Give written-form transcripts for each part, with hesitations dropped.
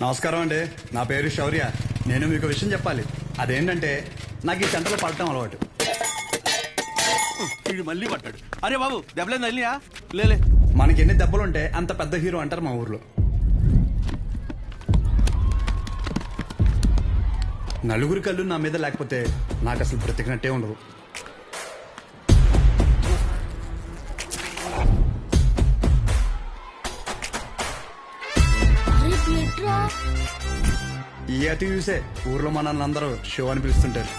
నమస్కారం అండి. నా పేరు శౌర్య. నేను మీకు విషయం చెప్పాలి. అదేంటంటే నాకు ఈ చెంటలో పడటం అలవాటు. వీడు మళ్ళీ పట్టాడు. అరే బాబు దెబ్బలేదు తల్లియా? లేలే. మనకి ఎన్ని దెబ్బలుంటే అంత పెద్ద హీరో అంటారు మా ఊర్లో. నలుగురి కళ్ళు నా మీద లేకపోతే నాకు అసలు బ్రతికినట్టే ఉండదు. ఈ అతి చూసే ఊర్లో మనల్ని అందరూ షో అని పిలుస్తుంటారు.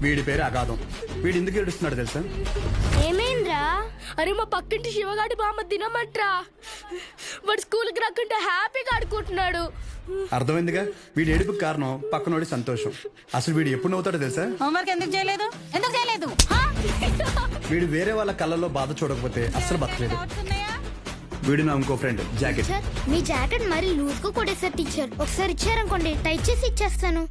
వీడి పేరు అగాధం. వీడు ఎందుకు ఏడుస్తున్నాడు తెలుసా? ఏమైందిరా? అరే మా పక్కింటి శివగాడి బామ్మ తినమంట్రా. వాడు స్కూల్కి రాకుంటే హ్యాపీగా ఆడుకుంటున్నాడు. అర్థమైందిగా. వీడి ఏడుపుకి కారణం పక్కనోడి సంతోషం. అసలు వీడు ఎప్పుడు నవ్వుతాడో తెలుసా? హోంవర్క్ ఎందుకు చేయలేదు? వీడు వేరే వాళ్ళ కళ్ళల్లో బాధ చూడకపోతే అస్సలు బతకలేదు. వీడు నా ఇంకో ఫ్రెండ్ జాకెట్. సార్ మీ జాకెట్ మరి లూజ్ గా కొట్టేసారు టీచర్. ఒకసారి ఇచ్చారనుకోండి టైట్ చేసి ఇచ్చేస్తాను.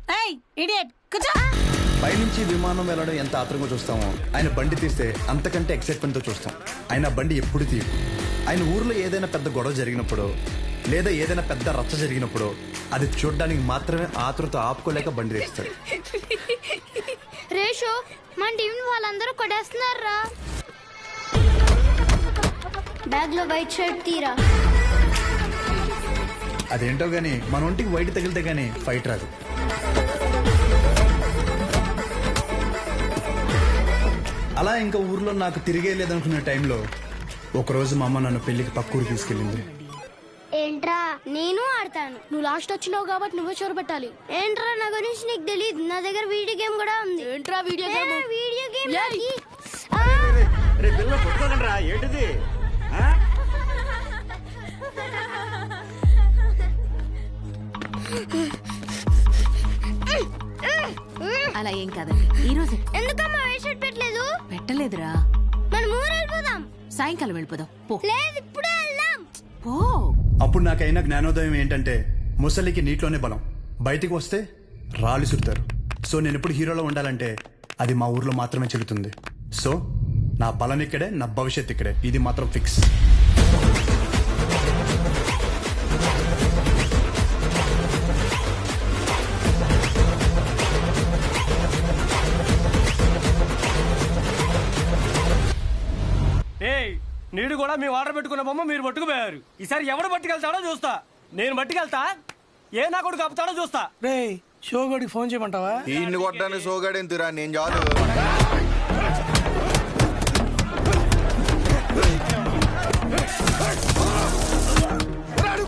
పైనుంచి విమానం వెళ్ళడం ఎంత ఆత్రంగా చూస్తామో ఆయన బండి తీస్తే అంతకంటే ఎక్సైట్మెంట్ తో చూస్తాం. ఆయన బండి ఎప్పుడు తీరు. ఆయన ఊర్లో ఏదైనా పెద్ద గొడవ జరిగినప్పుడు లేదా ఏదైనా పెద్ద రచ్చ జరిగినప్పుడు అది చూడడానికి మాత్రమే ఆతృత ఆపుకోలేక బండి తీస్తాడు. రేషో మన టీం వాళ్ళందరూ కొట్టేస్తున్నారా? బ్యాగ్ లో వైట్ షర్ట్ తీరా. అదేంటో గానీ మన ఒంటికి వైట్ తగిలితే గానీ ఫైట్ రాదు. అలా ఇంకా ఊర్లో నాకు తిరిగే లేదనుకునే టైంలో ఒకరోజు మా అమ్మ నన్ను పెళ్లికి పక్కూరు తీసుకెళ్ళింది. ఏంట్రా నేను ఆడతాను. నువ్వు లాస్ట్ వచ్చినావు కాబట్టి నువ్వే చొరబెట్టాలి. ఏంట్రా నా గురించి నీకు తెలియదు. నా దగ్గర వీడియో గేమ్ కూడా ఉంది. ఏంట్రా వీడియో గేమ్? వీడియో గేమ్ ఏంటిది? అలా ఏం కాదండి. ఈ రోజు ఎందుకమ్మా వైట్ షర్ట్ పెట్టలేదు? పెట్టలేదురా. మనం ఊరు వెళ్ళిపోదాం. సాయంకాలం వెళ్ళిపోదాం. పో. లేదు ఇప్పుడే వెళ్దాం. పో. అప్పుడు నాకైనా జ్ఞానోదయం ఏంటంటే ముసలికి నీటిలోనే బలం, బయటికి వస్తే రాళ్ళు సుడతారు. సో నేను ఎప్పుడు హీరోలో ఉండాలంటే అది మా ఊర్లో మాత్రమే చెల్లుతుంది. సో నా బలం ఇక్కడే, నా భవిష్యత్ ఇక్కడే. ఇది మాత్రం ఫిక్స్. నీడు కూడా మీ ఆర్డర్ పెట్టుకున్న బొమ్మ మీరు పట్టుకుపోయారు. ఈసారి ఎవడు పట్టుకెళ్తాడో చూస్తా. నేను పట్టుకెళ్తా. ఏ నా కొడుకు ఆపుతాడో చూస్తా. రే షోగడికి ఫోన్ చేయమంటావా? ఈయన్ని కొట్టడానికి షోగాడేం తిరా, నేను చాలు.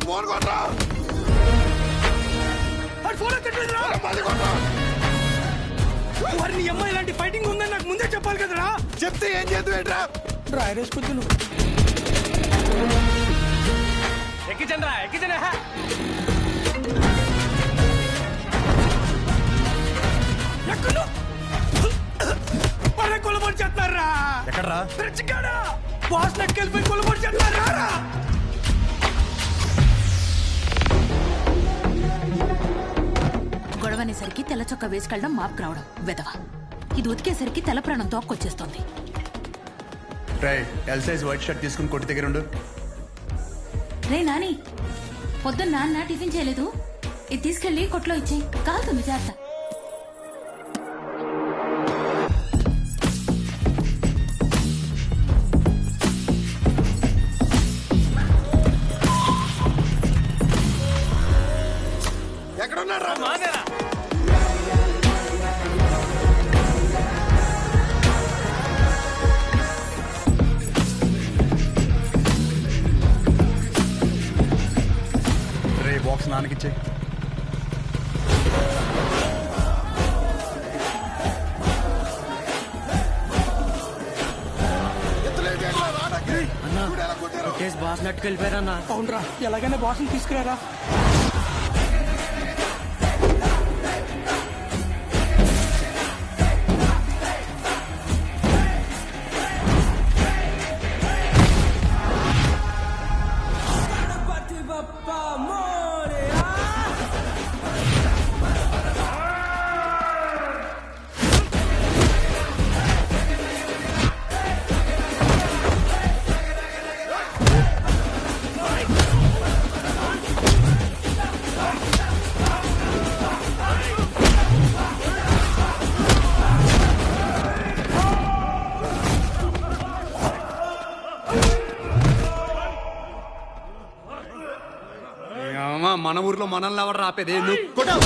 ఫోన్ కొట్టరా. నీ అమ్మాయి ఇలాంటి ఫైటింగ్ ఉందని నాకు ముందే చెప్పాలి కదరా. చెప్తే ఏం చేద్దాం? డ్రైరేసుకొద్దు నువ్వు. ఎక్కించండి రా, ఎక్కించండి. కొలబడి చేస్తారా? ఎక్కడ్రా? బాస్ నెక్కెళ్ళిపోయి కొలబడి చేస్తారా? గొడవనేసరికి తెల్ల చొక్క వేసుకెళ్ళడం మాపుకు రావడం వెదవా. ఇది ఉతికేసరికి తెల్ల ప్రాణం తోక్కొచ్చేస్తోంది. ఎల్ సైజ్ వైట్ షర్ట్ తీసుకుని కొట్టి దగ్గర ఉండు. రే నాని, పొద్దున్న నాన్న టిఫిన్ చేయలేదు. ఇది తీసుకెళ్లి కొట్లో ఇచ్చేయి. కాలుతుంది జాగ్రత్త. ఎక్కడున్నారా? బాక్స్ నాన్నకిచ్చే. బాస్ నట్టుకెళ్ళిపోయారన్నా. అవునరా, ఎలాగైనా బాస్ని తీసుకురారా. మామ మన ఊర్లో మనల్ని ఎవరు రాపేది నువ్వు కొట్టు.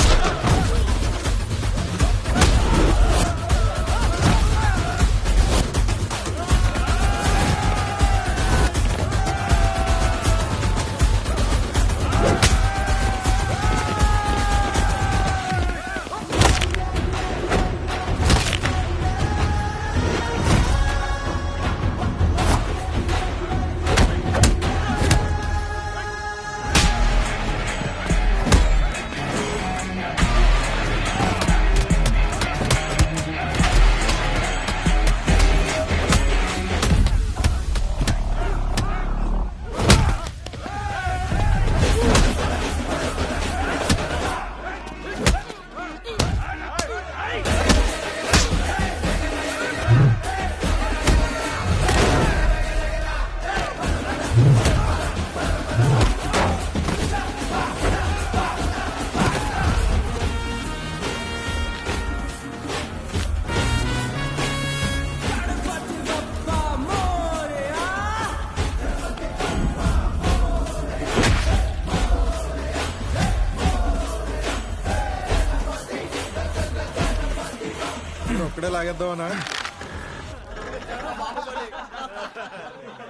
ఒక్కడే లాగేద్దామనా?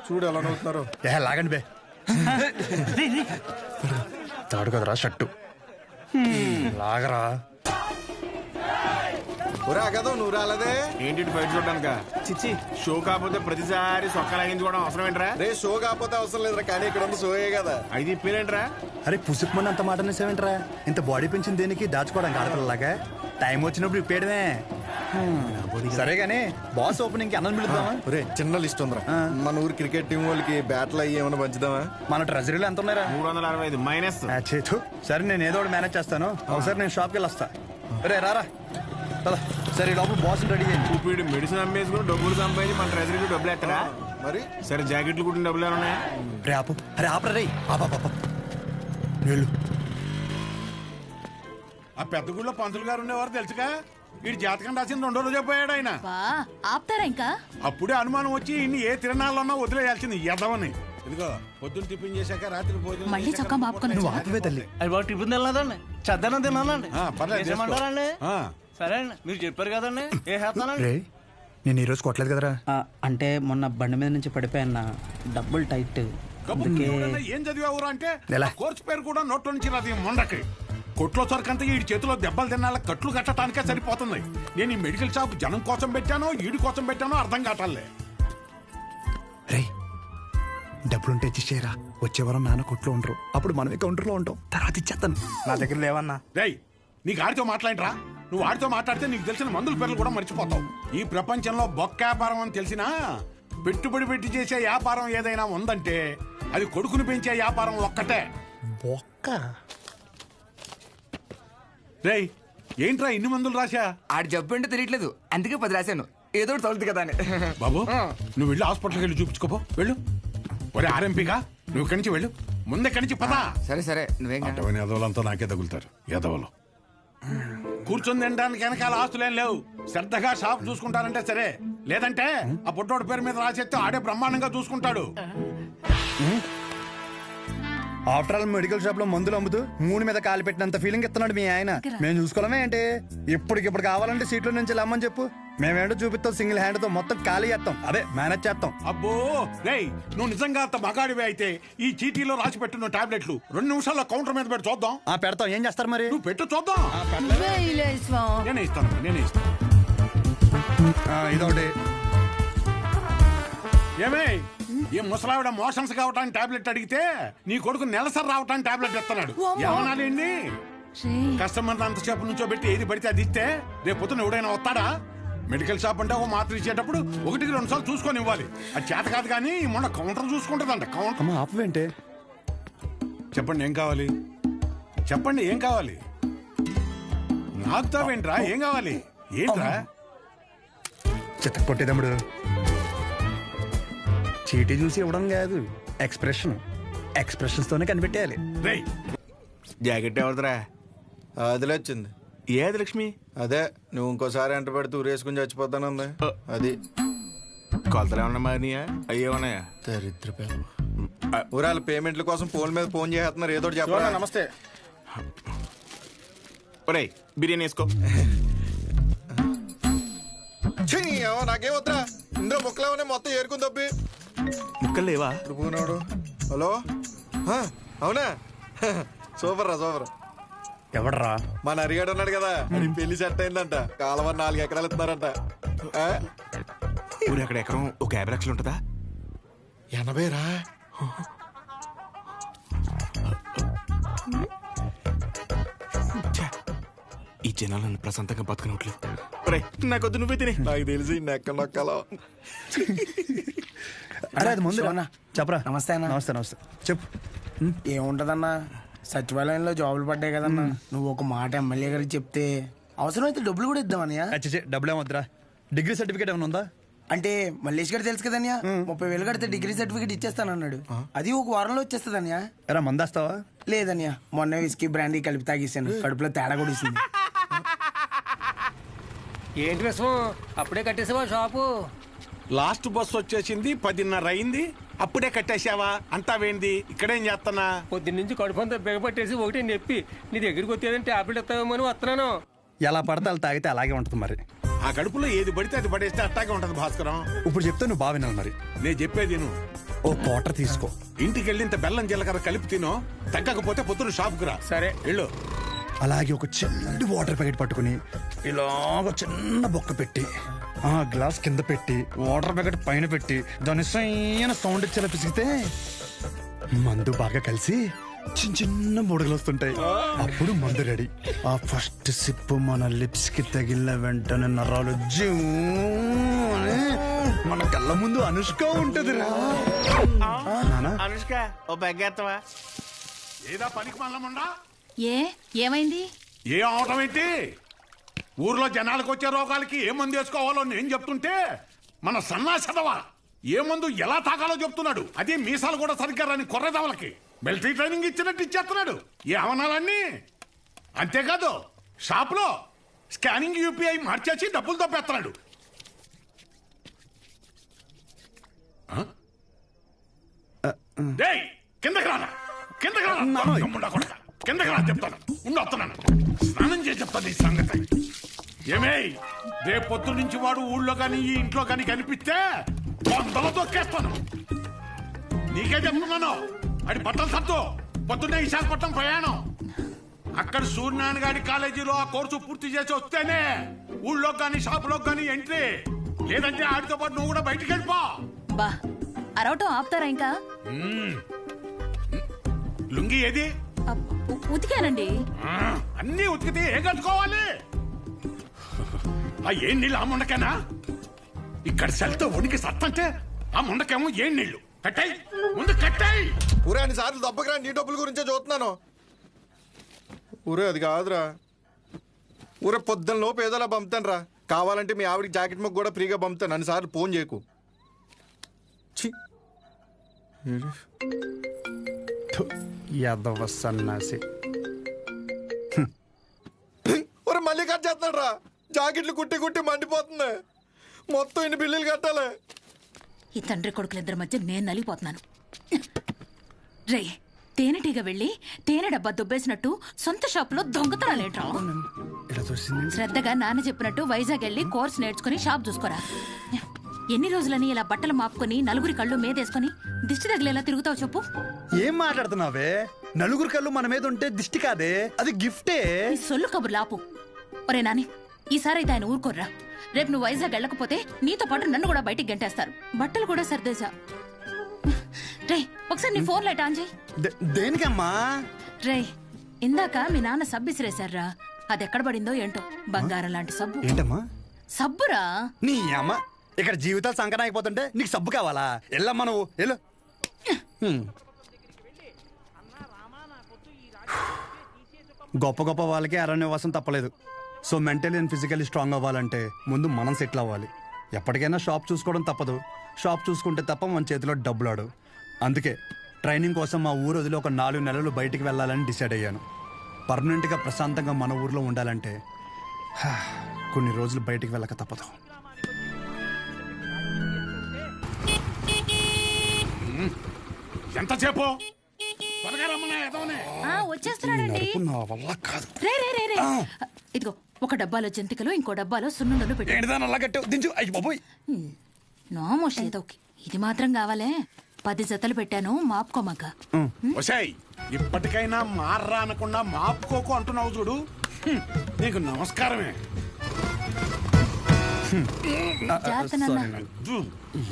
చూడు ఎలా నవ్వుతున్నారు. లాగండి బే. తాడు కదరా షట్టు. లాగరా. ఒరే ఆగదు, నువ్వు రాలేదే. ఏంటి బయట చూడడానిక? చిచ్చి, షో కాకపోతే ప్రతిసారి సొక్క లాగించుకోవడం అవసరం ఏంట్రా? రే షో కాకపోతే అవసరం లేదురా, కానీ ఇక్కడ ఉంది షోయే కదా. అయితే ఇప్పేరేంట్రా? అరే పుసుకుమని అంత మాట అనేసేవేంట్రా? ఇంత బాడీ పెంచింది దేనికి? దాచుకోవడానికి ఆడపిల్లలాగా. టైం వచ్చినప్పుడు ఇప్పేయడమే. సరే గానీ బాస్ ఓపెనింగ్ కి అన్నం పిలుద్దామా? ఒరే చిన్న లిస్ట్ ఉందిరా. మన ఊరు క్రికెట్ టీం వాళ్ళకి బ్యాట్లు అయ్యి ఏమైనా పంచుదామా? మన ట్రెజరీలో ఎంత ఉన్నారా? 365 మైనస్. చేతు. సరే నేను ఏదో ఒకటి మేనేజ్ చేస్తాను. ఒకసారి నేను షాప్కి వెళ్ళి వస్తా. రే రారా. సరే లోపల బాస్ రెడీ చేయండి. చూపిడు మెడిసిన్ అమ్మేసుకుని డబ్బులు సంపాదించి మన ట్రెజరీకి డబ్బులు ఎత్తరా? మరి సరే జాకెట్లు కుట్టిన డబ్బులు ఏమన్నా? రే ఆపు. అరే ఆపరా రే. వెళ్ళు. ఆ పెద్ద గుళ్ళో పంతులు గారు ఉండేవారు తెలుసుగా. వీడి జాతకం రాసిన 2 రోజే పోయాడు ఆయన. ఆపుతారా ఇంకా? అప్పుడే అనుమానం వచ్చి ఇన్ని ఏ తిరణాలన్నా వదిలేయాల్సింది ఎదవని. ఇదిగో పొద్దున్న టిఫిన్ చేశాక రాత్రి భోజనం మళ్ళీ చేశాక చొక్కా మాపుకొని నువ్వు ఆపవే తల్లి. అది బాగా టిఫిన్ తినలేదండి, చద్దనం తిన్నానండి. పర్లేదు, చేసుకో. చేసేయమంటారండి? ఆ. సరే అండి, మీరు చెప్పారు కదండి, ఏ చేస్తానండి. రే నేను ఈరోజు కొట్టలేదు కదరా. అంటే మొన్న బండి మీద నుంచి పడిపోయాన్న, డబ్బులు టైట్. కబుర్లు ఎవడన్నా ఏం చదివావురా అంటే ఎలా? ఆ కోర్సు పేరు కూడా నోట్లో నుంచి రాదు ఈ మొండకి. కొట్లో సరికంతా ఈ చేతిలో దెబ్బలు తినాల కట్లు కట్టడానికే సరిపోతుంది. నేను ఈ మెడికల్ షాప్ జనం కోసం పెట్టానో ఈడి కోసం పెట్టానో అర్థం కావట్లే. రే డబ్బులుంటే ఇచ్చేరా. వచ్చే వారం నాన్న కొట్లో ఉండరు, అప్పుడు మనమే కౌంటర్లో ఉంటాం. తర్వాత ఇచ్చేస్తాను. నా దగ్గర లేవన్నా. రేయ్ నీకు ఆడితో మాట్లాడరా? నువ్వు ఆడితో మాట్లాడితే నీకు తెలిసిన మందుల పేర్లు కూడా మర్చిపోతావు. ఈ ప్రపంచంలో బొక్క వ్యాపారం అని తెలిసినా పెట్టుబడి పెట్టి చేసే వ్యాపారం ఏదైనా ఉందంటే అది కొడుకుని పెంచే వ్యాపారం ఒక్కటే. బొక్క. రేయ్ ఏంట్రా ఇన్ని మందులు రాశా? ఆడి జబ్బు అంటే తెలియట్లేదు, అందుకే 10 రాశాను. ఏదో ఒకటి తగులుతుంది కదా అని. బాబు నువ్వు వెళ్ళి హాస్పిటల్కి వెళ్ళి చూపించుకోపో. వెళ్ళు. ఒరే ఆర్ఎంపీగా నువ్వు ఇక్కడి నుంచి వెళ్ళు. ముందు ఇక్కడి నుంచి పదా. సరే సరే నువ్వేం కాదు. అటవని ఎదవలంతా నాకే తగులుతారు ఎదవలు. కూర్చొని తినడానికి వెనకాల ఆస్తులేం లేవు. శ్రద్ధగా షాప్ చూసుకుంటారంటే సరే, లేదంటే ఆ పుట్టోడు పేరు మీద రాసేస్తే ఆడే బ్రహ్మాండంగా చూసుకుంటాడు. ఆఫ్టర్ ఆల్ మెడికల్ షాప్ లో మందులు అమ్ముతూ 3 మీద కాలు పెట్టినంత ఫీలింగ్ ఇస్తున్నాడు మీ ఆయన. మేము చూసుకోవడమే ఏంటి? ఇప్పటికిప్పుడు కావాలంటే సీట్లో నుంచి లమ్మని చెప్పు, మేమేంటో చూపిస్తాం. సింగిల్ హ్యాండ్ తో మొత్తం ఖాళీ చేస్తాం, అదే మేనేజ్ చేస్తాం. అబ్బో రేయ్ నువ్వు నిజంగా అంత మగాడివే అయితే ఈ చీటీలో రాసి పెట్టున్న టాబ్లెట్లు 2 నిమిషాల్లో కౌంటర్ మీద పెట్టి చూద్దాం. పెడతాం. ఏం చేస్తారు మరి? నువ్వు పెట్టు చూద్దాం. నేనే ఇస్తాను. ఇదొకటి. ఏమే ఈ ముసలావిడ మోషన్స్ కావటానికి టాబ్లెట్ అడిగితే నీ కొడుకు నెలసరి రావటానికి టాబ్లెట్ ఇస్తున్నాడు. ఏమనాలండి? కస్టమర్ అంతసేపు నుంచో పెట్టి ఏది పడితే అది ఇస్తే రేపు పొద్దున ఎవడైనా వస్తాడా? మెడికల్ షాప్ అంటే ఒక మాత్ర ఇచ్చేటప్పుడు 1-2 సార్లు చూసుకొని ఇవ్వాలి. అది చేత కాదు కానీ మొన్న కౌంటర్ చూసుకుంటుందంట. కౌంటర్ ఆపవేంటే? చెప్పండి ఏం కావాలి? చెప్పండి ఏం కావాలి? నాకుతావేంట్రా? ఏం కావాలి? ఏంట్రా? చిత్త కొట్టేదమ్ముడు. చీటీ చూసి ఇవ్వడం కాదు, ఎక్స్ప్రెషన్స్ తోనే కనిపెట్టేయాలి. రేయ్ జాకెట్ ఎవరిదిరా? అదిలే వచ్చింది. ఏది లక్ష్మి? అదే నువ్వు ఇంకోసారి ఎంట పెడితే ఊరేసుకుని చచ్చిపోతానుంది. అది కొలతలు ఏమన్నా మారినాయా? అయ్యేమన్నాయా? దరిద్ర ఊరాల పేమెంట్ల కోసం ఫోన్ మీద ఫోన్ చేస్తున్నారు, ఏదో ఒకటి చెప్పరా. నమస్తే. ఒరేయ్ బిర్యానీ వేసుకో. ఛీ, ఏమో నాకేం వద్దా, ఇందులో ముక్కలేమనే మొత్తం ఏరుకుని తప్పి. ముక్కలు లేవా? ఇప్పుడు పోనాడు. హలో, అవునా? సూపర్ రా, సూపర్. ఎవడరా? మన అరిగాడు ఉన్నాడు కదా, అది పెళ్లి సెట్ అయిందంట. కాలువ 4 ఎకరాలు ఇస్తున్నారంట. ఊరు అక్కడ ఎకరం ఒక 50 లక్షలు ఉంటుందా? 80 రా. ఈ జనాలు నన్ను ప్రశాంతంగా బతకనట్లేదు. నాకొద్దు, నువ్వే తినే. నాకు తెలిసి నెక్క నొక్కలో. అరే అది ముందు చెప్పరా. నమస్తే అన్న. నమస్తే నమస్తే. చెప్పు. ఏముంటదన్నా, సచివాలయంలో జాబులు పడ్డాయి కదన్నా. నువ్వు ఒక మాట ఎమ్మెల్యే గారికి చెప్తే అవసరమైతే డబ్బులు కూడా ఇద్దామన్నయ్య. అచ్చే డబ్బులు ఏమొద్దురా. డిగ్రీ సర్టిఫికేట్ ఏమైనా ఉందా? అంటే మల్లేష్ గారు తెలుసు కదన్యా, 30,000 కడితే డిగ్రీ సర్టిఫికేట్ ఇచ్చేస్తానన్నాడు. అది ఒక వారంలో వచ్చేస్తుందన్యా. ఎరా మందేస్తావా? లేదన్యా, మొన్న విస్కీ బ్రాండీ కలిపి తాగేసాను, కడుపులో తేడా కూడా ఇస్తుంది. ఏంటి విషయం, అప్పుడే కట్టేసావా షాపు? లాస్ట్ బస్ వచ్చేసింది, 10:30 అయింది, అప్పుడే కట్టేశావా? అంటావేంది? ఇక్కడేం చేస్తానా? పొద్దున్నుంచి కడుపంతా బిగపట్టేసి ఒకటే నొప్పి. నీ దగ్గరికి వచ్చేదని టాబ్లెట్ ఇస్తావేమో అని వస్తున్నాను. ఎలా పడితే అలా తాగితే అలాగే ఉంటుంది మరి. ఆ కడుపులో ఏది పడితే అది పడేస్తే అట్టాగే ఉంటది భాస్కరం. ఇప్పుడు చెప్తే నువ్వు బాగా వినాలి మరి. నేను చెప్పేది నువ్వు ఓ క్వార్టర్ తీసుకో, ఇంటికి వెళ్ళి ఇంత బెల్లం జీలకర్ర కలిపి తినో, తగ్గకపోతే పొద్దున షాప్కి రా. సరే వెళ్ళు. అలాగే ఒక చిన్న వాటర్ ప్యాకెట్ పట్టుకుని ఇలాగ చిన్న బొక్క పెట్టి ఆ గ్లాస్ కింద పెట్టి వాటర్ ప్యాకెట్ పైన పెట్టి దాని సైన సౌండ్ ఇచ్చేలా పిసిగితే మందు బాగా కలిసి చిన్న చిన్న బుడగలు వస్తుంటాయి. అప్పుడు మందు రెడీ. ఆ ఫస్ట్ సిప్ మన లిప్స్ కి తగిలిన వెంటనే నరాలు జూ అని మన కళ్ళ ముందు అనుష్క ఉంటది రా. అనుష్క ఓ బెగ్గేత్తవా? ఏదా పనికి మల్లముండా? ఏమైంది? ఏ అవటం ఏంటి? ఊర్లో జనాలకు వచ్చే రోగాలకి ఏ మందు వేసుకోవాలో నేను చెప్తుంటే మన సన్నాసదవా ఏ మందు ఎలా తాగాలో చెప్తున్నాడు. అదే మీసాలు కూడా సరిగ్గా రాని కొర్రదవలకి మిలిటరీ ట్రైనింగ్ ఇచ్చినట్టు ఇచ్చేస్తున్నాడు. ఏ అవనాలన్నీ అంతేకాదు, షాప్ లో స్కానింగ్ యూపీఐ మార్చేసి డబ్బులు తప్పేస్తున్నాడు. కిందకి రానా, కిందకి రానా, కిందకి రా చెప్తాను. వస్తున్నాను, స్నానం చేసి చెప్తాను ఈ సంగతి. ఏమే రేపు పొద్దు నుంచి వాడు ఊళ్ళో కానీ ఈ ఇంట్లో కానీ కనిపిస్తే వందలు తొక్కేస్తాను. నీకే చెప్తున్నాను. అది బట్టలు సత్తు పొద్దున్నే విశాఖపట్నం ప్రయాణం. అక్కడ సూర్యనారాయణ గారి కాలేజీలో ఆ కోర్సు పూర్తి చేసి వస్తేనే ఊళ్ళో కానీ షాపులో కానీ ఎంట్రీ. లేదంటే ఆడితో పాటు నువ్వు కూడా బయటికి వెళ్ళిపో. బా అరవటం ఆపుతారా ఇంకా? లుంగి ఏది? ఉతికానండి. అన్నీ ఉతికితే ఏం కట్టుకోవాలి? ఆ ఏం నీళ్ళు ఆ ముండకేనా? ఇక్కడ సెల్తో ఉనికి సత్తంటే ఆ ముండకేమో ఏం నీళ్లు? కట్టాయి ముందు కట్టాయి. ఊరే అన్ని సార్లు దెబ్బకి నీ డబ్బుల గురించే చూస్తున్నాను. ఊరే అది కాదురా, ఊరే పొద్దున్న లోపు ఏదోలా పంపుతాను రా. కావాలంటే మీ ఆవిడికి జాకెట్ ముక్క కూడా ఫ్రీగా పంపుతాను. అన్ని సార్లు ఫోన్ చేయకు. యాదవ సన్నాసి. ఊరే మళ్ళీ కట్ చేస్తాడు రా. జాకెట్లు కుట్టి కుట్టి మండిపోతుంది. మొత్తం ఇన్ని బిల్లులు కట్టాలి. ఈ తండ్రి కొడుకులిద్దరి మధ్య నేను నలిగిపోతున్నాను. రే తేనెటీగ వెళ్ళి తేనె డబ్బా దుబ్బేసినట్టు సొంత షాపులో దొంగతనాలేంట్రా? శ్రద్ధగా నాన్న చెప్పినట్టు వైజాగ్ వెళ్ళి కోర్స్ నేర్చుకుని షాప్ చూసుకోరా. ఎన్ని రోజులని ఇలా బట్టలు మాపుకొని నలుగురి కళ్ళు మీదేసుకొని దిష్టి తగిలేలా తిరుగుతావు చెప్పు? ఏం మాట్లాడుతున్నావే? నలుగురు కళ్ళు మన మీద ఉంటే దిష్టి కాదే, అది గిఫ్టే. ఈ సొల్లు కబుర్లు ఆపు. ఒరే నాని, ఈసారి అయితే ఆయన ఊరుకోర్రా. రేపు నువ్వు వైజాగ్ వెళ్ళకపోతే నీతో పాటు నన్ను కూడా బయటికి గంటేస్తారు. బట్టలు కూడా సర్దేశా. రే ఒకసారి నీ ఫోన్ లైట్ ఆన్ చేయి. దేనికమ్మా? రే ఇందాక మీ నాన్న సబ్బు ఇసిరేశారా, అది ఎక్కడ పడిందో ఏంటో. బంగారం లాంటి సబ్బు. ఏంటమ్మా? సబ్బురా. నీ అమ్మ, ఇక్కడ జీవితాలు సంకటం అయిపోతుంటే నీకు సబ్బు కావాలా? ఎల్లమ్మా నువ్వు ఎల్లు. గొప్ప గొప్ప వాళ్ళకి అరణ్యవాసం తప్పలేదు. So mentally and physically strong అవ్వాలంటే ముందు మనం సెటిల్ అవ్వాలి. ఎప్పటికైనా షాప్ చూసుకోవడం తప్పదు. షాప్ చూసుకుంటే తప్ప మన చేతిలో డబ్బులు ఆడు. అందుకే ట్రైనింగ్ కోసం మా ఊరు వదిలి ఒక 4 నెలలు బయటికి వెళ్ళాలని డిసైడ్ అయ్యాను. పర్మనెంట్గా ప్రశాంతంగా మన ఊర్లో ఉండాలంటే కొన్ని రోజులు బయటికి వెళ్ళక తప్పదు. ఎంతసేపు త్వరగా రమ్మన్నా ఎదవనే. వచ్చేస్తున్నాడండి. నా వల్ల కాదు. రే రే రే రే ఇదిగో ఒక డబ్బాలో జంతికలు ఇంకో డబ్బాలో సున్నుండలు పెట్టు. ఏంటిదాని అలా కట్టావు? దించు. అయ్యి బాబోయ్. నోమోష్ ఏదోకి ఇది మాత్రం కావాలే. 10 జతలు పెట్టాను మాపుకోమాక. ఒసేయ్ ఇప్పటికైనా మార్రా అనకుండా మాపుకోకు అంటున్నావు చూడు. నీకు నమస్కారమే.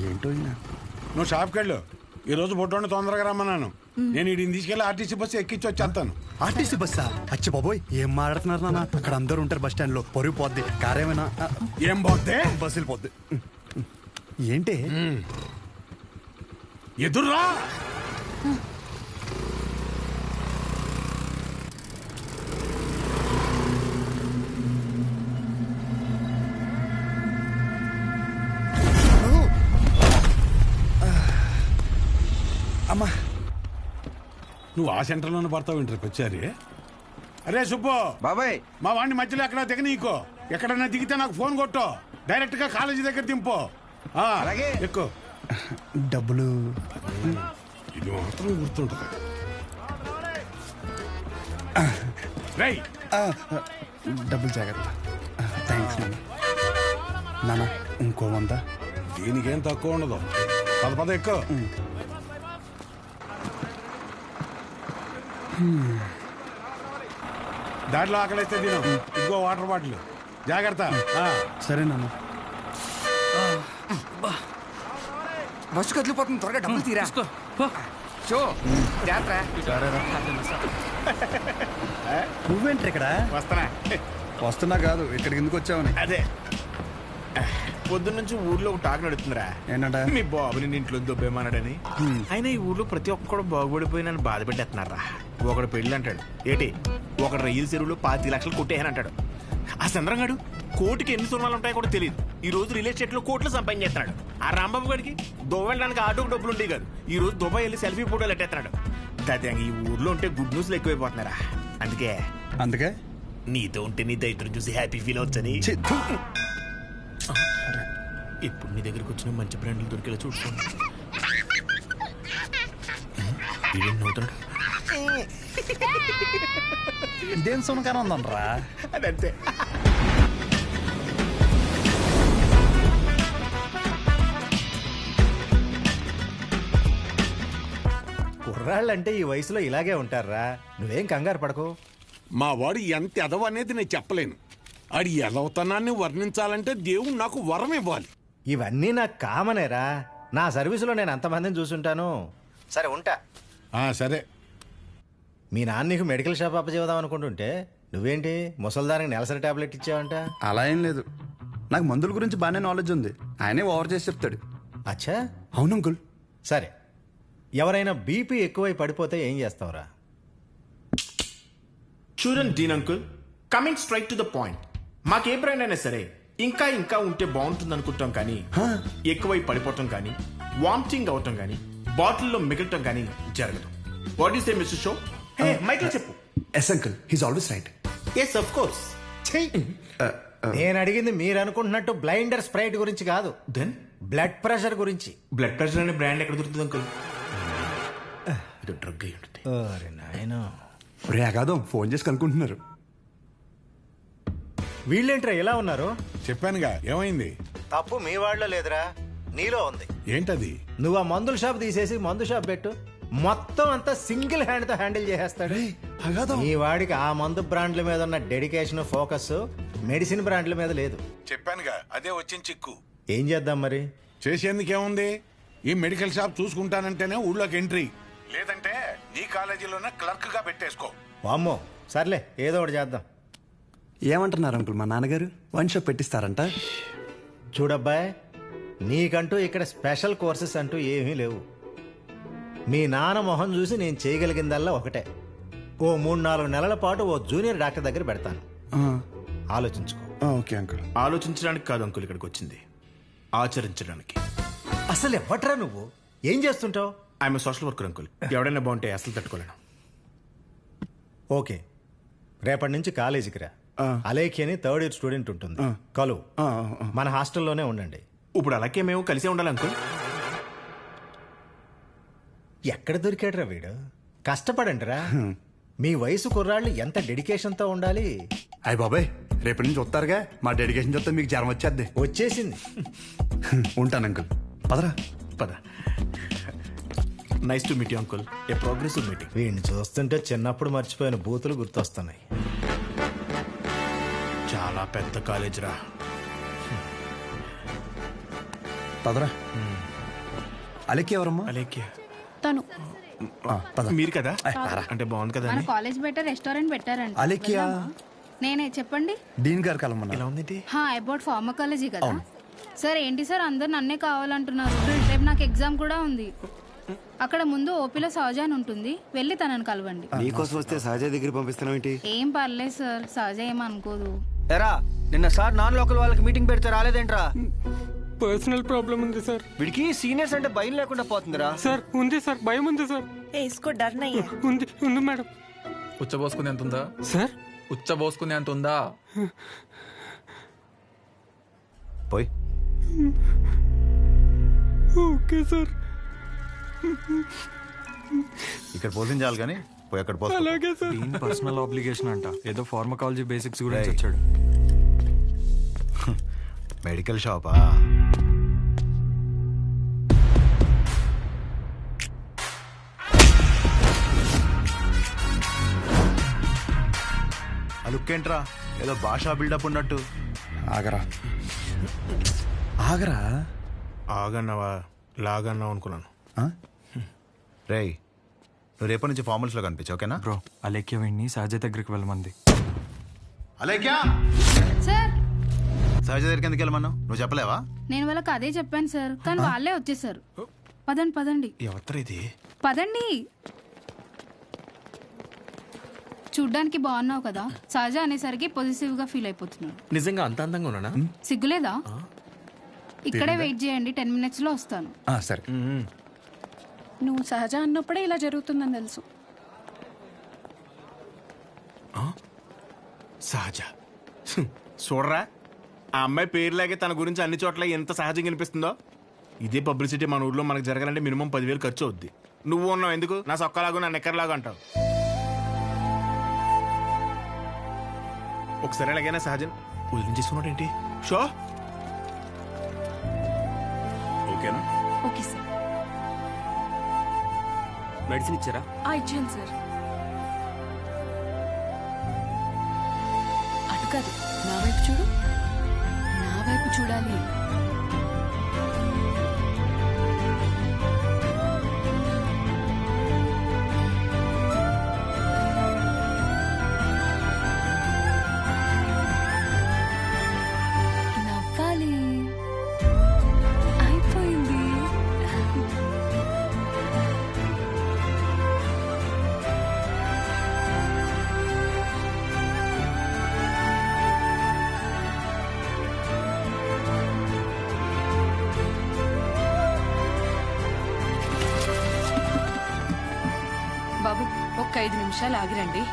ఏంటో నువ్వు షాప్కి వెళ్ళు. ఈ రోజు ఫోటోని తొందరగా రమ్మన్నాను. నేను వీడిని తీసుకెళ్లి ఆర్టీసీ బస్సు ఎక్కించి వచ్చేస్తాను. ఆర్టీసీ బస్సా? అచ్చి బాబోయ్, ఏం మాట్లాడుతున్నారు నాన్న? అక్కడ అందరూ ఉంటారు బస్ స్టాండ్ లో. పొరుగు పోద్ది. కారేమైనా ఏం పోతే బస్సులు పోద్ది. ఏంటి ఎదుర్రా. అమ్మా, నువ్వు ఆ సెంటర్లోనే పడతావు ఇంటర్కి వచ్చారి. అరే సుబ్బు బాబాయ్, మా వాడిని మధ్యలో ఎక్కడ దిగ నీకో. ఎక్కడన్నా దిగితే నాకు ఫోన్ కొట్టు. డైరెక్ట్ గా కాలేజీ దగ్గర దింపు. అలాగే. ఎక్కువ డబ్బులు ఇది మాత్రం గుర్తుంటుంది. రేయ్ డబ్బులు జాగ్రత్త. థ్యాంక్స్ నాన్న. ఇంకో 100. దీనికేం తక్కువ ఉండదు. పద ఎక్కువ. దాంట్లో ఆకలిస్తే తిను. ఇంకో వాటర్ బాటిల్ జాగ్రత్త. సరే నాన్న. బస్సు కదిలిపోతుంది, త్వరగా డబ్బులు తీరా. షో జాగ్రత్త. నువ్వేంటి ఇక్కడ? వస్తానా? వస్తున్నా కాదు, ఇక్కడికి ఎందుకు వచ్చావని. అదే పొద్దున్న నుంచి ఊర్లో ఒక టాక్ నడుతుందిరా. ఏంటంట? మీ బాబుని నీ ఇంట్లో దొబ్బేమన్నాడని. అయినా ఈ ఊర్లో ప్రతి ఒక్కడు బాగుపడిపోయి నన్ను బాధ పెట్టేస్తున్నారా. ఒకడు పెళ్ళి అంటాడు ఏటి, ఒకడు రైలు చెరువులో 5 లక్షలు కొట్టేయని అంటాడు. ఆ చంద్రంగాడు కోటికి ఎన్ని సున్నాలు ఉంటాయో కూడా తెలియదు. ఈ రోజు రియల్ ఎస్టేట్ లో కోట్లు సంపాదించేస్తున్నాడు. ఆ రాంబాబు గారికి దుబాయ్ వెళ్ళడానికి ఆటోకి డబ్బులు ఉండేవి కాదు. ఈ రోజు దుబాయ్ వెళ్ళి సెల్ఫీ ఫోటోలు ఎట్టేస్తున్నాడు. దాదాపు ఈ ఊర్లో ఉంటే గుడ్ న్యూస్లు ఎక్కువైపోతున్నారా. అందుకే నీతో ఉంటే నీ దైత్రం చూసి హ్యాపీ ఫీల్ అవచ్చని ఇప్పుడు నీ దగ్గరికి వచ్చిన మంచి బ్రాండ్లు దొరికేలా చూసుకోండి. ఇదేం సునకారం ఉందనరా? అదంతే. కుర్రాళ్ళంటే ఈ వయసులో ఇలాగే ఉంటారా. నువ్వేం కంగారు పడకు. మా వాడు ఎంత ఎదవ అనేది నేను చెప్పలేను. ఆడి ఎదవతనాన్ని వర్ణించాలంటే దేవుడు నాకు వరం ఇవ్వాలి. ఇవన్నీ నాకు కామనేరా. నా సర్వీసులో నేను అంతమందిని చూసుంటాను. సరే ఉంటా. సరే. మీ నాన్న నీకు మెడికల్ షాప్ అప్పచేద్దాం అనుకుంటుంటే నువ్వేంటి ముసల్దానికి నెలసరి టాబ్లెట్ ఇచ్చావంట? అలా ఏం లేదు, నాకు మందుల గురించి బాగానే నాలెడ్జ్ ఉంది. ఆయనే ఓవర్ చేసి చెప్తాడు. అచ్చా, అవును అంకుల్. సరే, ఎవరైనా బీపీ ఎక్కువై పడిపోతే ఏం చేస్తావురా? చూడండి Dean uncle, coming straight to the point. మాకే బ్రాండ్ అయినా సరే ఇంకా ఇంకా ఉంటే బాగుంటుంది అనుకుంటాం, కానీ ఎక్కువై పడిపోవటం కానీ వామిటింగ్ అవటం కానీ బాటిల్లో మిగలటం కానీ జరగదు. What is the mister show? Michael చెప్పు. Yes uncle, he's always right. Yes of course. నేను అడిగింది మీరు అనుకుంటున్నట్టు బ్లైండర్ స్ప్రైట్ గురించి కాదు. దెన్ బ్లడ్ ప్రెషర్ గురించి. బ్లడ్ ప్రెషర్ అనే బ్రాండ్ ఎక్కడ దొరుకుతుంది అంకుల్? ఇది డ్రగ్ అయి ఉంటుంది. అరే నాయనా, రే అగాదం ఫోన్ చేసి కనుక్కుంటున్నారు. వీళ్ళేంట్రా ఇలా ఉన్నారు? చెప్పానుగా, ఏమైంది? తప్పు మీ వాళ్ళలో లేదురా, నీలో ఉంది. ఏంటది? నువ్వు ఆ మందుల షాప్ తీసేసి మందు షాప్ పెట్టు, మొత్తం అంతా సింగిల్ హ్యాండ్ తో హ్యాండిల్ చేసేస్తాడు. ఈ వాడికి ఆ మందు బ్రాండ్ల మీద ఉన్న డెడికేషన్, ఫోకస్ మెడిసిన్ బ్రాండ్ల మీద లేదు. చెప్పానుగా, అదే వచ్చిన చిక్కు. ఏం చేద్దాం మరి? చేసేందుకేముంది, ఈ మెడికల్ షాప్ చూసుకుంటానంటేనే ఊళ్ళోకి ఎంట్రీ, లేదంటే నీ కాలేజీలోనే క్లర్క్ గా పెట్టేసుకో. వామ్మో, సర్లే ఏదో ఒకటి చేద్దాం. ఏమంటున్నారు అంకుల్? మా నాన్నగారు వన్ షాప్ పెట్టిస్తారంట. చూడబ్బాయ్, నీకంటూ ఇక్కడ స్పెషల్ కోర్సెస్ అంటూ ఏమీ లేవు. మీ నాన్న మొహం చూసి నేను చేయగలిగిందల్లా ఒకటే, ఓ 3-4 నెలల పాటు ఓ జూనియర్ డాక్టర్ దగ్గర పెడతాను. ఆలోచించుకో. Okay uncle. ఆలోచించడానికి కాదు అంకుల్ ఇక్కడికి వచ్చింది, ఆచరించడానికి. అసలు ఎవట్రా నువ్వు? ఏం చేస్తుంటావు? I'm social worker uncle. ఎవడైనా బాగుంటే అసలు తట్టుకోలేను. ఓకే, రేపటి నుంచి కాలేజీకి రా. అలేఖి అని 3rd ఇయర్ స్టూడెంట్ ఉంటుంది, కలు. మన హాస్టల్లోనే ఉండండి. ఇప్పుడు అలాగే మేము కలిసే ఉండాలి అంకుల్. ఎక్కడ దొరికాడురా వీడు? కష్టపడండిరా. మీ వయసు కుర్రాళ్ళు ఎంత డెడికేషన్తో ఉండాలి. అయ్య బాబాయ్, రేపటి నుంచి వస్తారుగా, మా డెడికేషన్ చూస్తే మీకు జ్వరం వచ్చేద్ది. వచ్చేసింది. ఉంటాను అంకుల్. పదరా. పద. Nice to meet you uncle. A progressive meeting. వీడిని చూస్తుంటే చిన్నప్పుడు మర్చిపోయిన బూతులు గుర్తొస్తున్నాయి. చాలా పెద్ద కాలేజ్ రా. పదరా. అలెక్కి ఎవరమ్మా? అలేఖ్య తను మీరు కదా? అంటే బాగుంది కదా మన అని. కాలేజ్ బయట రెస్టారెంట్ పెట్టారంట. అలెక్కియా? నేనే చెప్పండి. డీన్ గారు కలమన్నా. ఎలా ఉంది? అబౌట్ ఫార్మకాలజీ కదా సార్. ఏంటి సార్ అందరు నన్నే కావాలంటున్నారు? రేపు నాకు ఎగ్జామ్ కూడా ఉంది. అక్కడ ముందు ఓపీలో సహజ అని ఉంటుంది, వెళ్ళి తనని కలవండి. నీకోసం వస్తే సహజ దగ్గర పంపిస్తున్నావు ఏంటి? ఏం పర్లేదు సార్, సహజ ఏమనుకోదు. ఎరా నిన్న సార్ నాన్ లోకల్ వాళ్ళకి మీటింగ్ పెడితే రాలేదేంట్రా? పర్సనల్ ప్రాబ్లం ఉంది సార్. వీడికి సీనియర్స్ అంటే భయం లేకుండా పోతుందిరా. సార్ ఉంది సార్, భయం ఉంది సార్. ఉంది ఉంది మేడం. ఉచ్చబోసుకునే అంత ఉందా సార్? ఉచ్చబోసుకునే అంత ఉందా? పోయి. Okay sir. ఇక్కడ పోషించాలి కానీ పోయి అక్కడ పోయి. అలాగే సార్. పర్సనల్ ఆబ్లిగేషన్ అంట, ఏదో ఫార్మకాలజీ బేసిక్స్ గురించి వచ్చాడు. మెడికల్ షాపా? ఆ లుక్ ఏంట్రా, ఏదో భాషా బిల్డప్ ఉన్నట్టు. ఆగరా ఆగరా. ఆగన్నావా లాగన్నావు అనుకున్నాను. రేయ్, నువ్వు రేపటి నుంచి ఫార్మల్స్లో కనిపించు, ఓకేనా? బ్రో, అలేఖ్య వీడిని సహజ దగ్గరికి వెళ్ళమంది. అలేఖ్యా, సార్ సహజ దగ్గరికి ఎందుకు వెళ్ళమన్నావు? నువ్వు చెప్పలేవా? నేను వాళ్ళకి అదే చెప్పాను సార్, కానీ వాళ్ళే వచ్చేసారు. పదండి పదండి. ఎవరు ఇది? పదండి. చూడ్డానికి బాగున్నావు కదా, సహజ అనేసరికి పొజిటివ్ గా ఫీల్ అయిపోతున్నాడు. నిజంగా అంత అందంగా ఉన్నానా? సిగ్గులేదా? ఇక్కడే వెయిట్ చేయండి, 10 minutes లో వస్తాను. సరే. నువ్వు సహజ అన్నప్పుడే ఇలా జరుగుతుందని తెలుసు. సహజ చూడరా, ఆ అమ్మాయి పేరులాగే తన గురించి అన్ని చోట్ల ఎంత సహజంగా అనిపిస్తుందో. ఇదే పబ్లిసిటీ మన ఊర్లో మనకు జరగాలంటే మినిమం 10,000 ఖర్చు అవుద్ది. నువ్వు ఉన్నావు ఎందుకు నా సొక్కలాగా నా నెక్కర్లాగా అంటావు. ఒకసారి ఎలాగైనా సహజన్ వదిలించేసుకున్నాడు ఏంటి? షో ఓకేనా? Okay sir. మెడిసిన్ ఇచ్చారా? ఇచ్చాను సార్. అటు కాదు, నా వైపు చూడు. నా వైపు చూడాలి. నవ్వాలి. అయిపోయింది. బాబు, ఒక్క 5 నిమిషాలు ఆగిరండి.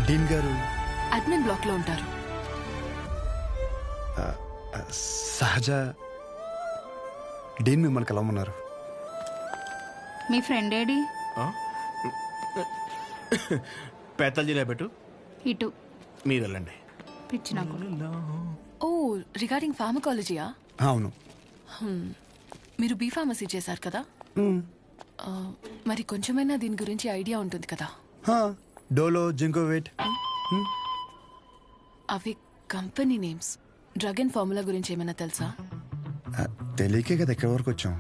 డీన్ గారు అడ్మిన్ బ్లాక్ లో ఉంటారు. సహజ డీన్ మిమ్మల్ని కలవమన్నారు. మీ ఫ్రెండ్ ఏడి? పేతల్జీలో పెట్టు. ఇటు మీరు వెళ్ళండి. పిచ్చిన ఓ, రిగార్డింగ్ ఫార్మకాలజీయా? అవును. మీరు బీ ఫార్మసీ చేశారు కదా, మరి కొంచెమైనా దీని గురించి ఐడియా ఉంటుంది కదా? డోలో, జింకోవేట్. అవి company names. Drug and formula గురించి ఏమైనా తెలుసా? తెలియకే కదా ఎక్కడి వరకు వచ్చాం.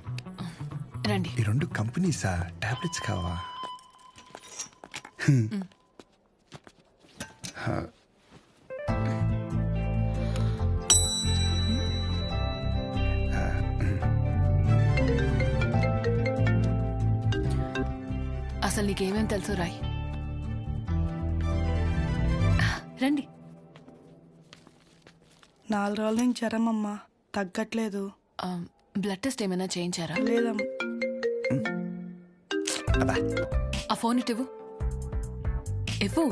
రండి. ఈ 2 కంపెనీసా? టాబ్లెట్స్ కావా? అసలు నీకేమేం తెలుసు రాయ్. రండి. 4 రోజుల నుంచి జ్వరం అమ్మా, తగ్గట్లేదు. బ్లడ్ టెస్ట్ ఏమైనా చేయించారా? లేదమ్మా. ఆ ఫోన్ ఇటు ఇవ్వు.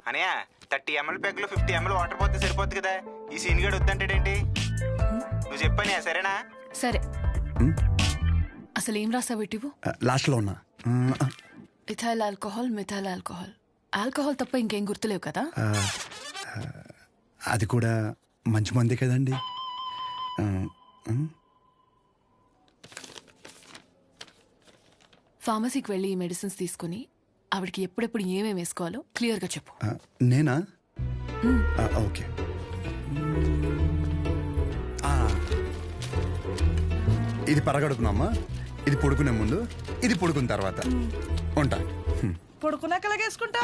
అనయా 30 ml ప్యాక్లో 50 ml వాటర్ పోతే సరిపోద్ది కదా. ఈ సీన్ గడు వద్దంటాడేంటి? నువ్వు చెప్పానే సరేనా? సరే. అసలు ఏం రాసావు ఇటు? లాస్ట్ లో ఉన్నా. Ethyl alcohol, methyl alcohol. Alcohol తప్ప ఇంకేం గుర్తులేవు కదా? అది కూడా మంచి మంది కదండి. ఫార్మసీకి వెళ్ళి ఈ మెడిసిన్స్ తీసుకుని ఆవిడకి ఎప్పుడెప్పుడు ఏమేమి వేసుకోవాలో క్లియర్గా చెప్పు. నేనా? ఓకే. ఇది పరగడుపునమ్మా, ఇది పడుకునే ముందు, ఇది పడుకున్న తర్వాత. ఉంటా. పడుకున్నాక వేసుకుంటా.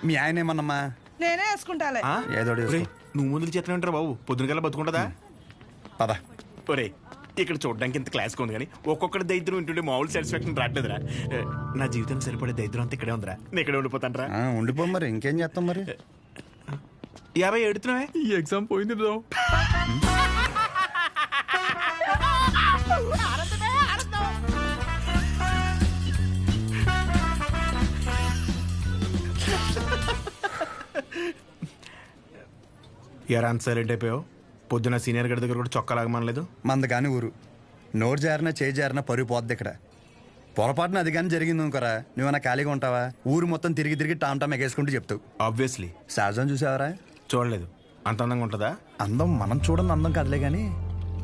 మీ ఆయన ఏమన్నమ్మా? నేనే వేసుకుంటాలే. ఏదో నువ్వు ముందుకు చేతనే ఉంటారు బాబు. పొద్దునకల్లా బతుకుంటుందా? పద. ఒరే ఇక్కడ చూడడానికి ఇంత క్లాస్గా ఉంది కానీ ఒక్కొక్కటి దైద్యం వింటుండే మామూలు సాటిస్ఫాక్షన్ రావట్లేదురా. నా జీవితం సరిపడే దైద్యం అంతా ఇక్కడే ఉందిరా. నేను ఇక్కడే ఉండిపోతాను రా. ఉండిపో మరి, ఇంకేం చేస్తాం మరి. 50 ఎడుతున్నావే? ఈ ఎగ్జామ్ పోయింది బ్రో. ఎరా అంత సైలెంట్ అయిపోయావు? పొద్దున సీనియర్ గడి దగ్గర కూడా చొక్కా లాగమనలేదు. మంద కాని ఊరు, నోరు జారినా చేయి జారినా పరుగు పోద్ది ఇక్కడ. పొరపాటున అది కానీ జరిగింది అనుకోరా, నువ్వన్నా ఖాళీగా ఉంటావా? ఊరు మొత్తం తిరిగి తిరిగి టామ్ టామ్ ఎగేసుకుంటూ చెప్తావు. ఆబ్వియస్లీ. సహజం చూసావరా? చూడలేదు. అంత అందంగా ఉంటుందా? అందం మనం చూడని అందం కాదులే కానీ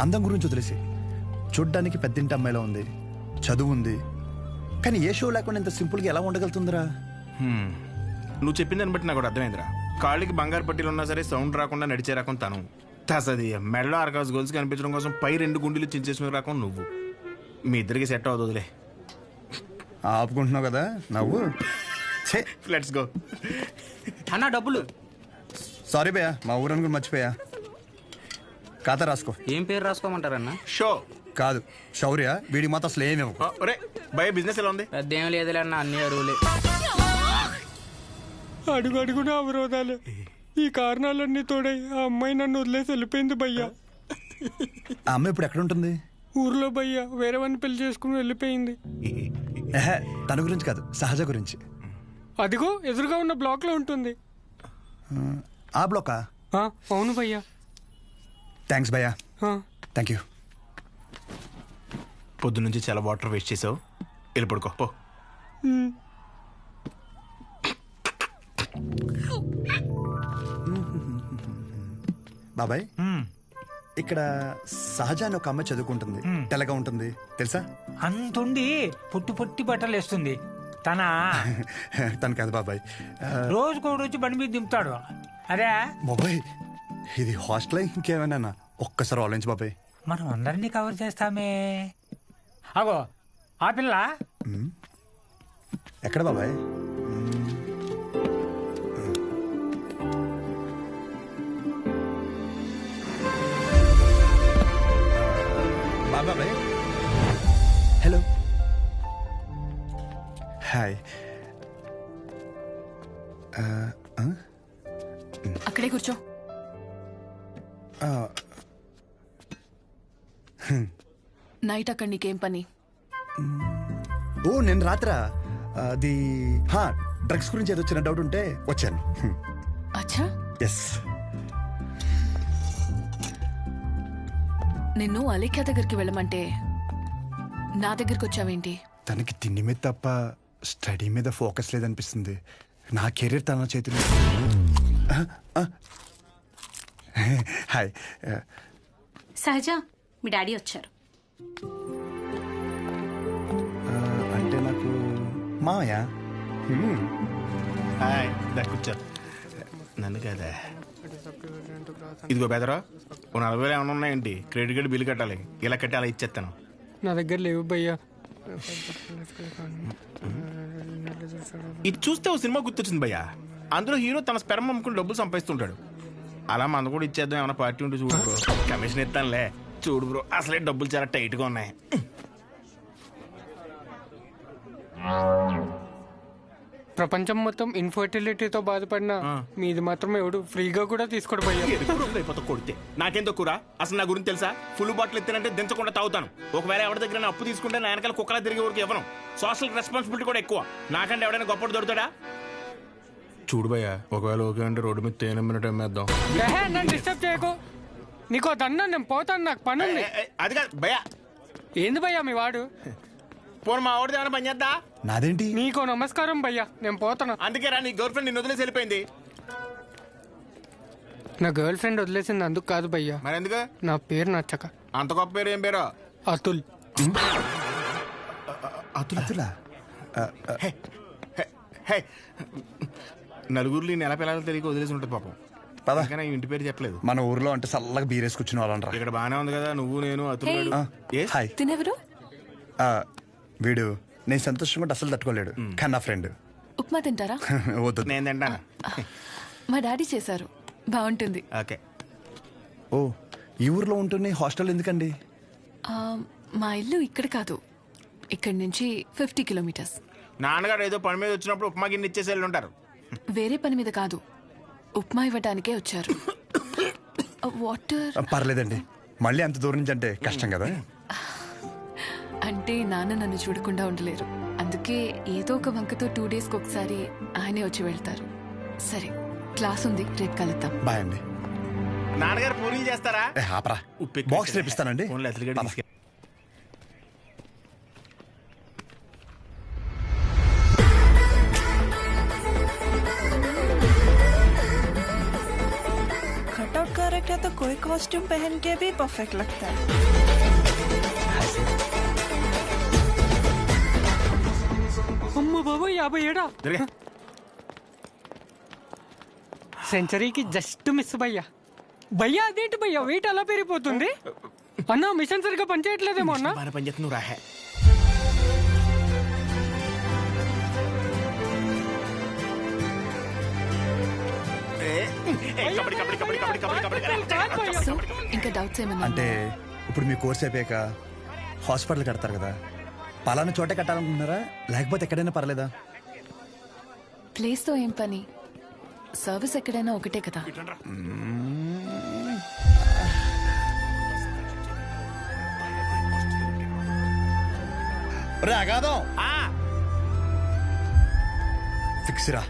అందం గురించి వదిలేసి, చూడ్డానికి పెద్దింటి అమ్మాయిలో ఉంది, చదువు ఉంది, కానీ ఏ షో లేకుండా ఇంత సింపుల్గా ఎలా ఉండగలుగుతుందిరా? నువ్వు చెప్పిన దాన్ని బట్టి నాకు కూడా అర్థమైందిరా. కాళ్ళకి బంగారు పట్టీలు ఉన్నా సరే సౌండ్ రాకుండా నడిచే రకం తను. తసది మెడలో ఆర్కాస్ గోల్స్ కనిపించడం కోసం పై 2 గుండెలు చించేసిన రకం నువ్వు. మీ ఇద్దరికి సెట్ అవుతుందిలే. ఆపుకుంటున్నావు కదా నవ్వు. Let's go. అన్న డబ్బులు. సారీ భయ్యా, మా ఊరని కూడా మర్చిపోయా. ఖాతా రాసుకో. ఏం పేరు రాసుకోమంటారన్న? షో కాదు, శౌర్య. వీడికి మాత్రం అసలు ఏమేమో. భయ బిజినెస్ ఎలా ఉంది? పెద్ద ఏం లేదులే అన్న, అన్ని అరువులే. అడుగు అడుగున అవరోధాలే. ఈ కారణాలన్నీ తోడై ఆ అమ్మాయి నన్ను వదిలేసి వెళ్ళిపోయింది భయ్యా. ఆ అమ్మాయి ఇప్పుడు ఎక్కడ ఉంటుంది? ఊర్లో భయ్యా, వేరే వాడిని పెళ్లి చేసుకుని వెళ్ళిపోయింది. తన గురించి కాదు, సహజ గురించి. అదిగో ఎదురుగా ఉన్న బ్లాక్ లో ఉంటుంది. ఆ బ్లాకా? అవును భయ్యా. థ్యాంక్స్ భయ్యా. Thank you. పొద్దునుంచి చాలా వాటర్ వేస్ట్ చేసావు, వెళ్ళి పడుకో పో. బాబాయ్, ఇక్కడ సహజ అని ఒక అమ్మాయి చదువుకుంటుంది, తెల్లగా ఉంటుంది తెలుసా? అంతుండి పుట్టి పుట్టి బట్టలు వేస్తుంది. తను కాదు బాబాయ్, రోజుకో రోజు బండి మీద దింపుతాడు. అదే బాబాయ్, ఇది హాస్టల్ ఇంకేమైనా? ఒక్కసారి ఆలోచించు బాబాయ్. మనం అందరినీ కవర్ చేస్తామే. అగో ఆ పిల్ల ఎక్కడ బాబాయ్? బాబాయ్ హలో. హాయ్. అక్కడే కూర్చో. నైట్ అక్కడ నీకేం పని? ఓ నేను రాత్రా అది డ్రగ్స్ గురించి ఏదో చిన్న డౌట్ ఉంటే వచ్చాను. అచ్చా. ఎస్. నిన్ను అలేఖ్య దగ్గరికి వెళ్ళమంటే నా దగ్గరికి వచ్చావేంటి? తనకి తిండి మీద తప్ప స్టడీ మీద ఫోకస్ లేదనిపిస్తుంది. నా కెరీర్ తన చేతిలో. హాయ్. సహజ, మీ డాడీ వచ్చారు. అంటే నాకు మావయ్య. హాయ్. కూర్చో. నన్ను కదా ఇదిగో బెదరా ఓ 40,000 ఏమైనా ఉన్నాయండి? క్రెడిట్ కార్డు బిల్లు కట్టాలి, ఇలా కట్టి అలా ఇచ్చేస్తాను. నా దగ్గర లేవు భయ్యా. ఇది చూస్తే ఓ సినిమా గుర్తొచ్చింది భయ్యా. అందులో హీరో తన స్పెర్మ్ అమ్ముకుని డబ్బులు సంపాదిస్తుంటాడు. అలా మన కూడా ఇచ్చేద్దాం, ఏమైనా పార్టీ ఉంటే చూడు బ్రో. కమిషన్ ఇస్తానులే. చూడు బ్రో, అసలే డబ్బులు చాలా టైట్గా ఉన్నాయి. ప్రపంచం మొత్తం ఇన్ఫర్టిలిటీతో బాధపడినా మీది మాత్రం ఎవడు ఫ్రీగా కూడా తీసుకోడు భయ్యా. అయిపోతా కొడితే నాకేం తక్కువ. అసలు నా గురించి తెలుసా? ఫుల్ బాటిల్ ఎత్తానంటే దించకుండా తాగుతాను. ఒకవేళ ఎవరి దగ్గర నా అప్పు తీసుకుంటే నా వెనకాల కుక్కలా తిరిగే వరకు ఇవ్వను. సోషల్ రెస్పాన్సిబిలిటీ కూడా ఎక్కువ. నాకంటే ఎవడైనా గొప్పడు దొరుకుతాడా? చూడు భయ్యా, ఒకవేళ ఓకే అంటే రోడ్డు మీద తేనెమ్మినట్టు అమ్మేద్దాం. నన్ను డిస్టర్బ్ చేయకు. నీకు అదన్నా నేను పోతాను, నాకు పని ఉంది. అది కాదు భయ్యా. ఏంది భయ్యా మీ వాడు? పోను మా వాడిది ఏమైనా పని చేద్దా? నాదేంటి? నీకో నమస్కారం భయ్యా, నేను పోతాను. అందుకే రా, నీ గర్ల్ ఫ్రెండ్ నిన్ను వదిలేసి వెళ్ళిపోయింది. నా గర్ల్ ఫ్రెండ్ వదిలేసింది అందుకు కాదు భయ్యా. మరి ఎందుకు? నా పేరు నచ్చక. అంత గొప్ప పేరు ఏం పేరు? అతుల్. అతులా? నలుగురిలో నెల పిల్లలు తెలియక వదిలేసి ఉంటుంది పాపం. పదకనే ఇంటి పేరు చెప్పలేదు. మన ఊర్లో అంటే చల్లగా బీరేసుకొచ్చిన వాళ్ళరా. ఇక్కడ బానే ఉంది కదా, నువ్వు నేను అతులు. హాయ్. తినెవరు? వీడు నేను సంతోషంగా ఉంటే అసలు తట్టుకోలేడు, కానీ నా ఫ్రెండ్. ఉప్మా తింటారా? వద్దు. నేను తింటాను. మా డాడీ చేశారు, బాగుంటుంది. ఓకే. ఓ, ఈ ఊర్లో ఉంటుంది హాస్టల్ ఎందుకండి? మా ఇల్లు ఇక్కడ కాదు, ఇక్కడి నుంచి 50 కిలోమీటర్స్. నాన్నగారు ఏదో పని మీద వచ్చినప్పుడు ఉప్మా గిన్నె ఇచ్చేసి వెళ్ళి ఉంటారు. వేరే పని మీద కాదు, ఉప్మా ఇవ్వడానికే వచ్చారు. వాటర్ పర్లేదండి, మళ్ళీ అంత దూరం నుంచి అంటే కష్టం కదా. అంటే నాన్న నన్ను చూడకుండా ఉండలేరు, అందుకే ఏదో ఒక వంకతో 2 డేస్కి ఒకసారి ఆయనే వచ్చి వెళ్తారు. సరే, క్లాస్ ఉంది, రేపు కలుద్దాం. బాయ్ అండి. నాన్నగారు పూరీలు చేస్తారా? ఆపరా, బాక్స్ రేపిస్తానండి. कटआउट कैरेक्टर तो कोई कॉस्ट्यूम पहन के भी परफेक्ट लगता है. అమ్మ బాబు 57. సెంచరీకి జస్ట్ మిస్ భయ్యా. భయ్యా అదేంటి భయ్యా వెయిట్ అలా పెరిగిపోతుంది? అన్న మిషన్ సరిగ్గా పనిచేయట్లేదేమో అన్న. పనిచేస్తున్నావు రాహే. ఇంకా డౌట్స్ ఏమన్నా? అంటే ఇప్పుడు మీ కోర్స్ అయిపోయాక హాస్పిటల్ కడతారు కదా, పలానా చోటే కట్టాలనుకుంటున్నారా లేకపోతే ఎక్కడైనా పర్లేదా? ప్లేస్ తో ఏం పని, సర్వీస్ ఎక్కడైనా ఒకటే కదా. అగాదం ఫిక్స్ రా.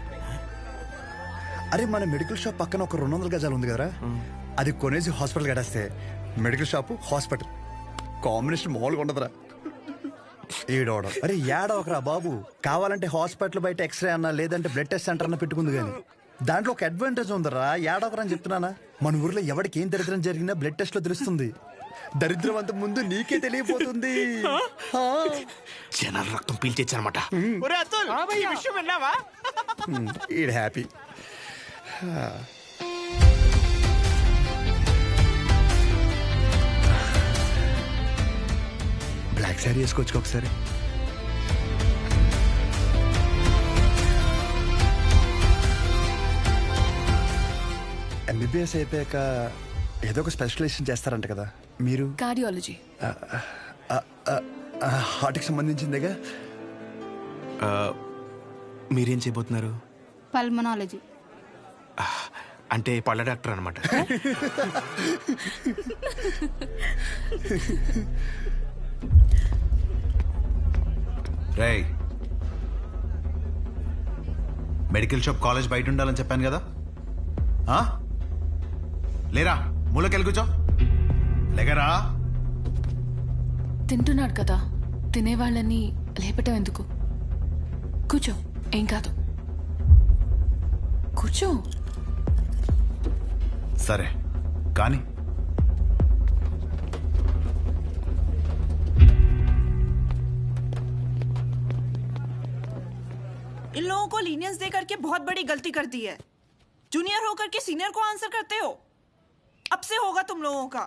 అరే మన మెడికల్ షాప్ పక్కన ఒక 200 గజాలు ఉంది కదరా, అది కొనేసి హాస్పిటల్ కట్టేస్తే మెడికల్ షాప్ హాస్పిటల్ కాంబినేషన్ మామూలుగా ఉండదురా. ఏడవడం అరే ఏడవకరా బాబు, కావాలంటే హాస్పిటల్ బయట ఎక్స్రే అన్నా లేదంటే బ్లడ్ టెస్ట్ సెంటర్ అన్న పెట్టుకుంది, కానీ దాంట్లో ఒక అడ్వాంటేజ్ ఉందరా. ఏడవకరా అని చెప్తున్నానా. మన ఊర్లో ఎవరికి ఏం దరిద్రం జరిగినా బ్లడ్ టెస్ట్ లో తెలుస్తుంది. దరిద్రం అంత ముందు నీకే తెలియపోతుంది. జనాలు రక్తం పీల్చేచ్చనమాట. ఈడ్ హ్యాపీ. బ్లాక్ శారీ వేసుకోవచ్చు ఒకసారి. ఎంబీబీఎస్ అయిపోయాక ఏదో ఒక స్పెషలైజేషన్ చేస్తారంట కదా మీరు? కార్డియాలజీ. హార్ట్కి సంబంధించిందేగా. మీరేం చేయబోతున్నారు? పల్మనాలజీ. అంటే పళ్ళ డాక్టర్ అనమాట. రేయ్, మెడికల్ షాప్ కాలేజ్ బయట ఉండాలని చెప్పాను కదా, లేరా మూలకెళ్ళి కూర్చో. లేకరా. తింటున్నాడు కదా, తినేవాళ్ళని లేపటం ఎందుకు? కూర్చో, ఏం కాదు, కూర్చో. సరే కానీ इन लोगों को लीनियंस दे करके बहुत बड़ी गलती कर दी है. जूनियर होकर के सीनियर को आंसर करते हो. अब से होगा तुम लोगों का।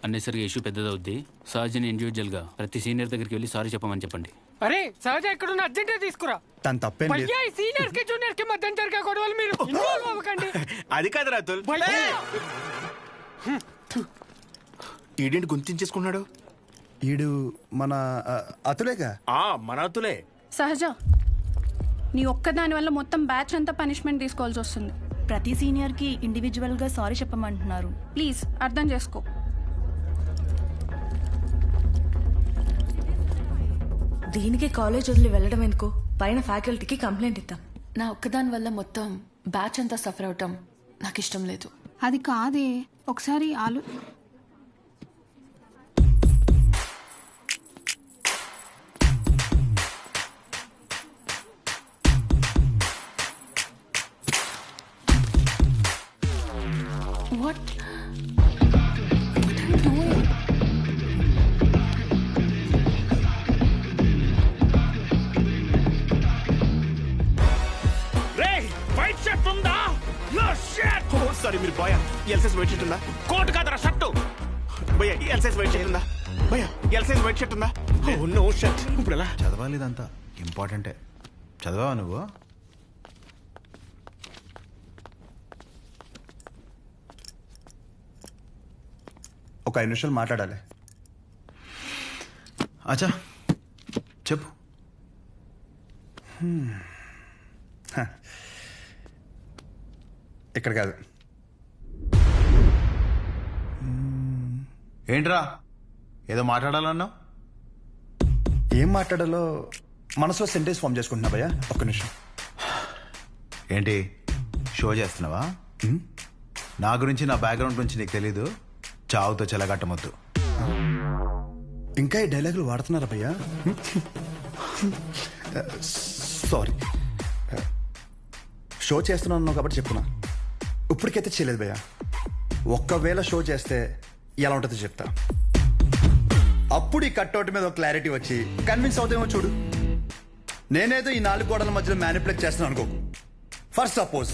అన్నెసరిగా ఇష్యూ పెద్దదవుద్ది. సహజని ఇండివిజువల్ గా ప్రతి సీనియర్ దగ్గరికి వెళ్ళి సారీ చెప్పమని చెప్పండి. అరే సహజ ఎక్కడున్న అర్జెంట్ తీసుకురా. తన తప్పేం లేదు. భయ్యా సీనియర్ కి జూనియర్ కి మధ్య జరిగే గొడవలు మీరు ఇన్వాల్వ్ అవ్వకండి. అది కాదు రాతుల్. ఈడేంటి గుంతించేసుకున్నాడు? ఈడు మన అతులేగా. మన అతులే. సహజ నీ ఒక్కదాని వల్ల మొత్తం బ్యాచ్ అంతా పనిష్మెంట్ తీసుకోవాల్సి వస్తుంది. ప్రతి సీనియర్ కి ఇండివిజువల్ గా సారీ చెప్పమంటున్నారు. ప్లీజ్ అర్థం చేసుకో. దీనికి కాలేజ్ వదిలి వెళ్ళడం ఎందుకు? పైన ఫ్యాకల్టీకి కంప్లైంట్ ఇద్దాం. నా ఒక్కదాని వల్ల మొత్తం బ్యాచ్ అంతా సఫర్ అవటం నాకు ఇష్టం లేదు. అది కాదే, ఒకసారి వాట్ సారీ మీరు బాయ్ ఎల్సైజ్ వైట్ షర్ట్ ఉందా? కోట్ కాదరా షర్టు. భయ్యా ఎల్సైజ్ వైట్ షర్ట్ ఉందా? భయ్యా ఎల్సైజ్ వైట్ షర్ట్ ఉందా? No shirt. ఇప్పుడు ఎలా చదవాలి? ఇదంతా ఇంపార్టెంటే. చదవా నువ్వు? ఒక 5 నిమిషాలు మాట్లాడాలి. అచ్చా చెప్పు. ఇక్కడ కాదు. ఏంట్రా ఏదో మాట్లాడాలన్నావు? ఏం మాట్లాడాలో మనసులో సెంటెన్స్ ఫామ్ చేసుకుంటున్నా భయ్యా. ఒక్క నిమిషం. ఏంటి షో చేస్తున్నావా? నా గురించి నా బ్యాక్గ్రౌండ్ గురించి నీకు తెలీదు? చావుతో చెలగట్టమొద్దు. ఇంకా ఈ డైలాగులు వాడుతున్నారా భయ్యా? సారీ. షో చేస్తున్నాను కాబట్టి చెప్తున్నా. ఇప్పటికైతే చేయలేదు భయ్యా. ఒక్కవేళ షో చేస్తే ఎలా ఉంటుందో చెప్తా. అప్పుడు ఈ కట్అవుట్ మీద ఒక క్లారిటీ వచ్చి కన్విన్స్ అవుతామో చూడు. నేనేదో ఈ 4 గోడల మధ్యలో మ్యానిపులేట్ చేస్తున్నాను అనుకోకు. ఫర్ సపోజ్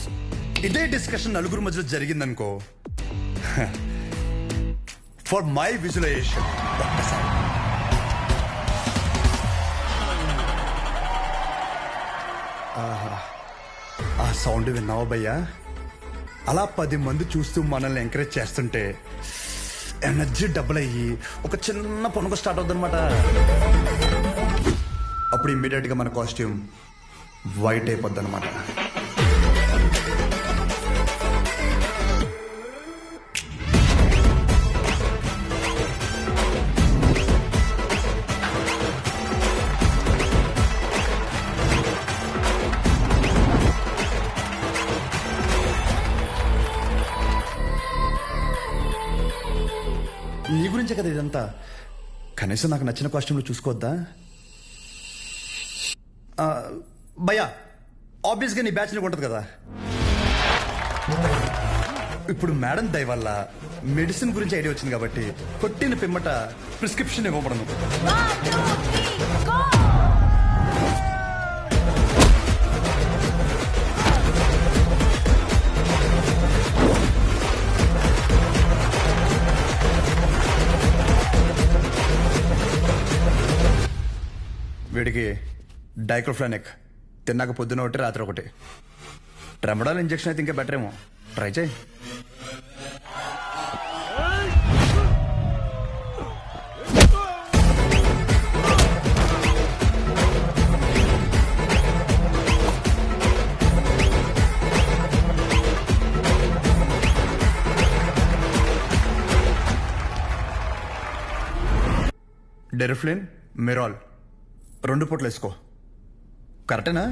ఇదే డిస్కషన్ నలుగురు మధ్యలో జరిగిందనుకో, ఫర్ మై విజువలైజేషన్ ఆ సౌండ్ విన్నావా భయ్యా? అలా 10 మంది చూస్తూ మనల్ని ఎంకరేజ్ చేస్తుంటే ఎనర్జీ డబుల్ అయ్యి ఒక చిన్న పనుక స్టార్ట్ అవుతుంది అనమాట. అప్పుడు ఇమ్మీడియట్ గా మన కాస్ట్యూమ్ వైట్ అయిపోద్ది అనమాట. నీ గురించే కదా ఇదంతా. కనీసం నాకు నచ్చిన కాస్ట్యూమ్లో చూసుకోవద్దా భయ్యా? ఆబ్వియస్గా నీ బ్యాచ్ నీకు ఉంటుంది కదా. ఇప్పుడు మేడం దయ వల్ల మెడిసిన్ గురించి ఐడియా వచ్చింది కాబట్టి కొట్టిన పిమ్మట ప్రిస్క్రిప్షన్ ఇవ్వబడను. వీడికి డైక్లోఫెనాక్ తిన్నాక పొద్దున ఒకటి రాత్రి ఒకటి. ట్రెమడాల్ ఇంజెక్షన్ అయితే ఇంకా బెటర్ ఏమో. ట్రై చేయి. డెరిఫ్లిన్, మెరాల్ 2 పూటలు వేసుకో. కరెక్టేనా?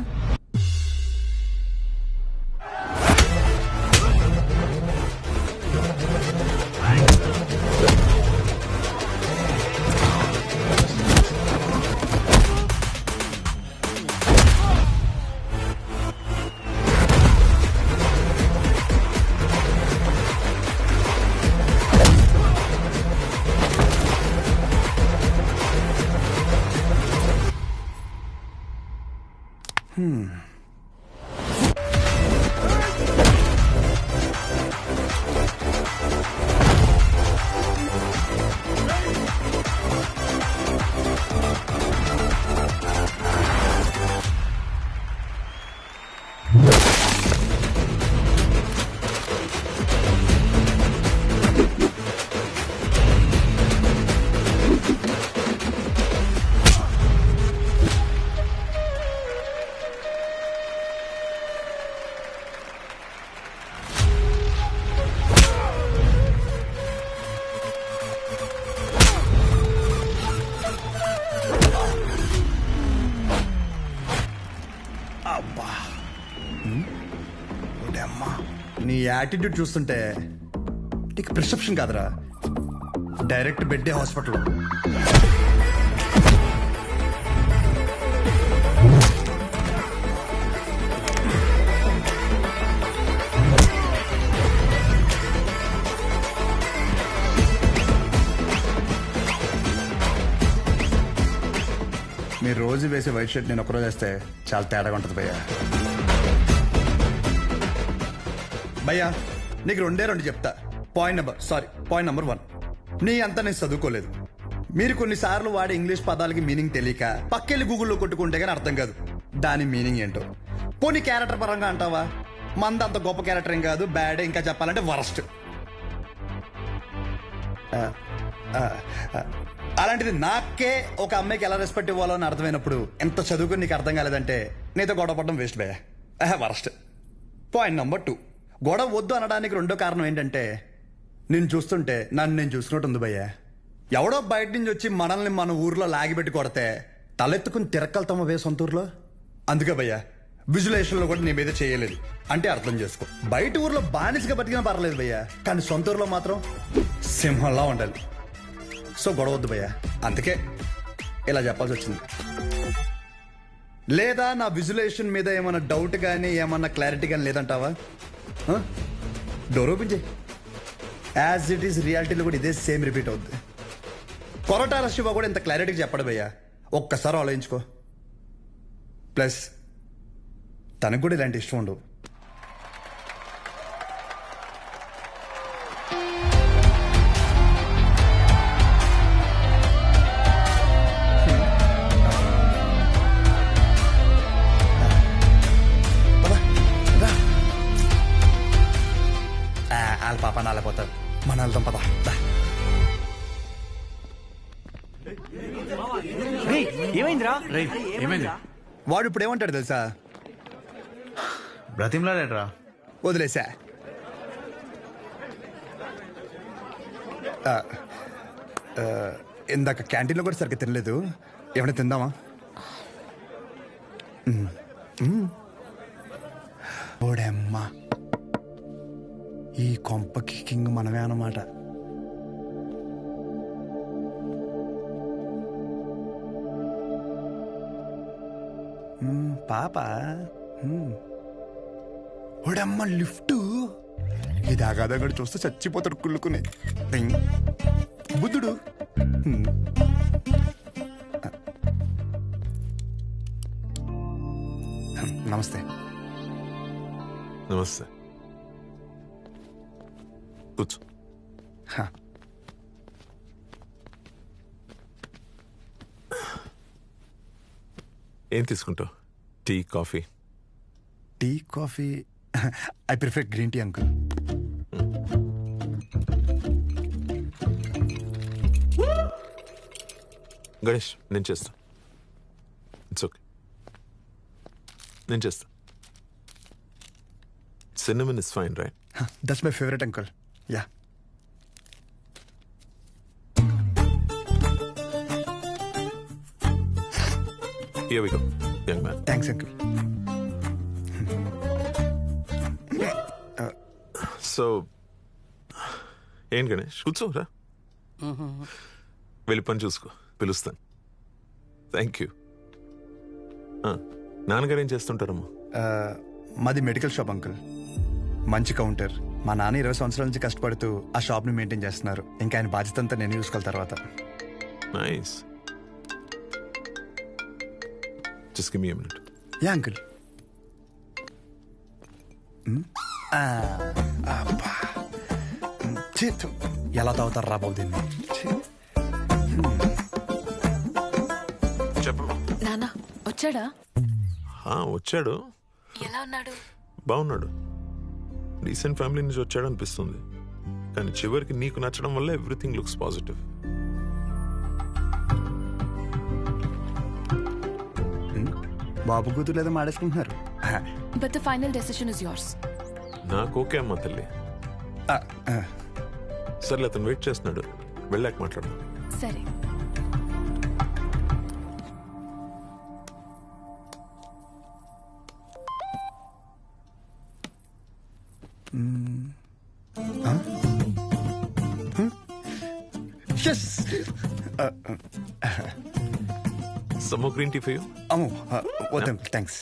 యాటిట్యూడ్ చూస్తుంటే నీకు ప్రిస్క్రిప్షన్ కాదురా, డైరెక్ట్ బెడ్డే హాస్పిటల్. మీరు రోజు వేసే వైట్ షర్ట్ నేను ఒకరోజు వేస్తే చాలా తేడాగా ఉంటుంది భయ్యా. భయ్యా నీకు రెండు చెప్తా. పాయింట్ నెంబర్ 1, నీ అంతా నేను చదువుకోలేదు. మీరు కొన్నిసార్లు వాడే ఇంగ్లీష్ పదాలకి మీనింగ్ తెలియక పక్కెళ్ళి గూగుల్లో కొట్టుకుంటే కానీ అర్థం కాదు దాని మీనింగ్ ఏంటో. పోనీ క్యారెక్టర్ పరంగా అంటావా, మంద అంత గొప్ప క్యారెక్టర్ ఏం కాదు, బ్యాడ్, ఇంకా చెప్పాలంటే వరస్ట్. అలాంటిది నాకే ఒక అమ్మాయికి ఎలా రెస్పెక్ట్ ఇవ్వాలో అని అర్థమైనప్పుడు ఎంత చదువుకుని నీకు అర్థం కాలేదంటే నీతో గొడవ పడడం వేస్ట్ భయ్యా, వరస్ట్. పాయింట్ నెంబర్ 2, గొడవ వద్దు అనడానికి రెండో కారణం ఏంటంటే నేను చూస్తుంటే నన్ను నేను చూసుకున్నట్టు ఉంది భయ్యా. ఎవడో బయట నుంచి వచ్చి మనల్ని మన ఊర్లో లాగిపెట్టి కొడితే తలెత్తుకుని తిరక్కలుతామా వే సొంత ఊర్లో. అందుకే భయ్యా విజులేషన్లో కూడా నీ మీద చేయలేదు అంటే అర్థం చేసుకో. బయట ఊర్లో బానిసగా బతికినా పర్లేదు భయ్యా, కానీ సొంత ఊర్లో మాత్రం సింహంలా ఉండాలి. సో గొడవ వద్దు భయ్యా, అందుకే ఇలా చెప్పాల్సి వచ్చింది. లేదా నా విజులేషన్ మీద ఏమన్నా డౌట్ కానీ ఏమన్నా క్లారిటీ కానీ లేదంటావా? డోర్ ఓపెన్ చేయి. యాజ్ ఇట్ ఈస్ రియాలిటీలో కూడా ఇదే సేమ్ రిపీట్ అవుద్ది. కొరటాల శివ కూడా ఇంత క్లారిటీగా చెప్పడు భయ్యా, ఒక్కసారి ఆలోచించుకో. ప్లస్ తనకు కూడా ఇలాంటి ఇష్టం ఉండవు. వాళ్ళ పాప నాలపోతారు, మన వెళ్తాం పద. ఏమైందిరా? ఏమైంది? వాడు ఇప్పుడు ఏమంటాడు తెలుసా? బ్రతిమ్లాడేట్రా, వదిలేసా. ఇందాక క్యాంటీన్లో కూడా సరిగ్గా తినలేదు, ఏమైనా తిందామా? ఓడమ్మా, ఈ కొంపకి కింగ్ మనమే అన్నమాట. పాప ఓడమ్మ లిఫ్ట్ ఇది ఆగాదగడు చూస్తే చచ్చిపోతాడు కుళ్ళుకుని బుద్ధుడు. నమస్తే. నమస్తే, కూర్చో. ఏం తీసుకుంటావు? Tea, coffee? Tea, coffee I prefer green tea uncle. Ganesh నేను చేస్తా. ఇట్స్ ఓకే, నేను చేస్తా. Cinnamon is fine right? That's my favourite uncle. Yeah. Here we go, young man. Thanks, uncle. So, ఏం గణేష్ కూర్చోరా, వెళ్ళి పని చూసుకో, పిలుస్తాను. Thank you. నాన్నగారు ఏం చేస్తుంటారమ్మా? మాది మెడికల్ షాప్ అంకుల్, మంచి కౌంటర్. మా నాన్న 20 సంవత్సరాల నుంచి కష్టపడుతూ ఆ షాప్ని మెయింటైన్ చేస్తున్నారు. ఇంకా ఆయన బాధ్యత అంతా నేను చూసుకోవాలి తర్వాత. Nice. Just give me a minute. Yeah, uncle. చేతు ఎలా తాగుతారు రా బాబు దీన్ని. చెప్పమ్మా. నాన్న వచ్చాడా? వచ్చాడు. ఎలా ఉన్నాడు? బాగున్నాడు. రీసెంట్ ఫ్యామిలీ నుంచి వచ్చాడు అనిపిస్తుంది, కానీ చివరికి నీకు నచ్చడం వల్ల ఎవ్రీథింగ్ లుక్స్ పాజిటివ్. బాబు కూతురు లేదా మాడేసుకుంటున్నారు. But the final decision is yours. నాకు ఓకే అమ్మా తల్లి. సర్లే, అతను వెయిట్ చేస్తున్నాడు, వెళ్ళాక మాట్లాడు. సరే. Some green tea for you. అమ్మో వద్దు అంకుల్, థ్యాంక్స్.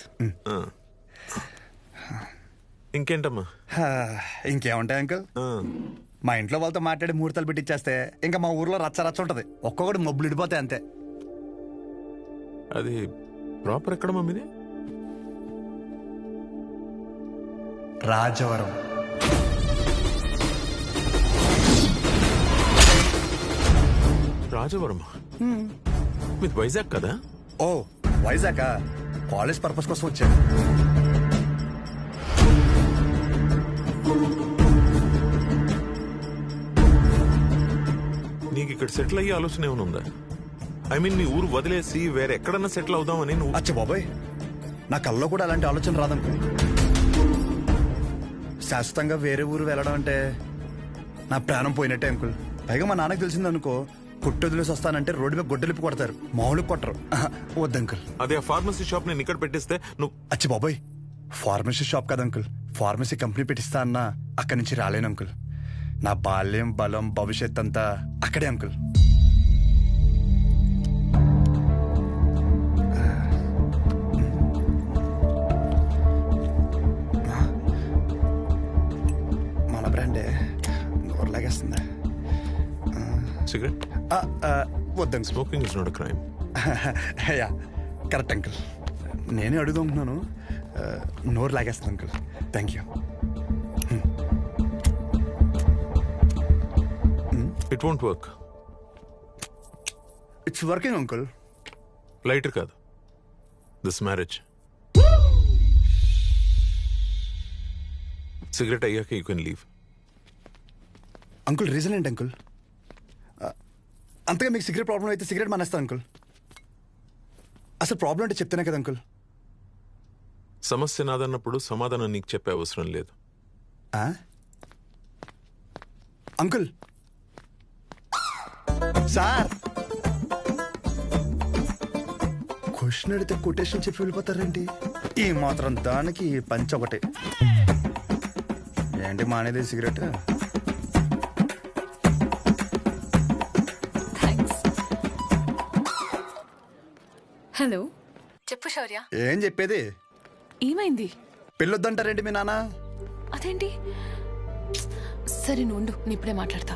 ఇంకేంటమ్మా? ఇంకేముంటాయి అంకుల్, మా ఇంట్లో వాళ్ళతో మాట్లాడి ముహూర్తాలు పెట్టిచ్చేస్తే ఇంకా మా ఊర్లో రచ్చ రచ్చ ఉంటది. ఒక్కొక్కటి మబ్బులు ఇడిపోతాయి అంతే. అది ప్రాపర్ ఎక్కడ మమ్మీది? రాజవరం. రాజవరం మీది వైజాగ్ కదా? ఓ వైజాగ్, కాలేజ్ పర్పస్ కోసం వచ్చాను. నీకు ఇక్కడ సెటిల్ అయ్యే ఆలోచన ఏమైనా ఉందా? ఐ మీన్ నీ ఊరు వదిలేసి వేరే ఎక్కడన్నా సెటిల్ అవుదామని నువ్వు? అచ్చా బాబాయ్, నా కల్లో కూడా అలాంటి ఆలోచన రాదనుకో. శాశ్వతంగా వేరే ఊరు వెళ్ళడం అంటే నా ప్రాణం పోయినట్టే అంకుల్. పైగా మా నాన్నకు తెలిసిందనుకో, కొట్టు వదిలేసి వస్తానంటే రోడ్డు మీద గొడ్డలిపి కొడతారు, మామూలు కొట్టరు. వద్దు అంకుల్. అదే ఆ ఫార్మసీ షాప్ నేను ఇక్కడ పెట్టిస్తే నువ్వు? అచ్చి బాబాయ్, ఫార్మసీ షాప్ కదా అంకుల్, ఫార్మసీ కంపెనీ పెట్టిస్తా అన్నా అక్కడి నుంచి రాలేను అంకుల్. నా బాల్యం, బలం, భవిష్యత్ అంతా అక్కడే అంకుల్. మన బ్రాండే నోరు లాగేస్తుంది. సిగరెట్ వద్దండి. Smoking is not a crime. Yeah correct uncle, నేనే అడుగుతున్నాను. నోరు లాగేస్తుంది uncle. Thank you. It won't work. It's working uncle. Lighter కాదు, దిస్ మ్యారేజ్. సిగరెట్ అయ్యాక you can leave. Uncle reason ఏంటి అంకుల్? అంతగా మీకు సిగరెట్ ప్రాబ్లం అయితే సిగరెట్ మానేస్తాను అంకుల్. అసలు ప్రాబ్లం అంటే చెప్తేనే కదా అంకుల్. సమస్య నాదన్నప్పుడు సమాధానం నీకు చెప్పే అవసరం లేదు. అంకుల్ సార్, క్వశ్చన్ అడిగితే కొటేషన్ చెప్పి వెళ్ళిపోతారేంటి? ఈ మాత్రం దానికి పంచ ఒకటే ఏంటి మానేది సిగరెట్? హలో, చెప్పు శౌర్య. ఏం చెప్పేది? ఏమైంది? పెళ్ళొద్దంటారేంటి మీ నాన్న? అదేంటి? సరే నువ్వు ఉండు, నేను ఇప్పుడే మాట్లాడతా.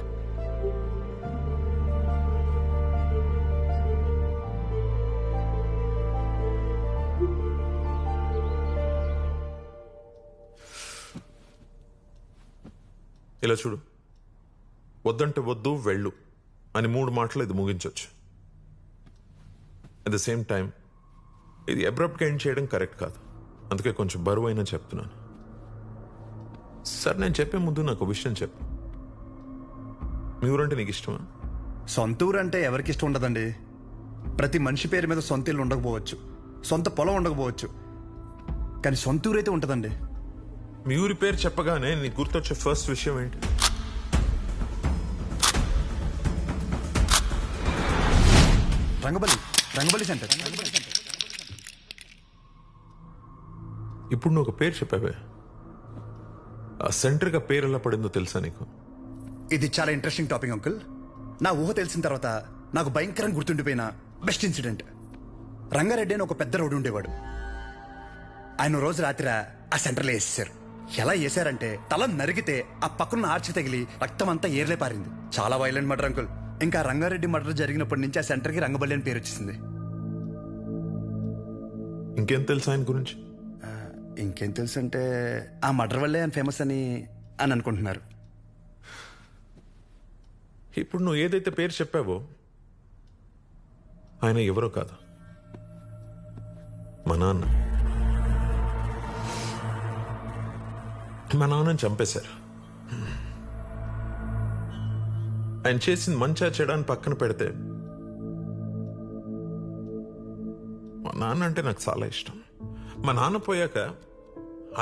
ఇలా చూడు, వద్దంటే వద్దు, వెళ్ళు అని 3 మాటలు ఇది ముగించవచ్చు. అట్ ద సేమ్ టైం ఇది అబ్రప్ట్గా ఎండ్ చేయడం కరెక్ట్ కాదు. అందుకే కొంచెం బరువు అయినా చెప్తున్నాను. సార్, నేను చెప్పే ముందు నాకు విషయం చెప్పు. మీ ఊరంటే నీకు ఇష్టమా? సొంత ఊరు అంటే ఎవరికి ఇష్టం ఉండదండి. ప్రతి మనిషి పేరు మీద సొంత ఇల్లు ఉండకపోవచ్చు, సొంత పొలం ఉండకపోవచ్చు, కానీ సొంత ఊరైతే ఉంటుందండి. మీ ఊరి పేరు చెప్పగానే నీకు గుర్తొచ్చే ఫస్ట్ విషయం ఏంటి? రంగబలి సెంటర్. ఇప్పుడు నువ్వు ఒక పేరు చెప్పావే, ఆ సెంటర్గా పేరు ఎలా పడిందో తెలుసా నీకు? ఇది చాలా ఇంట్రెస్టింగ్ టాపిక్ అంకుల్. నా ఊహ తెలిసిన తర్వాత నాకు భయంకరంగా గుర్తుండిపోయిన బెస్ట్ ఇన్సిడెంట్. రంగారెడ్డి అని ఒక పెద్ద రోడ్డు ఉండేవాడు. ఆయన రోజు రాత్రి ఆ సెంటర్లో వేసేశారు. ఎలా వేసారంటే తల నరిగితే ఆ పక్కన ఆర్చి తగిలి రక్తం అంతా ఏర్లే పారింది. చాలా వైలెంట్ మర్డర్ అంకుల్. ఇంకా రంగారెడ్డి మర్డర్ జరిగినప్పటి నుంచి ఆ సెంటర్కి రంగబల్లి అని పేరు వచ్చేసింది. ఇంకేం తెలుసు ఆయన గురించి? ఇంకేం తెలుసు అంటే ఆ మర్డర్ వల్లే ఆయన ఫేమస్ అని అనుకుంటున్నారు. ఇప్పుడు నువ్వు ఏదైతే పేరు చెప్పావో ఆయన ఎవరో కాదు, మా నాన్న. మా నాన్నని చంపేశారు. ఆయన చేసింది మంచా చెడాన్ని పక్కన పెడితే మా నాన్న అంటే నాకు చాలా ఇష్టం. మా నాన్న పోయాక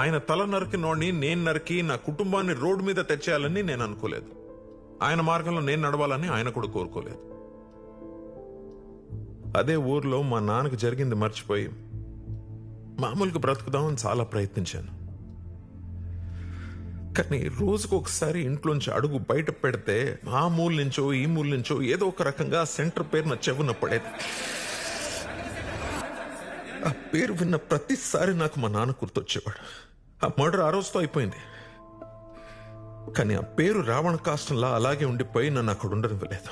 ఆయన తల నరికినోడిని నేను నరికి నా కుటుంబాన్ని రోడ్డు మీద తెచ్చేయాలని నేను అనుకోలేదు. ఆయన మార్గంలో నేను నడవాలని ఆయన కూడా కోరుకోలేదు. అదే ఊర్లో మా నాన్నకు జరిగింది మర్చిపోయి మామూలుగా బ్రతుకుదామని చాలా ప్రయత్నించాను. కానీ రోజుకు ఒకసారి ఇంట్లోంచి అడుగు బయట పెడితే ఆ మూల నుంచో ఈ మూల నుంచో ఏదో ఒక రకంగా సెంటర్ పేరు నా చెవున పడేది. ఆ పేరు విన్న ప్రతిసారి నాకు మా నాన్న గుర్తొచ్చేవాడు. ఆ మర్డర్ ఆ రోజుతో అయిపోయింది. కానీ ఆ పేరు రావణ కాష్టంలా అలాగే ఉండిపోయి నన్ను అక్కడ ఉండనివ్వలేదు.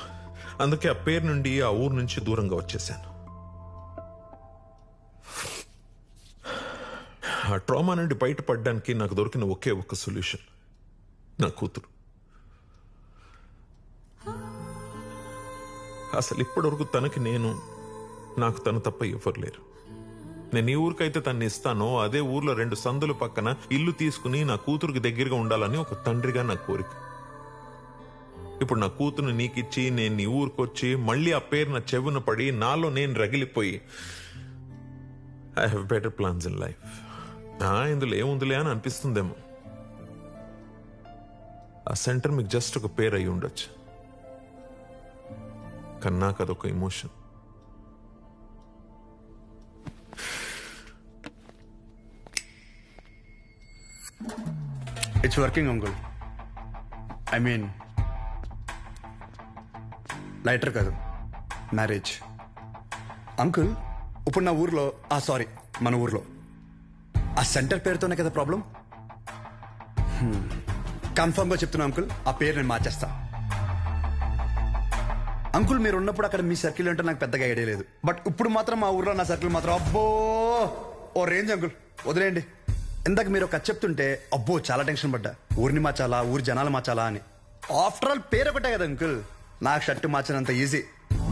అందుకే ఆ పేరు నుండి ఆ ఊరు నుంచి దూరంగా వచ్చేసాను. ఆ ట్రామా నుండి బయటపడడానికి నాకు దొరికిన ఒకే ఒక సొల్యూషన్ నా కూతురు. అసలు ఇప్పటివరకు తనకి నేను, నాకు తను తప్ప ఎవరు లేరు. నేను ఈ ఊరికైతే తన్ని ఇస్తానో అదే ఊర్లో 2 సందుల పక్కన ఇల్లు తీసుకుని నా కూతురుకి దగ్గరగా ఉండాలని ఒక తండ్రిగా నా కోరిక. ఇప్పుడు నా కూతురుని నీకిచ్చి నేను నీ ఊరికొచ్చి మళ్ళీ ఆ పేరు నా చెవున పడి నాలో నేను రగిలిపోయి I have better plans in life. ఇందులో ఏముందిలే అని అనిపిస్తుందేమో. ఆ సెంటర్ మీకు జస్ట్ ఒక పేరు అయి ఉండొచ్చు, కానీ నాకు అదొక emotion. It's working uncle. I mean lighter కాదు, మ్యారేజ్. అంకుల్ ఇప్పుడు నా ఊర్లో సారీ మన ఊర్లో ఆ సెంటర్ పేరుతోనే కదా ప్రాబ్లం. కన్ఫర్మ్గా చెప్తున్నా అంకుల్, ఆ పేరు నేను మార్చేస్తా. అంకుల్ మీరు ఉన్నప్పుడు అక్కడ మీ సర్కిల్ అంటే నాకు పెద్దగా ఐడియా లేదు, బట్ ఇప్పుడు మాత్రం మా ఊర్లో నా సర్కిల్ మాత్రం అబ్బో ఓ రేంజ్. అంకుల్ వదిలేయండి. ఇందాక మీరు ఒక చెప్తుంటే అబ్బో చాలా టెన్షన్ పడ్డా. ఊరిని మార్చాలా, ఊరి జనాలు మార్చాలా అని. ఆఫ్టర్ ఆల్ పేరు ఒకటే కదా అంకుల్. నాకు షర్ట్ మార్చినంత ఈజీ,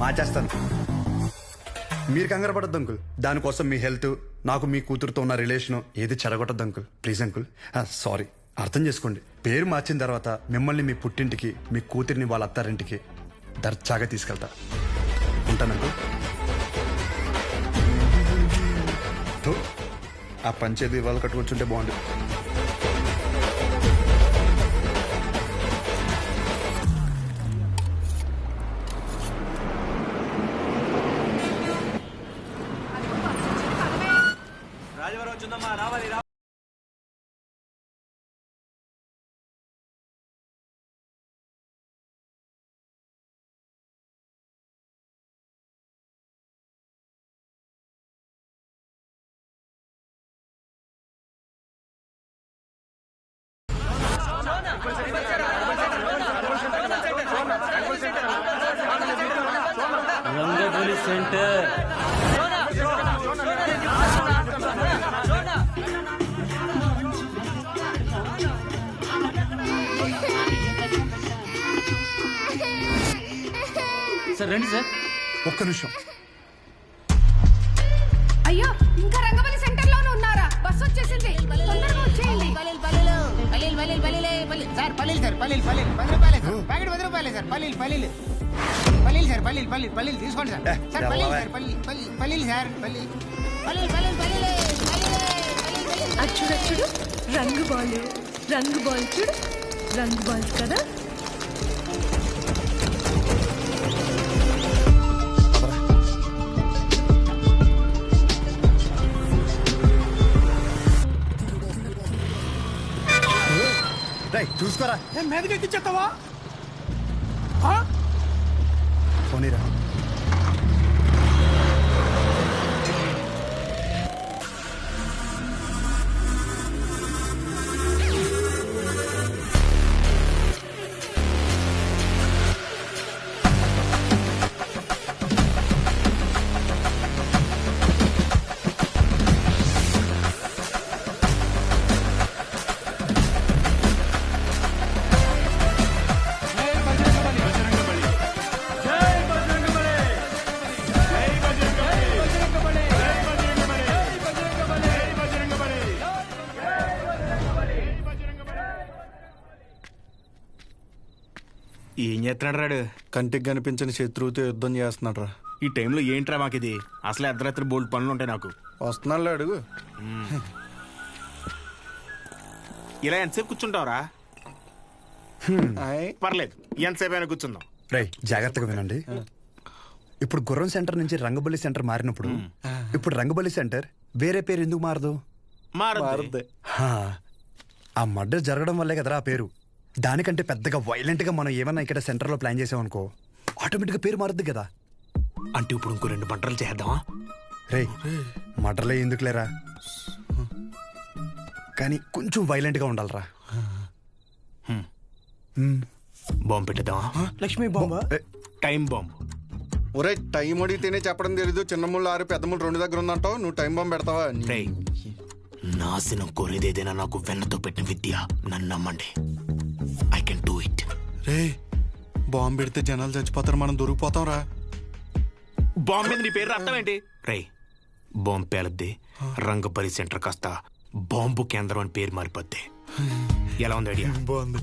మార్చేస్తాను. మీరు కంగారు పడద్దు అంకుల్. దానికోసం మీ హెల్త్, నాకు మీ కూతురుతో ఉన్న రిలేషన్ ఏది చెడగొట్టద్దు అంకుల్. Please uncle. సారీ, అర్థం చేసుకోండి. పేరు మార్చిన తర్వాత మిమ్మల్ని మీ పుట్టింటికి, మీ కూతురిని వాళ్ళ అత్తారింటికి దర్జాగా తీసుకెళ్తా. ఉంటాను అంకుల్. ఆ పంచేది ఇవాళ కట్టుకొచ్చుంటే బాగుండు. రంగబలి సెంటర్. సార్ రండి సార్. ఒక్క నిమిషం. అయ్యో ఇంకా రంగబలి సెంటర్ లోనే ఉన్నారా? బస్ వచ్చేసింది, తొందరగా వచ్చేయండి. సార్ పల్లీలు సార్, పల్లీలు 10 రూపాయలే సార్, ప్యాకెట్ 10 రూపాయలే సార్. పల్లీలు సార్, పల్లీలు తీసుకోండి సార్. సార్ పల్లీలు సార్, పల్లీలు సార్, పల్లీలు. చూడు రంగు బాల్ చూడు, రంగు బాల్స్ కదా. చూసుకోరా. మీదకి ఎక్కిచ్చేస్తావా? పోనీరా. ఏం చేస్తున్నాడు రాడు? కంటికి కనిపించని శత్రువుతో యుద్ధం చేస్తున్నాడు రా. ఈ టైంలో ఏంట్రా మాకిది? అసలే అర్ధరాత్రి బోల్డ్ పనులు ఉంటాయి నాకు. వస్తున్నాడు అడుగు. ఇలా ఎంతసేపు కూర్చుంటావురా? పర్లేదు, ఎంతసేపు అయినా కూర్చుందాం. రై జాగ్రత్తగా వినండి. ఇప్పుడు గుర్రం సెంటర్ నుంచి రంగబలి సెంటర్ మారినప్పుడు ఇప్పుడు రంగబలి సెంటర్ వేరే పేరు ఎందుకు మారదు? మారదు. ఆ మర్డర్ జరగడం వల్లే కదరా ఆ పేరు. దానికంటే పెద్దగా వైలెంట్గా మనం ఏమన్నా ఇక్కడ సెంటర్లో ప్లాన్ చేసామనుకో ఆటోమేటిక్గా పేరు మారుద్ది కదా. అంటే ఇప్పుడు ఇంకో 2 మర్డర్లు చేద్దామా? రే మర్డర్లే ఎందుకు లేరా, కానీ కొంచెం వైలెంట్గా ఉండాలరా. బాంబు పెట్టేద్దామా? లక్ష్మీ బాంబా? Time bomb. ఒరే టైం అడిగితేనే చెప్పడం తెలీదు. చిన్న ముళ్ళు 6 పెద్ద ముళ్ళు 2 దగ్గర ఉందంటావు, నువ్వు టైం బాంబు పెడతావా? నాశనం కోరేదేదైనా నాకు వెన్నతో పెట్టిన విద్య, నన్ను నమ్మండి. I can do it. Ray bomb పెడితే జనాలు చచ్చిపోతారు, మనం దొరికిపోతాం రా. బాంబు మీద నీ పేరు అర్థం ఏంటి? రే బాంబు పేలద్ది, రంగపల్లి సెంటర్ కాస్త బాంబు కేంద్రం అని పేరు మారిపోద్ది. ఎలా ఉంది ఐడియా? బాగుంది.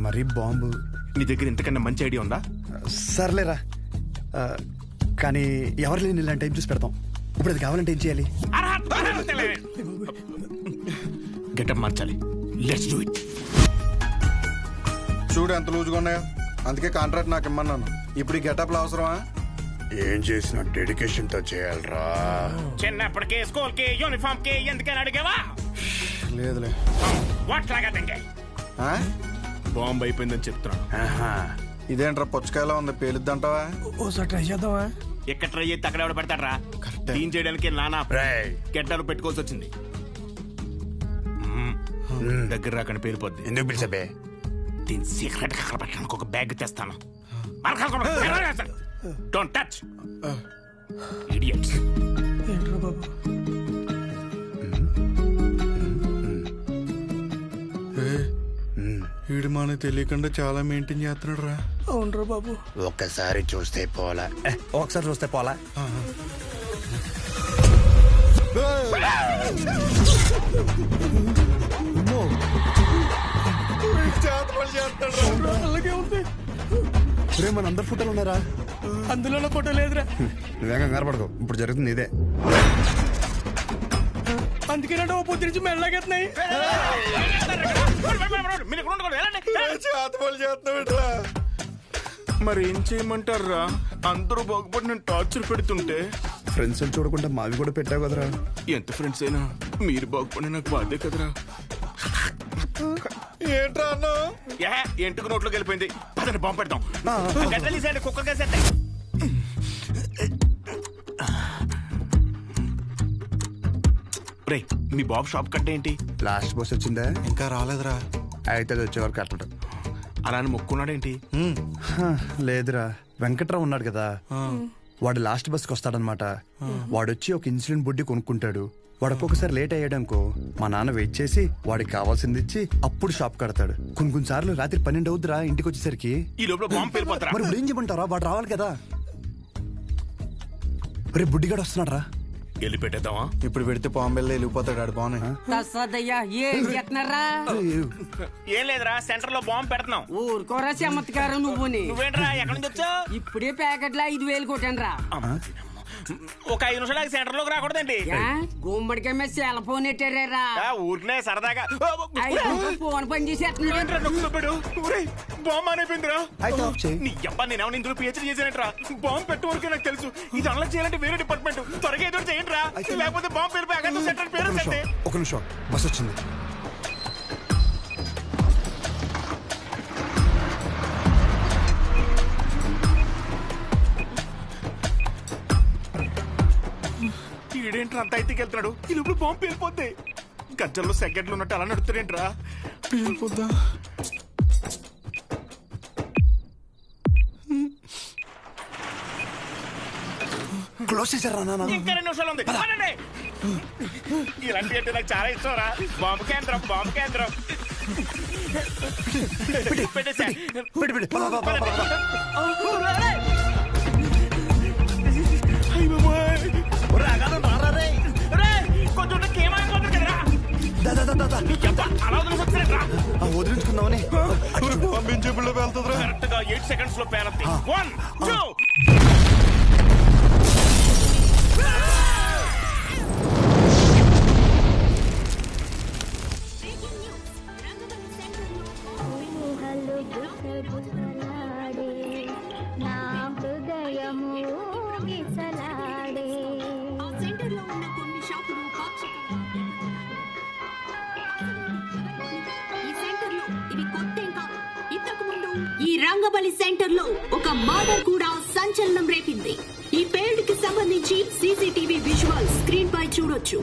మరి బాంబు నీ దగ్గర ఇంతకన్నా మంచి ఐడియా ఉందా? సర్లేరా, కానీ ఎవరు లేని ఇలాంటి టైం చూసి పెడతాం. ఇప్పుడు అది కావాలంటే ఏం చేయాలి? గెటప్ మార్చాలి. Let's do it. చూడు ఎంత లూజుగా ఉన్నాయో, అందుకే కాంట్రాక్ట్ నాకు ఇమ్మన్నాను. ఇప్పుడు ఈ గెటప్లు అవసరమా? ఏం చేసినా డెడికేషన్ తో చేయాలరా. చిన్నప్పటికే స్కూల్ కి యూనిఫామ్ కి ఎందుకని అడిగావా? లేదులే. బాంబు అయిపోయిందని చెప్తున్నాను. ఇదేంట్రా పుచ్చకాయలా ఉంది, పేలుద్దంటావా? ఓసారి ట్రై చేద్దామా? ఎక్కడ ట్రై చేస్తే అక్కడ ఎవడ పెడతాడరా? క్లీన్ చేయడానికి నానా గెడ్డలు పెట్టుకోవాల్సి వచ్చింది. దగ్గర రాకని పేలిపోద్ది. ఎందుకు పిలిచబే? దీని సీక్రెట్ అక్కడ పెట్టడానికి ఒక బ్యాగ్ తెస్తాను. Don't touch idiots. ఏంట్రా బాబు? వీడు మనకు తెలియకుండా చాలా మెయింటైన్ చేస్తున్నాడు రా. అవునరా బాబు. ఒక్కసారి చూస్తే పోలా, ఒకసారి చూస్తే పోలా. మన అందరు ఫోటోలు ఉన్నారా? అందులో ఫోటో లేదురా. నువ్వేం కంగారు పడకు, ఇప్పుడు జరుగుతుంది ఇదే. అందుకేనంటే ఓ పొద్దు నుంచి మెల్లగెత్తున్నాయి. మరి ఏం చేయమంటారా? అందరూ బాగుపడి నేను టార్చర్ పెడుతుంటే ఫ్రెండ్స్ చూడకుండా మావి కూడా పెట్టావు కదరా. ఎంత ఫ్రెండ్స్ అయినా మీరు బాగుపడి నాకు బాధే కదరా. ఏంట్రా అన్న ఎంటుకు నోట్లోకి వెళ్ళిపోయింది. పదండి బాంబు పెడతాం. కుక్కర్ కేసేస్తే మీ బాబు షాప్ కట్ట ఏంటి? లాస్ట్ బస్ వచ్చిందా? ఇంకా రాలేదురా. అయితే వచ్చేవారు కట్టడు. అలా అని మొక్కున్నాడేంటి? లేదురా, వెంకట్రావు ఉన్నాడు కదా, వాడు లాస్ట్ బస్కి వస్తాడనమాట. వాడొచ్చి ఒక ఇన్సులిన్ బుడ్డి కొనుక్కుంటాడు. వాడు ఒక్కొక్కసారి లేట్ అయ్యాడనుకో మా నాన్న వెయిట్ చేసి వాడికి కావాల్సింది ఇచ్చి అప్పుడు షాప్ కడతాడు. కొన్ని సార్లు రాత్రి 12 అవుద్దిరా ఇంటికి వచ్చేసరికి. ఈ లోపల బాంబు పేలిపోతారా? మరి ఇప్పుడు ఏం చెప్పంటారా? వాడు రావాలి కదా. రేపు బుడ్డిగాడు వస్తున్నాడు రా. వెళ్ళి పెట్టేద్దామా? ఇప్పుడు పెడితే బాంబెల్లో వెళ్ళిపోతాడు. ఆడు బాగున్నాయి. ఏం లేదురా, సెంటర్ లో బాంబు పెడుతున్నాం. ఊరుకోరా చమత్కారం. నువ్వేంట్రా ఎక్కడి నుంచి వచ్చావు? ఇప్పుడే ప్యాకెట్లో 5,000 కొట్టాను రా. ఒక 5 నిమిషాలు సెంటర్ లోకి రాకూడదండి. గుమ్మడికాయ మీద సెల్ ఫోన్ ఎట్టారా? ఊరినే సరదాగా ఫోన్ పని చేసేస్తున్నాడు. బాంబు అయిపోయిందిరా. నీ అబ్బా నేనేమన్నా ఇందులో పిహెచ్డీ చేశానంటరా. బాంబు పెట్టే వరకే నాకు తెలుసు. ఇది అలా చేయాలంటే వేరే డిపార్ట్మెంట్. త్వరగా ఏదో చేయండి రా, లేకపోతే బాంబు పేరు సెంటర్ పేరు. ఒక నిమిషం, బస్ వచ్చింది. ఈడేంట్రా అంత అయితే వెళ్తున్నాడు? ఈ లోపల బాంబు పేలిపోద్ది. గజ్జల్లో సెకండ్లు ఉన్నట్టు అలా నడుస్తాడేంట్రా? పేలిపోద్దా? క్లోజ్ చేశారా? ఇంకా 2 నిమిషాలు ఉంది. ఇలాంటి అంటే నాకు చాలా ఇష్టం రా. బాంబు కేంద్రం, బాంబు కేంద్రం. పెట్టేసా. వదిలించుకుందామని పంపించేపుల్లో వెళ్తుందిరా. కరెక్ట్ గా 8 seconds లో పేరద్ది. 1 2 సెంటర్లో ఉన్న కొన్ని షాపులు ఈ రంగబలి సెంటర్ లో ఒక మర్డర్ కూడా సంచలనం రేపింది. ఈ పేల్డ్ కి సంబంధించి సీసీటీవీ విజువల్ స్క్రీన్ పై చూడొచ్చు.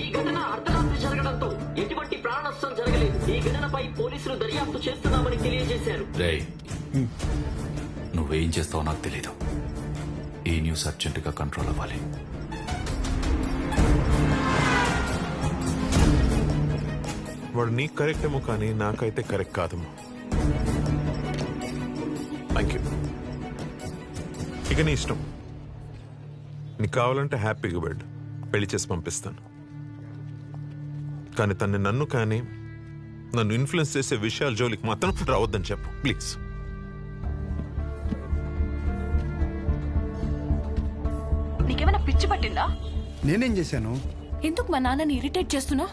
ఈ ఘటన అర్ధరాత్రి జరగడంతో ఎటువంటి ప్రాణ నష్టం జరగలేదు. ఈ ఘటనపై పోలీసులు దర్యాప్తు చేస్తున్నామని తెలియజేశారు. నువ్వేం చేస్తావో నాకు తెలీదు. ఈ న్యూస్ అర్జెంటుగా కంట్రోల్ అవ్వాలి. వాడు నీకు కరెక్ట్ ఏమో కానీ నాకైతే కరెక్ట్ కాదమ్మా. Thank you. ఇక నీ ఇష్టం. నీకు కావాలంటే హ్యాపీగా వెళ్ళు, పెళ్లి చేసి పంపిస్తాను. కానీ తన్ని నన్ను కానీ నన్ను ఇన్ఫ్లుయెన్స్ చేసే విషయాల జోలికి మాత్రం రావద్దని చెప్పు ప్లీజ్. నీకేమైనా పిచ్చి పట్టిందా? నేనేం చేశాను? ఎందుకు మా నాన్నని ఇరిటేట్ చేస్తున్నా?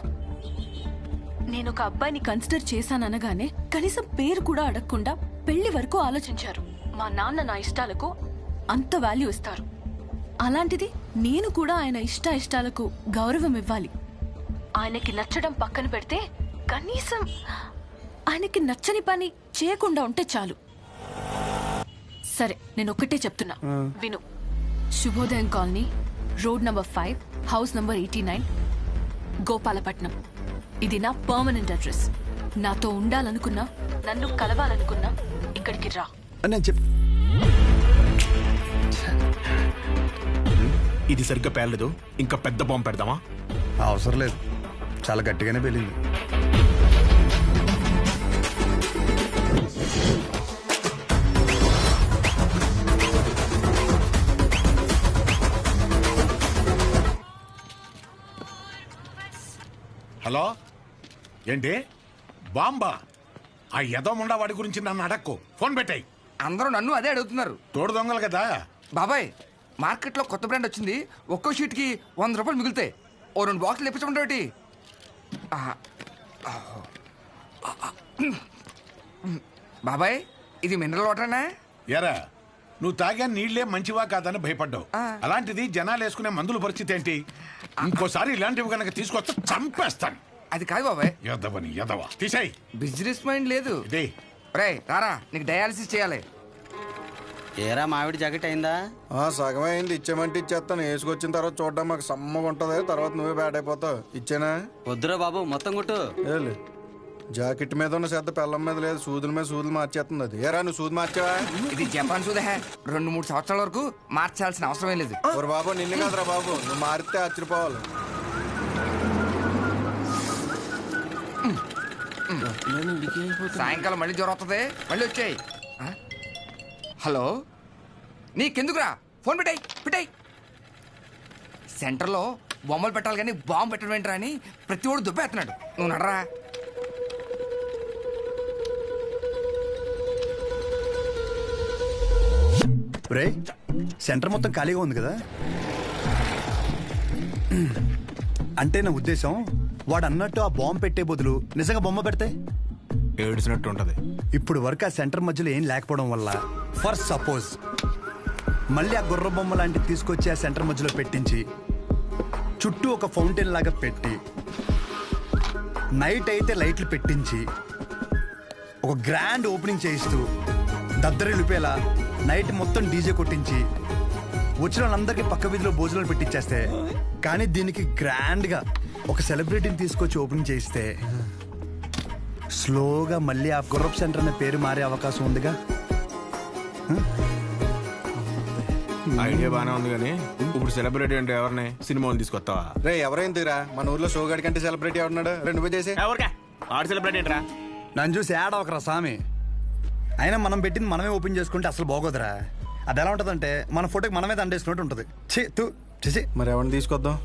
నేను ఒక అబ్బాయిని కన్సిడర్ చేశాననగానే కనీసం పేరు కూడా అడగకుండా పెళ్లి వరకు ఆలోచించారు. మా నాన్న నా ఇష్టాలకు అంత వాల్యూ ఇస్తారు. అలాంటిది నేను కూడా ఆయన ఇష్టాలకు గౌరవం ఇవ్వాలి. ఆయనకి నచ్చడం పక్కన పెడితే కనీసం ఆయనకి నచ్చని పని చేయకుండా ఉంటే చాలు. సరే, నేను ఒక్కటే చెప్తున్నా, విను. శుభోదయం colony, road number 5, house number 89, Gopalapatnam. ఇది నా పర్మనెంట్ అడ్రస్. నాతో ఉండాలనుకున్నా, నన్ను కలవాలనుకున్నా ఇక్కడికి రా. ఇది సరిగ్గా పేర్లేదు, ఇంకా పెద్ద బాంబు పెడదామా? అవసరం లేదు, చాలా గట్టిగానే పేలింది. హలో, ఏంటి బాంబా? ఆ యదోముండా వాడి గురించి నన్ను అడక్కు, ఫోన్ పెట్టాయి. అందరూ నన్ను అదే అడుగుతున్నారు. తోడు దొంగలు కదా బాబాయ్. మార్కెట్లో కొత్త బ్రాండ్ వచ్చింది. ఒక్కో షీట్కి 100 రూపాయలు మిగులుతాయి. ఓ 2 బాక్సులు ఇప్పించమంటే. బాబాయ్, ఇది మినరల్ వాటరేనా? ఎరా, నువ్వు తాగా నీళ్లే మంచివా కాదని భయపడ్డావు. అలాంటిది జనాలు వేసుకునే మందుల పరిస్థితి ఏంటి? ఇంకోసారి ఇలాంటివి కనుక తీసుకొస్తే చంపేస్తాను. అది కాదు బాబాయ్. ఎదవని ఎదవా, తీసేయ్. బిజినెస్ మైండ్ లేదు. రే రారా, నీకు డయాలసిస్ చేయాలి. ఏరా మావిడి జాకెట్ అయిందా? సగమే అయింది. ఇచ్చేమంటే ఇచ్చేస్తాను. వేసుకొచ్చిన తర్వాత చూడడం మాకు సమ్మగా ఉంటది. తర్వాత నువ్వే బ్యాడ్ అయిపోతావు. ఇచ్చేనా? వద్దురా బాబు, మొత్తం కొట్టు. జాకెట్ మీద ఉన్న శ్రద్ధ పెళ్ళం మీద లేదు. సూదుల మీద సూదులు మార్చేస్తుంది అది. ఏరా, నువ్వు సూది మార్చావా? ఇది జపాన్ సూదే. 2-3 సంవత్సరాల వరకు మార్చాల్సిన అవసరం లేదు. ఓరు బాబు, నిన్ను కాదురా బాబు, నువ్వు మారితే ఆశ్చర్యపోవాలి. సాయంకాలం మళ్ళీ జ్వరం వస్తుంది. మళ్ళీ వచ్చాయి. హలో, నీకెందుకురా? ఫోన్ పెట్టాయి. సెంటర్లో బొమ్మలు పెట్టాలి కానీ బాంబు పెట్టడం ఏంట్రా అని ప్రతి ఒడు దుబ్బేస్తున్నాడు. నువ్వు నడరా. రే, సెంటర్ మొత్తం ఖాళీగా ఉంది కదా. అంటే నా ఉద్దేశం, వాడు అన్నట్టు ఆ బాంబు పెట్టే బదులు నిజంగా బొమ్మ పెడితే ఏడ్చినట్టు ఉంటది. ఇప్పుడు వరకు ఆ సెంటర్ మధ్యలో ఏం లేకపోవడం వల్ల, ఫర్ సపోజ్ మళ్ళీ ఆ గుర్ర బొమ్మ లాంటివి తీసుకొచ్చి ఆ సెంటర్ మధ్యలో పెట్టించి చుట్టూ ఒక ఫౌంటైన్ లాగా పెట్టి నైట్ అయితే లైట్లు పెట్టించి ఒక గ్రాండ్ ఓపెనింగ్ చేయిస్తూ దద్దరిల్లిపోయేలా నైట్ మొత్తం డీజే కొట్టించి వచ్చిన వాళ్ళందరికీ పక్క వీధిలో భోజనాలు పెట్టించేస్తే, కానీ దీనికి గ్రాండ్గా ఒక సెలబ్రిటీని తీసుకొచ్చి ఓపెనింగ్ చేయిస్తే స్లోగా మళ్ళీ ఆ గుర్రప్ సెంటర్ అనే పేరు మారే అవకాశం ఉందిగా. ఐడియా బానే ఉంది కానీ ఇప్పుడు సెలబ్రిటీ అంటే ఎవరిని? సినిమాలు తీసుకొస్తావా? రే, ఎవరైందిరా మన ఊర్లో షోగాడి కంటే సెలబ్రిటీ ఎవరున్నాడు? 2 చేసే ఎవరికా ఆడు సెలబ్రిటీ ఏంట్రా? నన్ను చూసి యాడ్ అవకరా స్వామి. అయినా మనం పెట్టింది మనమే ఓపెన్ చేసుకుంటే అసలు బాగోదురా. అది ఎలా ఉంటుందంటే మన ఫోటోకి మనమే దండేసుకున్నట్టు ఉంటుంది. చేసి మరి ఎవరిని తీసుకొద్దాం?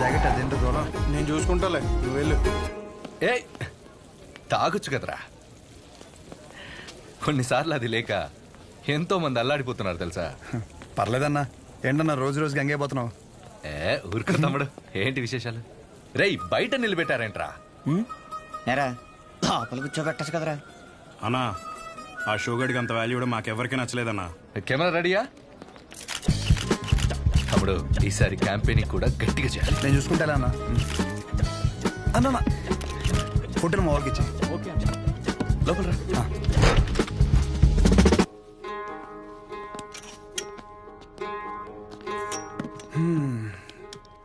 జాకెట్ అదేంటో దూరం నేను చూసుకుంటాలే, నువ్వు వెళ్ళు. తాగొచ్చు కదరా. కొన్నిసార్లు అది లేక ఎంతో మంది అల్లాడిపోతున్నారు తెలుసా. పర్లేదన్నా. ఏంటన్నా రోజు రోజు గంగైపోతున్నావు? ఊరుకో తమ్ముడు, ఏంటి విశేషాలు? రేయ్, బయట నిలబెట్టారేంట్రా? ఎరా, లోపల కూర్చోబెట్టచ్చు కదరా. అన్నా ఆ షోగడికి అంత వాల్యూ కూడా మాకెవరికి నచ్చలేదన్నా. కెమెరా రెడీయా తమ్ముడు? ఈసారి క్యాంపెయినింగ్ కూడా గట్టిగా చేయాలి. నేను చూసుకుంటా అన్న. అన్న ఫోటోలు మా వాళ్ళకి ఇచ్చి. ఓకే లోపల రా.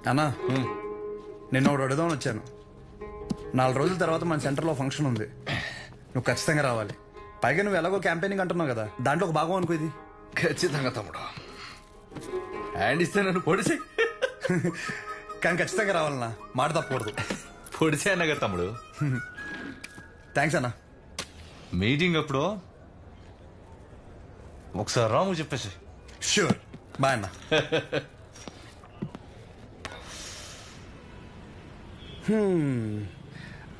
అన్నా నిన్న ఒకటి అడుగుదామని వచ్చాను. 4 రోజుల తర్వాత మన సెంటర్లో ఫంక్షన్ ఉంది. నువ్వు ఖచ్చితంగా రావాలి. పైగా నువ్వు ఎలాగో క్యాంపెయినింగ్ అంటున్నావు కదా, దాంట్లో ఒక భాగం అనుకో ఇది. ఖచ్చితంగా తమ్ముడు. హ్యాండ్ ఇస్తే నన్ను పొడిసే. కానీ ఖచ్చితంగా రావాలన్నా, మాట తప్పకూడదు. పొడిసే అన్నగా తమ్ముడు. థ్యాంక్స్ అన్నా. మీటింగ్ అప్పుడు ఒకసారి రాము చెప్పేసి. షూర్. బాయ్ అన్నా.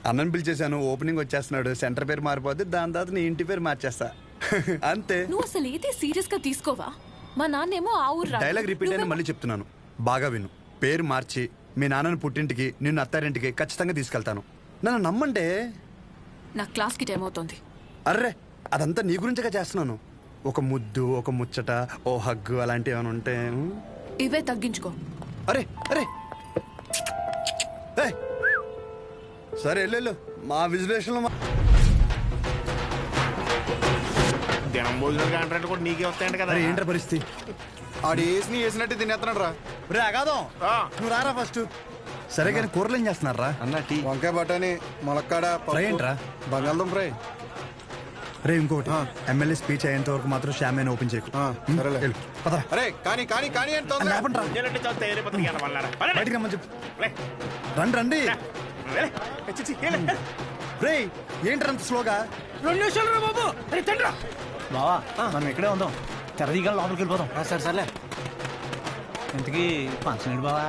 అన్నని పిలిచేశాను, ఓపెనింగ్ వచ్చేస్తున్నాడు. సెంటర్ పేరు మారిపోద్ది, దాని తర్వాత నీ ఇంటి పేరు మార్చేస్తా. అంతే. నువ్వు అసలు ఏది సీరియస్ గా తీసుకోవా? మా నాన్నేమో ఆ ఊరు డైలాగ్ రిపీట్ అయినా మళ్ళీ చెప్తున్నాను, బాగా విను. పేరు మార్చి మీ నాన్నని పుట్టింటికి, నిన్ను అత్తారింటికి ఖచ్చితంగా తీసుకెళ్తాను. నన్ను నమ్మంటే. నా క్లాస్ కి టైం అవుతుంది. అర్రే అదంతా నీ గురించగా చేస్తున్నాను. ఒక ముద్దు, ఒక ముచ్చట, ఓ హగ్గు అలాంటివి ఏమైనా ఉంటే. ఇవే తగ్గించుకో. అరే అరే సరే వెళ్ళు. మా విజులేషన్లో దినం భోజనాలు కాంట్రాక్ట్ కూడా నీకే వస్తాయంట కదా. ఏంట్రా పరిస్థితి? ఆడు వేసినట్టు తినేస్తున్నాడు రా. రే అగాదం, నువ్వు రారా ఫస్ట్. సరే కానీ కూరలు ఏం చేస్తున్నారా? వంకాయ బఠానీ, ములక్కాడ, ఫ్రై ఏంట్రా? బంగాళదుంప ఫ్రై. రే ఇంకోటి, ఎమ్మెల్యే స్పీచ్ అయ్యేంత వరకు మాత్రం షామేన్ ఓపెన్ చేయకు. అరే కానీ కానీ కానీ అంటే బయటికి రమ్మని చెప్పు. రండి రండి. రే ఏంట్రా అంత స్లోగా? 2 నిమిషాలు రా బాబు. అరే తండ్రా బావా, మనం ఇక్కడే ఉందాం. తెరదీగా లోపలికి వెళ్ళిపోదాం. సరే సర్లే. ఇంతకీ ఫంక్షన్ ఏంటి బావా?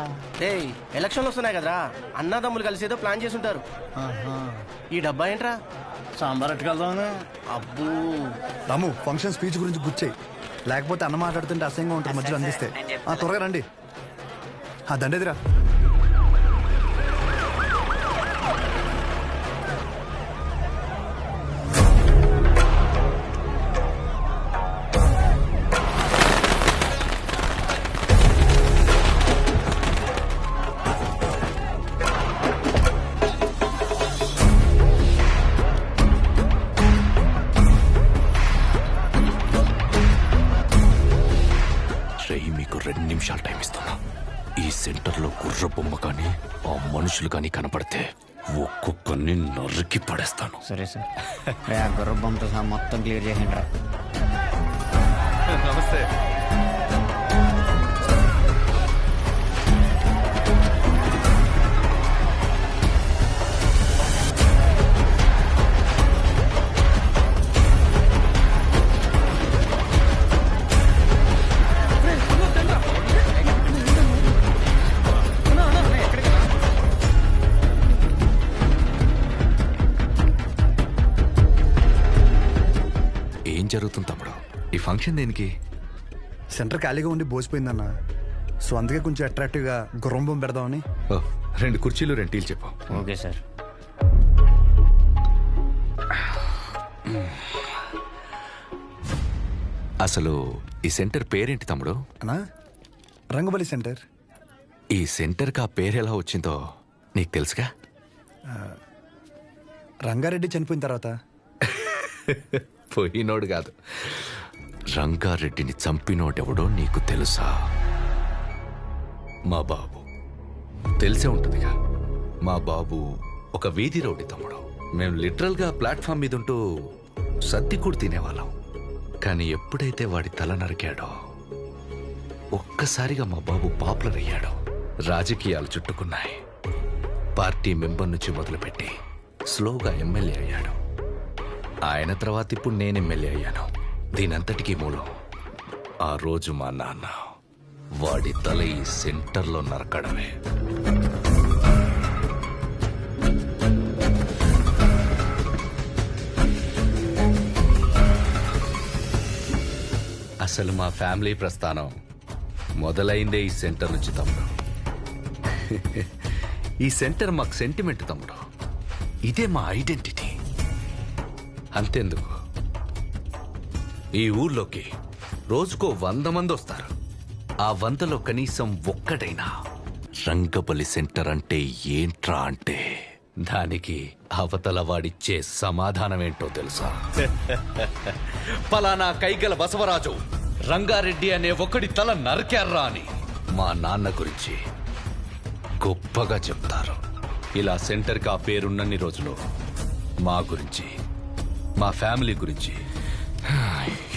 ఏయ్ ఎలక్షన్లు వస్తున్నాయి కదరా, అన్నదమ్ములు కలిసి ఏదో ప్లాన్ చేసి ఉంటారు. ఈ డబ్బా ఏంట్రా? సాంబార్ అట్టుకెళ్దామని. అబ్బూ రాము, ఫంక్షన్ స్పీచ్ గురించి గుచ్చాయి, లేకపోతే అన్న మాట్లాడుతుంటే అసహ్యంగా ఉంటుంది మధ్యలో అందిస్తే. త్వరగా రండి. దండేదిరా. మీకు 2 నిమిషాలు టైం ఇస్తున్నా. ఈ సెంటర్లో గుర్ర బొమ్మ కానీ ఆ మనుషులు కానీ కనపడితే ఒక్కొక్కరిని నరికి పడేస్తాను. సరే సార్. గుర్ర బొమ్మతో సహా మొత్తం క్లియర్ చేయండి రా. నమస్తే. ఏం జరుగుతుంది తమ్ముడు? ఈ ఫంక్షన్ దేనికి? సెంటర్ ఖాళీగా ఉండి బోసిపోయిందన్న, సో అందుకే కొంచెం అట్రాక్టివ్గా గుర్రంబం పెడదామని. 2 కుర్చీలు 2 టీలు చెప్పు. Okay sir. అసలు ఈ సెంటర్ పేరేంటి తమ్ముడు? అన్నా రంగబలి సెంటర్. ఈ సెంటర్కి ఆ పేరు ఎలా వచ్చిందో నీకు తెలుసుగా? రంగారెడ్డి చనిపోయిన తర్వాత. పోయినోడు కాదు, రంగారెడ్డిని చంపినోడెవడో నీకు తెలుసా? మా బాబు. తెలిసే ఉంటుందిగా. మా బాబు ఒక వీధి రౌడీ తమ్ముడు. మేము లిటరల్గా ప్లాట్ఫామ్ మీద ఉంటూ సద్ది కూడా తినేవాళ్ళం. కానీ ఎప్పుడైతే వాడి తల నరికాడో ఒక్కసారిగా మా బాబు పాపులర్ అయ్యాడు. రాజకీయాలు చుట్టుకున్నాయి. పార్టీ మెంబర్ నుంచి మొదలుపెట్టి స్లోగా ఎమ్మెల్యే అయ్యాడు. ఆయన తర్వాత ఇప్పుడు నేను ఎమ్మెల్యే అయ్యాను. దీనంతటికీ మూలం ఆ రోజు మా నాన్న వాడి తల ఈ సెంటర్లో నరకడమే. అసలు మా ఫ్యామిలీ ప్రస్థానం మొదలైందే ఈ సెంటర్ నుంచి తమ్ముడు. ఈ సెంటర్ మాకు సెంటిమెంట్ తమ్ముడు. ఇదే మా ఐడెంటిటీ. అంతెందుకు, ఈ ఊర్లోకి రోజుకో 100 మంది వస్తారు. ఆ 100లో కనీసం ఒక్కడైనా రంగబలి సెంటర్ అంటే ఏంట్రా అంటే దానికి అవతల వాడిచ్చే సమాధానం ఏంటో తెలుసా? పలానా కైగల బసవరాజు రంగారెడ్డి అనే ఒకడి తల నరికారా అని మా నాన్న గురించి గొప్పగా చెప్తారు. ఇలా సెంటర్కి ఆ పేరున్నన్ని రోజులు మా గురించి, మా ఫ్యామిలీ గురించి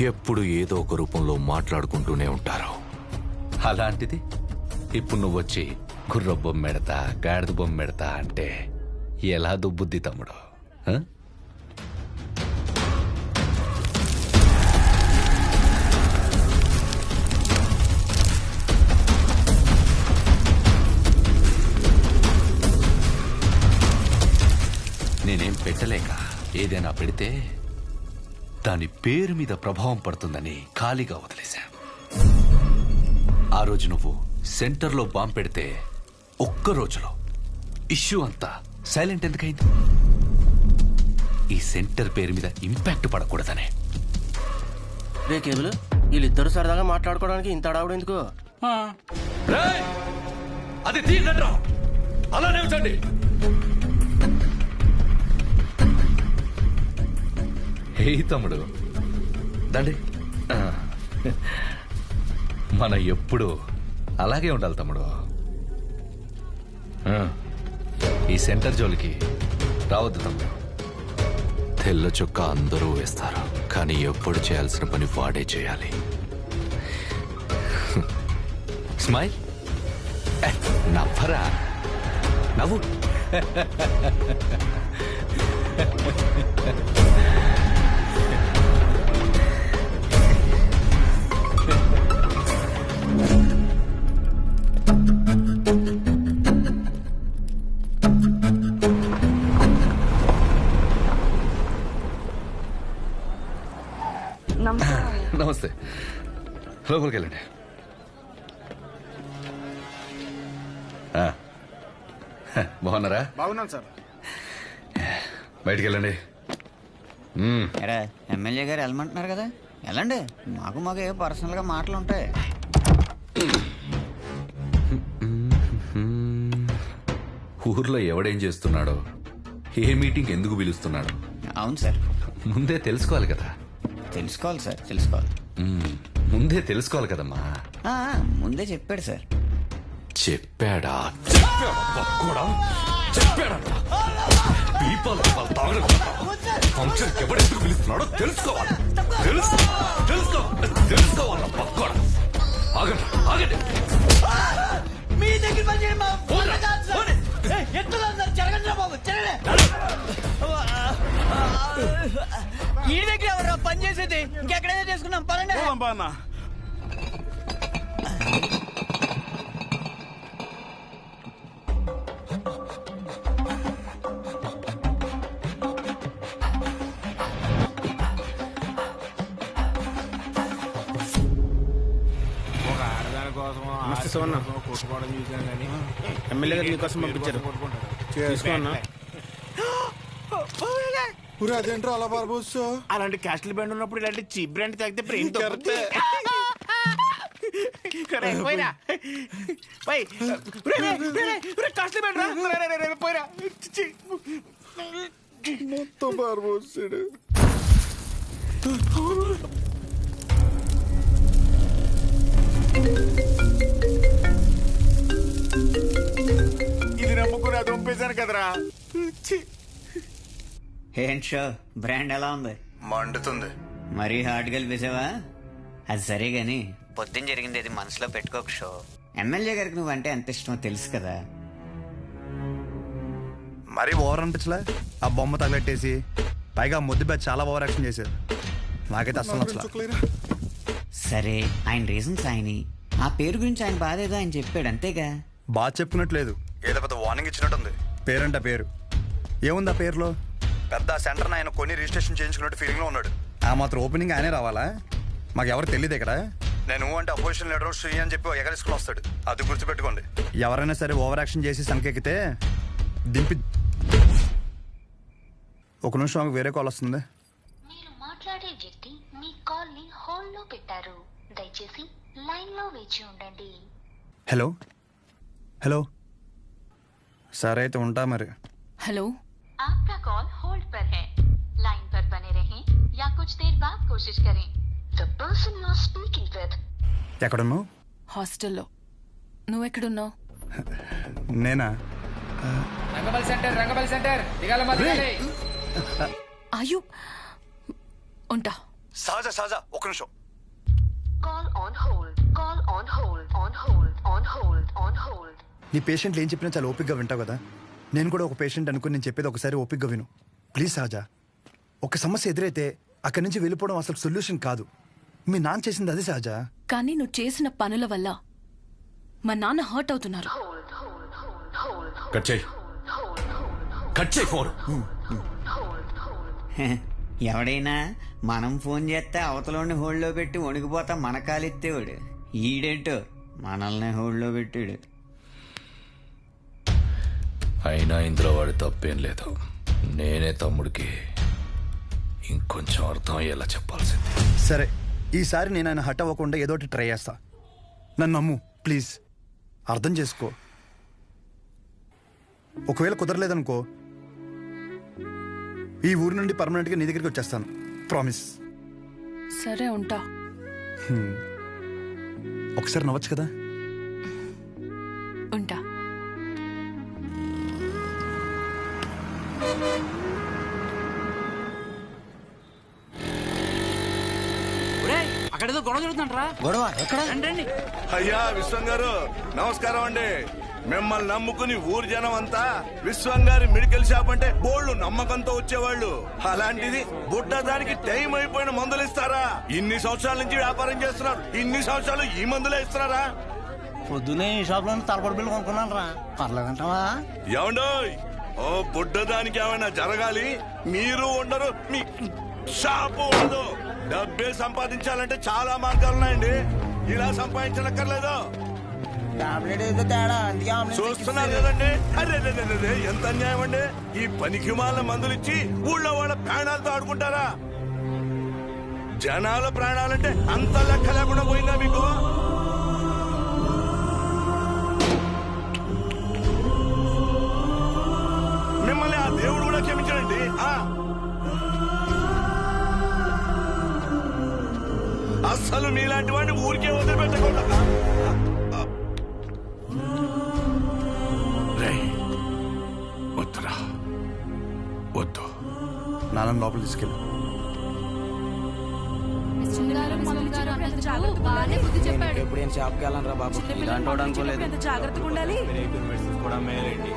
ఎప్పుడు ఏదో ఒక రూపంలో మాట్లాడుకుంటూనే ఉంటారు. అలాంటిది ఇప్పుడు నువ్వు వచ్చి గుర్ర బొమ్మెడతా, గాడిద బొమ్మెడతా అంటే ఎలా దుబ్బుద్ది తమ్ముడు? నేనేం పెట్టలేక ఏదైనా పెడితే దాని పేరు మీద ప్రభావం పడుతుందని ఖాళీగా వదిలేశా. ఆ రోజు నువ్వు సెంటర్లో బాంబు పెడితే ఒక్క రోజులో ఇష్యూ అంతా సైలెంట్ ఎందుకైంది? ఈ సెంటర్ పేరు మీద ఇంపాక్ట్ పడకూడదనే. రే కేబుల్, వీళ్ళిద్దరు సరదాగా మాట్లాడుకోవడానికి ఇంత అడావుడు ఎందుకు? అది తీయకండ్రా, అలానే ఉంచండి. హే తమ్ముడు, దండి. మన ఎప్పుడు అలాగే ఉండాలి తమ్ముడు. ఈ సెంటర్ జోలికి రావద్దు తమ్ముడు. తెల్ల చొక్క అందరూ వేస్తారు, కానీ ఎప్పుడు చేయాల్సిన పని వాడే చేయాలి. స్మైల్, నవ్వరా, నవ్వు. నమస్తే, లోపలికి వెళ్ళండి. బాగున్నారా? బాగున్నాను సార్. బయటికి వెళ్ళండి. ఎమ్మెల్యే గారు వెళ్ళమంటున్నారు కదా, వెళ్ళండి. మాకు ఏ పర్సనల్గా మాటలు ఉంటాయి. ఊర్లో ఎవడేం చేస్తున్నాడో, ఏ మీటింగ్ ఎందుకు పిలుస్తున్నాడో అవును సార్, ముందే తెలుసుకోవాలి కదా. తెలుసుకోవాలి సార్, తెలుసుకోవాలి. ముందే తెలుసుకోవాలి కదమ్మా. ముందే చెప్పాడు సార్. చెప్పాడా? ఫంక్షన్ ఎవడెందుకు పిలుస్తున్నాడో తెలుసుకోవాలి. తెలుసుకోవాలి. పక్కోడా ఆగండి, ఆగండి. మీ దగ్గర పని చేయండి బాబు, ఈ దగ్గర ఎవరు పని చేసేది? ఇంకెక్కడైనా చేసుకున్నాం పనండి. కొట్టుకోవడం చూసాను కానీ ఎమ్మెల్యే గారు నీకోసం పంపించారు. తీసుకోన్నా. అదేంట్రా అలా బాబోసు? అలాంటి క్యాస్ట్లీ బ్రాండ్ ఉన్నప్పుడు ఇలాంటి చీప్ బ్రాండ్ తాగితే బ్రెయిన్ తగ్గుతుంది. మొత్తం బాబోసాడు. ఇది నమ్ముకుని అది పంపేశాను కదరా. ఏంటి షో బ్రాండ్ ఎలా ఉంది? మండుతుంది. మరీ హార్డ్ కలిపేసావా? అది సరే గాని పొద్దున్న జరిగింది అది మనసులో పెట్టుకోక షో. ఎమ్మెల్యే గారికి నువ్వంటే ఎంత ఇష్టమో తెలుసు కదా. మరీ ఓవర్ అనిపించలే? ఆ బొమ్మ తగలెట్టేసి పైగా ముద్దు బ్యాచ్ చాలా ఓవర్ యాక్షన్ చేశారు. నాకైతే అసలు నచ్చలేదు. సరే, ఆయన రీజన్స్ ఆయని, ఆ పేరు గురించి ఆయన బాధ ఏదో ఆయన చెప్పాడు అంతేగా. బాగా చెప్పుకున్నట్లేదు, ఏదో పెద్ద వార్నింగ్ ఇచ్చినట్టుంది. పేరంట పేరు ఏముంది ఆ పేరులో? పెద్ద సెంటర్ ఆయన కొన్ని రిజిస్ట్రేషన్ చేయించుకున్నట్టు ఫీలింగ్లో ఉన్నాడు. ఆ మాత్రం ఓపెనింగ్ ఆయనే రావాలా? మాకు ఎవరు తెలియదు ఇక్కడ. నేను అంటే అపోజిషన్ లీడర్ శ్రీ అని చెప్పి ఎగరేసుకుని వస్తాడు. అది గుర్తుపెట్టుకోండి. ఎవరైనా సరే ఓవర్ యాక్షన్ చేసి సంకెక్కితే దింపి. ఒక నిమిషం వేరే కాల్ వస్తుంది, పెట్టి మీ కాల్ ని హోల్డ్ లో పెట్టారు. దయచేసి లైన్ లో వేచి ఉండండి. హలో హలో సరే అయితే ఉంటా మరి. హలో, आपका कॉल होल्ड पर है. लाइन पर बने रहें या कुछ देर बाद कोशिश करें. The person you are speaking with. ఎక్కడున్నావు? హాస్టల్లో. నువ్వెక్కడున్నావు? నేనా? రంగబల్ సెంటర్ దిగాలమ్మా, దిగాలి. అయ్యో, ఉంటా. సహజ ఒక్క నిమిషం. Call on hold. Call on hold. On hold. On hold. On hold. నీ పేషెంట్లు ఏం చెప్పినా చాలా ఓపిక్గా వింటావు కదా. నేను కూడా ఒక పేషెంట్ అనుకుని నేను చెప్పేది ఒకసారి ఓపిక్గా విను ప్లీజ్. సహజ, ఒక సమస్య ఎదురైతే అక్కడి నుంచి వెళ్ళిపోవడం అసలు సొల్యూషన్ కాదు. మీ నాన్న చేసింది అదే సహజ. కానీ నువ్వు చేసిన పనుల వల్ల మా నాన్న హర్ట్ అవుతున్నారు. ఎవడైనా మనం ఫోన్ చేస్తే అవతలని హోల్డ్లో పెట్టి వణికిపోతా మన కాలెత్తేవాడు. ఈడేంటో మనల్ని హోల్డ్లో పెట్టాడు. అయినా ఇందులో వాడి తప్పేం లేదు. నేనే తమ్ముడికి ఇంకొంచెం అర్థం అయ్యేలా చెప్పాల్సింది. సరే, ఈసారి నేను ఆయన హట్ అవ్వకుండా ఏదో ఒకటి ట్రై చేస్తా. నన్ను నమ్ము ప్లీజ్, అర్థం చేసుకో. ఒకవేళ కుదరలేదనుకో, ఈ ఊరి నుండి పర్మనెంట్గా నీ దగ్గరికి వచ్చేస్తాను. ప్రామిస్. సరే, ఉంటా. ఒకసారి నవ్వచ్చు కదా. ఉంటా. అక్కడేదో గొడవ జరుగుతుందంటరా. గొడవ ఎక్కడ? రండి. అయ్యా విశ్వం గారు నమస్కారం అండి. మిమ్మల్ని నమ్ముకుని ఊరు జనం అంతా విశ్వం గారి మెడికల్ షాప్ అంటే బోళ్ళు నమ్మకంతో వచ్చేవాళ్ళు. అలాంటిది బుడ్డ దానికి టైం అయిపోయిన మందులు ఇస్తారా? ఇన్ని సంవత్సరాల నుంచి వ్యాపారం చేస్తున్నారు, ఇన్ని సంవత్సరాలు ఈ మందులే ఇస్తున్నారా? పొద్దునే ఈ షాప్ లో తలపడి బిల్లు కొనుక్కున్నాను రా. పర్లేదంటావా? ఏమండోయ్, ఓ బుడ్డ దానికి ఏమైనా జరగాలి, మీరు ఉండరు, మీ షాపు ఉండదు. డబ్బే సంపాదించాలంటే చాలా మార్గాలున్నాయండి. ఇలా సంపాదించనక్కర్లేదు. చూస్తున్నారు కదండి. అరే ఎంత అన్యాయం అండి. ఈ పనికి మాల మందులు ఇచ్చి ఊళ్ళో వాళ్ళ ప్రాణాలతో ఆడుకుంటారా? జనాల ప్రాణాలంటే అంత లెక్క లేకుండా పోయిందా మీకు? మిమ్మల్ని ఆ దేవుడు కూడా క్షమించడండి. అస్సలు మీలాంటి వాడిని ఊరికే వదిలిపెట్టకుండా. వద్దురా, వద్దు. నాన్న లోపల తీసుకెళ్ళి. ఎప్పుడు ఏం షాప్కి వెళ్ళను రా బాబు. ఇలాంటి అనుకోలేదు. జాగ్రత్తగా ఉండాలి. కూడా మేలేండి.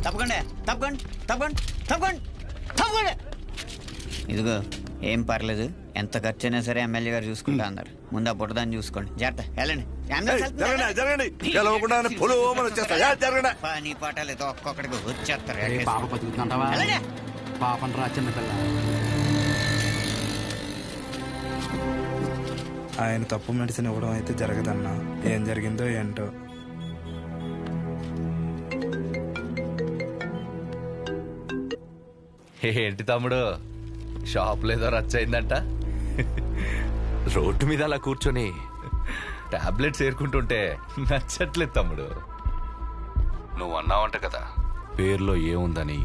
తప్పకుండా తప్పకుండా తప్పకుండా తప్పకుండా తప్పకుండా. ఇదిగో ఏం పర్లేదు, ఎంత ఖర్చు అయినా సరే ఎమ్మెల్యే గారు చూసుకుంటా అన్నారు. ముందు ఆ బుట్టదాన్ని చూసుకోండి. జాగ్రత్త, వెళ్ళండి. పని పాటలేదు, ఒక్కొక్కడికి వచ్చేస్తారు. పాప బతుకుతుంటావా? పాపం రా చిన్నపిల్ల. ఆయన తప్పు మెడిసిన్ ఇవ్వడం అయితే జరగదన్నా. ఏం జరిగిందో ఏంటో. ఏంటి తమ్ముడు, షాప్ లేదో రచ్చయిందంట? రోడ్డు మీద అలా కూర్చొని టాబ్లెట్స్ ఏరుకుంటుంటే నచ్చట్లేదు తమ్ముడు. నువ్వు అన్నావంట కదా, పేర్లో ఏముందని,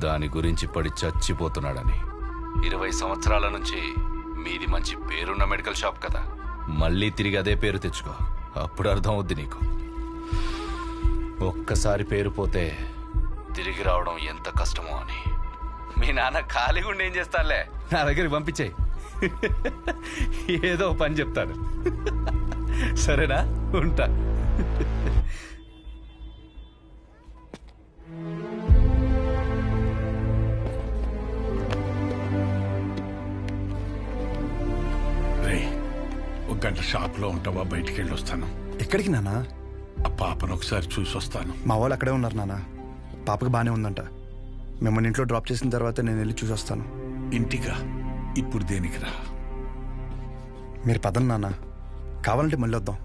దాని గురించి పడి చచ్చిపోతున్నాడని. 20 సంవత్సరాల నుంచి మీది మంచి పేరున్న మెడికల్ షాప్ కదా, మళ్ళీ తిరిగి అదే పేరు తెచ్చుకో. అప్పుడు అర్థం అవుద్ది నీకు. ఒక్కసారి పేరు పోతే తిరిగి రావడం ఎంత కష్టమో అని. మీ నాన్న ఖాళీగా ఉండి ఏం చేస్తానులే, నా దగ్గరికి పంపించేయి. ఏదో పని చెప్తాను. సరేనా? ఉంటా. ఒక గంట షాప్ లో ఉంటావా? బయటికి వెళ్ళి వస్తాను. ఎక్కడికి నాన్న? ఆ పాపను ఒకసారి చూసి వస్తాను. మా వాళ్ళు అక్కడే ఉన్నారు నాన్న. పాపకి బానే ఉందంట. మిమ్మల్ని ఇంట్లో డ్రాప్ చేసిన తర్వాత నేను వెళ్ళి చూసి వస్తాను. ఇంటిగా? ఇప్పుడు దేనికిరా? మీరు పదండి నాన్న, కావాలంటే మళ్ళీ వద్దాం.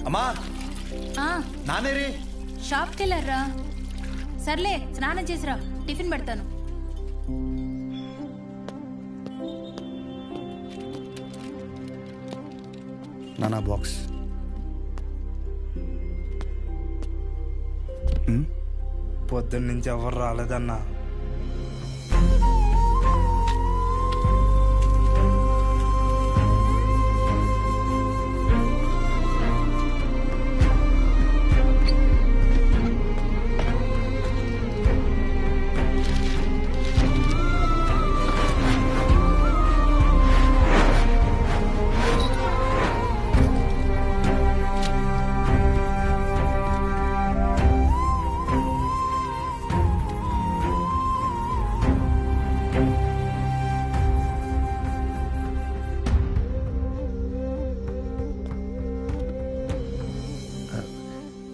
అమ్మా నానేరి షాప్కి వెళ్ళారా? సర్లే స్నానం చేసిరా, టిఫిన్ పెడతాను. నానా బాక్స్. పొద్దున్న నుంచి ఎవరు రాలేదన్నా.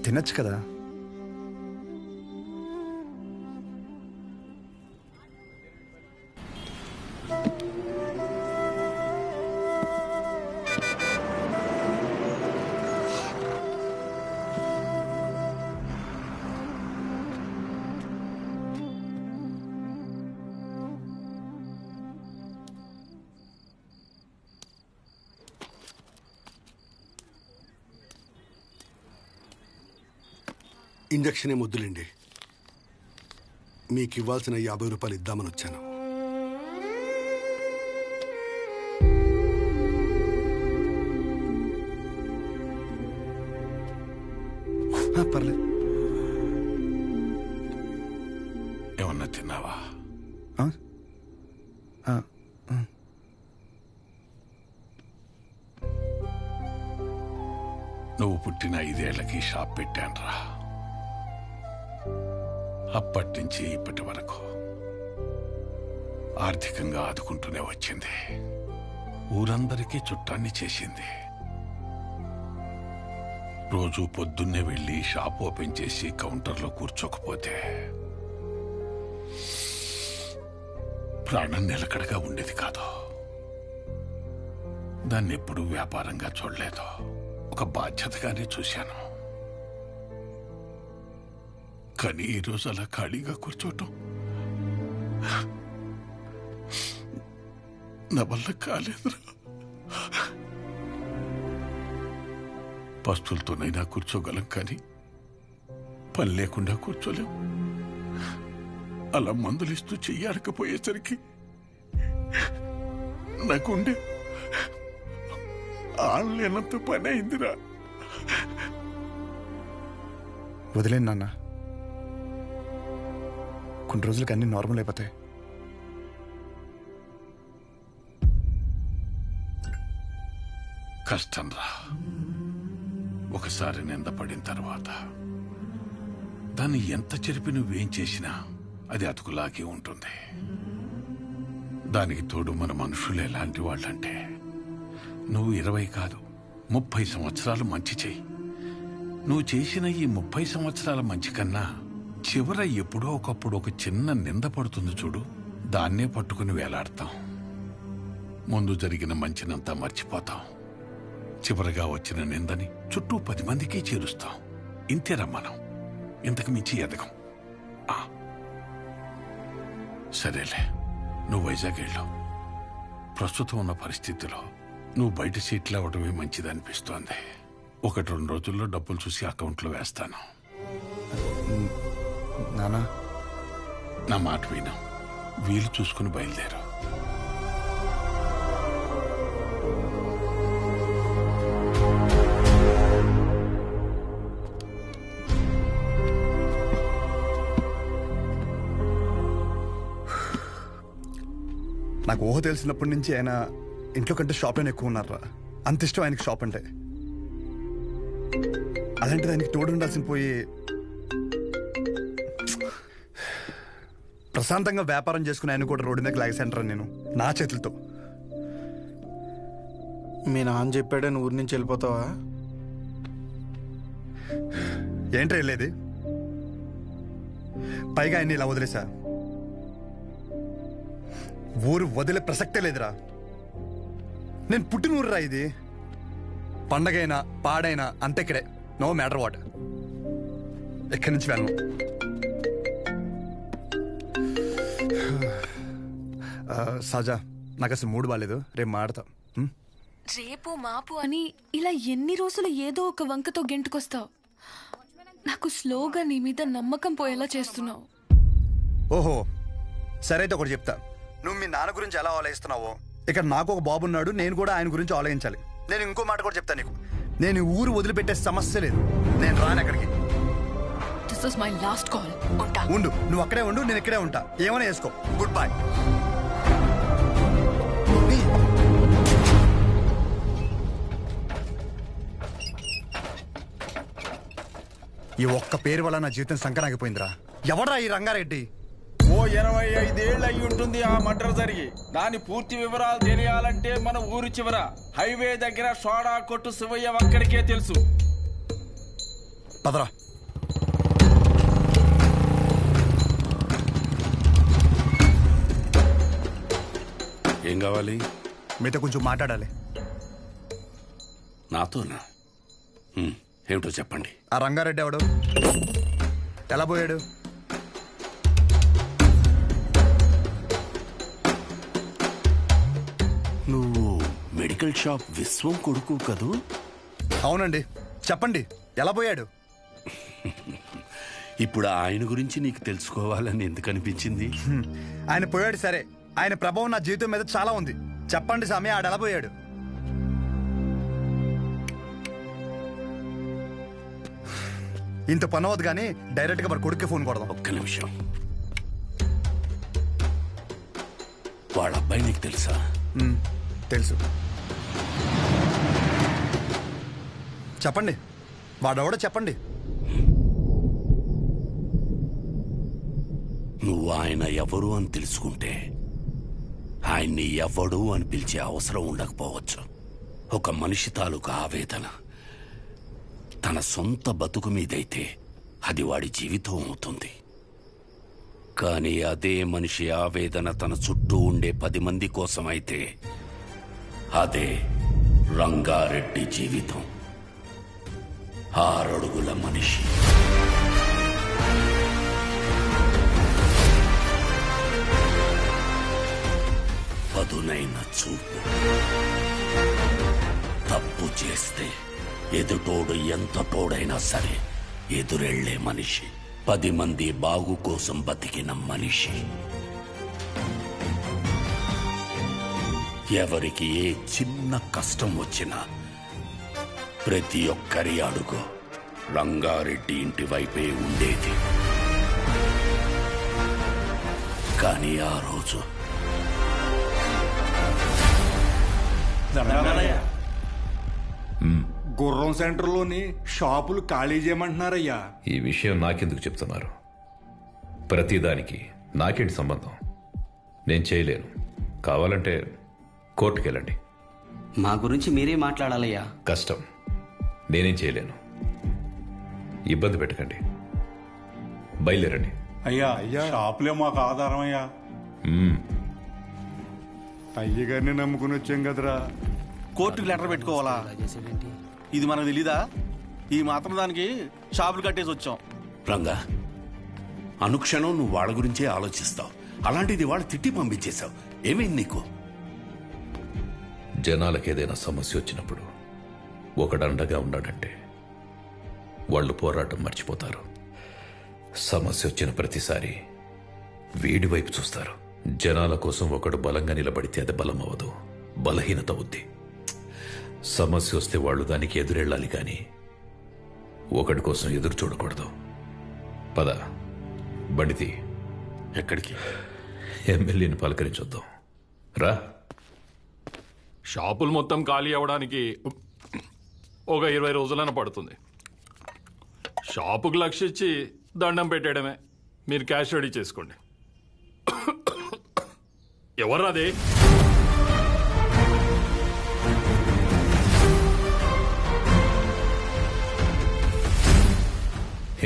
తినచ్చు కదా. ఇంజక్షనే ముద్దులండి. మీకు ఇవ్వాల్సిన 50 రూపాయలు ఇద్దామని వచ్చాను. పర్లేదు. ఏమన్నా తిన్నావా? నువ్వు పుట్టిన 5 ఏళ్లకి షాప్ పెట్టానురా. అప్పటి నుంచి ఇప్పటి వరకు ఆర్థికంగా ఆదుకుంటూనే వచ్చింది. ఊరందరికీ చుట్టాన్ని చేసింది. రోజు పొద్దున్నే వెళ్ళి షాప్ ఓపెన్ చేసి కౌంటర్లో కూర్చోకపోతే ప్రాణం నిలకడగా ఉండేది కాదు. దాన్ని ఎప్పుడూ వ్యాపారంగా చూడలేదు, ఒక బాధ్యతగానే చూశాను. కానీ ఈరోజు అలా ఖాళీగా కూర్చోటం నా వల్ల కాలేదురా. పస్తులతోనైనా కూర్చోగలం, కానీ పని లేకుండా కూర్చోలేం. అలా మందులిస్తూ చెయ్యాడకపోయేసరికి నాకుండే ఆన్లైనంత పని అయిందిరా. వదిలేండి నాన్న, కొన్ని రోజులకి అన్ని నార్మల్ అయిపోతాయి. కష్టం రా. ఒకసారి నిందపడిన తర్వాత దాన్ని ఎంత చెరిపి నువ్వేం చేసినా అది అతుకులాగే ఉంటుంది. దానికి తోడు మన మనుషులు ఎలాంటి వాళ్ళంటే, నువ్వు 20 కాదు 30 సంవత్సరాలు మంచి చెయ్యి. నువ్వు చేసిన ఈ 30 సంవత్సరాల మంచి కన్నా చివర ఎప్పుడో ఒకప్పుడు ఒక చిన్న నింద పడుతుంది చూడు, దాన్నే పట్టుకుని వేలాడతాం. ముందు జరిగిన మంచినంతా మర్చిపోతాం. చివరగా వచ్చిన నిందని చుట్టూ 10 మందికి చేరుస్తాం. ఇంతేరా మనం, ఇంతకు మించి ఎదగం. సరేలే, నువ్వు వైజాగ్ వెళ్ళావు. ప్రస్తుతం ఉన్న పరిస్థితిలో నువ్వు బయట సీట్లు అవ్వడమే మంచిదనిపిస్తోంది. 1-2 రోజుల్లో డబ్బులు చూసి అకౌంట్లో వేస్తాను. నానా, నా మాట విను, వీలు చూసుకుని బయలుదేరు. నాకు ఊహ తెలిసినప్పటి నుంచి ఆయన ఇంట్లో కంటే షాప్లోనే ఎక్కువ ఉన్నారా. అంత ఇష్టం ఆయనకి షాప్ అంటే. అలాంటిది ఆయనకి తోడు ఉండాల్సిన పోయి ప్రశాంతంగా వ్యాపారం చేసుకుని ఆయన కూడా రోడ్డు మీద లాగేసంటారా నేను నా చేతులతో. మీ నాన్న చెప్పాడని ఊరి నుంచి వెళ్ళిపోతావా? ఏంట్రా వెళ్ళేది? పైగా ఆయన్ని ఇలా వదిలేసా. ఊరు వదిలే ప్రసక్తే లేదురా. నేను పుట్టిన ఊరురా ఇది. పండగైనా పాడైనా అంతే ఇక్కడే. No matter what. ఎక్కడి నుంచి వెళ్ళను. సజా నాకు అసలు మూడు బాగాలేదు. రేపు మాడతా. రేపు మాపు అని ఇలా ఎన్ని రోజులు ఏదో ఒక వంకతో గెంటుకొస్తావు. నాకు స్లోగా నీ మీద నమ్మకం పోయేలా చేస్తున్నావు. ఓహో సరే అయితే ఒకటి చెప్తా. నువ్వు మీ నాన్న గురించి ఎలా ఆలోచిస్తున్నావో ఇక్కడ నాకు ఒక బాబు ఉన్నాడు. నేను కూడా ఆయన గురించి ఆలోచించాలి. నేను ఇంకో మాట కూడా చెప్తాను నీకు. నేను ఊరు వదిలిపెట్టే సమస్య లేదు. నేను రాను అక్కడికి. This is my last call. ఉంటా. ఉండు, నువ్వు అక్కడే ఉండు, నేను ఇక్కడే ఉంటా. ఏమైనా వేసుకో. Good bye. ఈ ఒక్క పేరు వల్ల నా జీవితం సంకరాగిపోయిందిరా. ఎవడ్రా ఈ రంగారెడ్డి? ఓ 25 ఏళ్ళు అయి ఉంటుంది ఆ మర్డర్ జరిగి. దాని పూర్తి వివరాలు తెలియాలంటే మన ఊరు చివర హైవే దగ్గర సోడా కొట్టు శివయ్య ఒక్కడికే తెలుసు. పదరా. ఏం కావాలి? మీతో కొంచెం మాట్లాడాలి. నాతోనా? ఏమిటో చెప్పండి. ఆ రంగారెడ్డి ఎవడు? ఎలా పోయాడు? నువ్వు మెడికల్ షాప్ విశ్వం కొడుకు కదూ? అవునండి. చెప్పండి, ఎలా పోయాడు? ఇప్పుడు ఆయన గురించి నీకు తెలుసుకోవాలని ఎందుకు అనిపించింది? ఆయన పోయాడు సరే, ఆయన ప్రభావం నా జీవితం మీద చాలా ఉంది. చెప్పండి స్వామి, ఆడ ఎలా పోయాడు? ఇంత పని అవద్దు కానీ డైరెక్ట్ గా మరి కొడుక్కి ఫోన్ కొడదాం. ఒక్క నిమిషం. వాళ్ళ అబ్బాయి నీకు తెలుసా? తెలుసు. చెప్పండి, వాడెవడో చెప్పండి. నువ్వు ఆయన ఎవరు అని తెలుసుకుంటే ఆయన్ని ఎవడు అని పిలిచే అవసరం ఉండకపోవచ్చు. ఒక మనిషి తాలూకు ఆవేదన తన సొంత బతుకు మీదైతే అది వాడి జీవితం అవుతుంది. కానీ అదే మనిషి ఆవేదన తన చుట్టూ ఉండే 10 మంది కోసం అయితే అదే రంగారెడ్డి జీవితం. 6 అడుగుల మనిషి. పదునైన చూపు. తప్పు చేస్తే ఎదుటోడు ఎంత తోడైనా సరే ఎదురెళ్లే మనిషి. 10 మంది బాగు కోసం బతికిన మనిషి. ఎవరికి ఏ చిన్న కష్టం వచ్చినా ప్రతి ఒక్కరి అడుగు రంగారెడ్డి ఇంటి వైపే ఉండేది. కానీ ఆ రోజు గుర్రం సెంటర్లోని షాపులు ఖాళీ చేయమంటున్నారయ్యా. ఈ విషయం నాకెందుకు చెప్తున్నారు? ప్రతిదానికి నాకేంటి సంబంధం? నేను చేయలేను. కావాలంటే కోర్టుకెళ్ళండి. మా గురించి మీరే మాట్లాడాలయ్యా. కష్టం. నేనేం చేయలేను. ఇబ్బంది పెట్టకండి. బయలుదేరండి. అయ్యా షాపులే మాకు ఆధారం అయ్యా. అయ్యగారిని నమ్ముకుని వచ్చాం కదరా. కోర్టుకు లెటర్ పెట్టుకోవాలా? ఇది మనకు తెలీదా? ఈ మాత్రం దానికి షాపులు కట్టేసి వచ్చాం. రంగా, అనుక్షణం నువ్వు వాళ్ళ గురించే ఆలోచిస్తావు. అలాంటిది వాళ్ళు తిట్టి పంపించేశావు. ఏమైంది నీకు? జనాలకు ఏదైనా సమస్య వచ్చినప్పుడు ఒకడండగా ఉన్నాడంటే వాళ్ళు పోరాటం మర్చిపోతారు. సమస్య వచ్చిన ప్రతిసారి వీడి వైపు చూస్తారు. జనాల కోసం ఒకడు బలంగా నిలబడితే అది బలం అవ్వదు, బలహీనత అవుద్ది. సమస్య వస్తే వాళ్ళు దానికి ఎదురెళ్ళాలి కానీ ఒకడి కోసం ఎదురు చూడకూడదు. పద, బండితి. ఎక్కడికి? ఎమ్మెల్యేని పలకరించొద్దాం. రా. షాపులు మొత్తం ఖాళీ అవ్వడానికి ఒక 20 రోజులైనా పడుతుంది. షాపుకు లక్ష్య ఇచ్చి దండం పెట్టేయడమే. మీరు క్యాష్ రెడీ చేసుకోండి. ఎవర్రాది?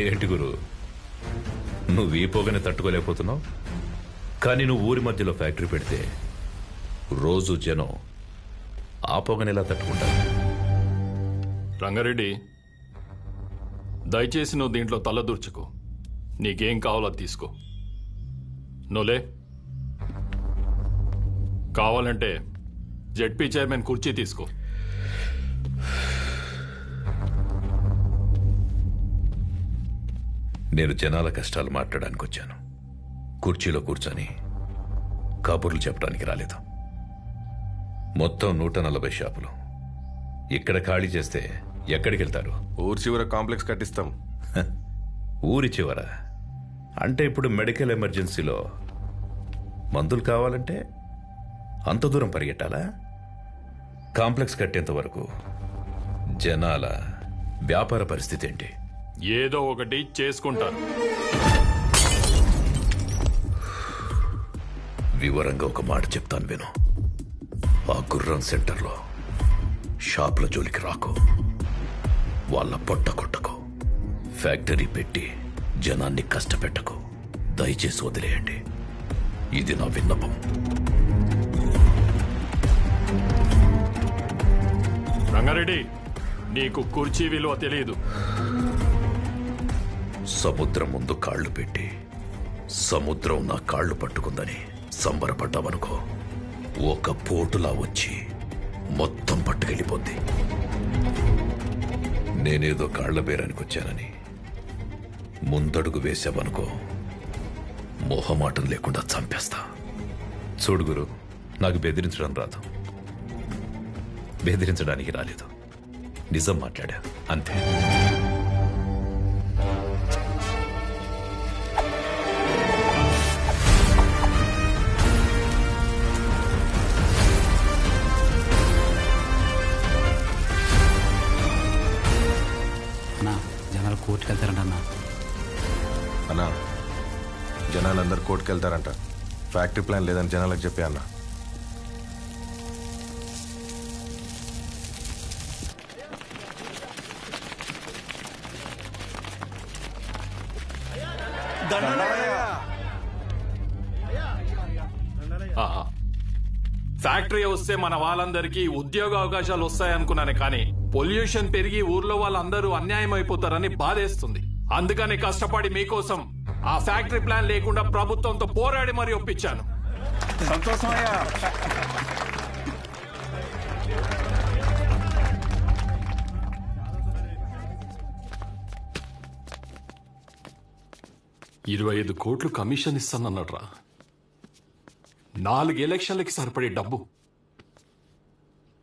ఏంటి గురు, నువ్వు ఈ పొగని తట్టుకోలేకపోతున్నావు, కానీ నువ్వు ఊరి మధ్యలో ఫ్యాక్టరీ పెడితే రోజు జనం ఆ పొగని ఎలా తట్టుకుంటారు? రంగారెడ్డి, దయచేసి నువ్వు దీంట్లో తలదూర్చుకో. నీకేం కావాలో అది తీసుకో. నోలే, కావాలంటే జెడ్పీ చైర్మన్ కుర్చీ తీసుకో. నేను జనాల కష్టాలు మాట్లాడడానికి వచ్చాను. కుర్చీలో కూర్చొని కబుర్లు చెప్పడానికి రాలేదు. మొత్తం 140 షాపులు ఇక్కడ ఖాళీ చేస్తే ఎక్కడికి వెళ్తారు? ఊరి చివర కాంప్లెక్స్ కట్టిస్తాం. ఊరి చివర అంటే ఇప్పుడు మెడికల్ ఎమర్జెన్సీలో మందులు కావాలంటే అంత దూరం పరిగెట్టాలా? కాంప్లెక్స్ కట్టేంత వరకు జనాల వ్యాపార పరిస్థితి ఏంటి? ఏదో ఒకటి చేసుకుంటారు. వివరంగా ఒక మాట చెప్తాను విను. ఆ గుర్రం సెంటర్లో షాపుల జోలికి రాకు, వాళ్ళ పొట్ట కొట్టకు, ఫ్యాక్టరీ పెట్టి జనాన్ని కష్టపెట్టకు. దయచేసి వదిలేయండి. ఇది నా విన్నపం. రంగారెడ్డి, నీకు కుర్చీ విలువ తెలియదు. సముద్రం ముందు కాళ్ళు పెట్టి సముద్రం నా కాళ్ళు పట్టుకుందని సంబరపడ్డావనుకో, ఒక పోటులా వచ్చి మొత్తం పట్టుకెళ్ళిపోద్ది. నేనేదో కాళ్ల బేరానికి వచ్చానని ముందడుగు వేసావనుకో, మొహమాటం లేకుండా చంపేస్తా. చూడు గురు, నాకు బెదిరించడం రాదు, బెదిరించడానికి రాలేదు. నిజం మాట్లాడా అంతే. అన్నా, జనాలు కోర్టుకు వెళ్తారంట అన్నా. అన్నా, జనాలందరూ కోర్టుకు వెళ్తారంట. ఫ్యాక్టరీ ప్లాన్ లేదని జనాలకు చెప్పే అన్నా. ఫ్యాక్టరీ వస్తే మన వాళ్ళందరికీ ఉద్యోగ అవకాశాలు వస్తాయనుకున్నానే, కానీ పొల్యూషన్ పెరిగి ఊర్లో వాళ్ళందరూ అన్యాయం అయిపోతారని బాధేస్తుంది. అందుకని కష్టపడి మీకోసం ఆ ఫ్యాక్టరీ ప్లాన్ లేకుండా ప్రభుత్వంతో పోరాడి మరీ ఒప్పించాను. సంతోషమయ్యా. $25 కోట్లు కమిషన్ ఇస్తానన్నట్రా. 4 ఎలక్షన్లకి సరిపడే డబ్బు.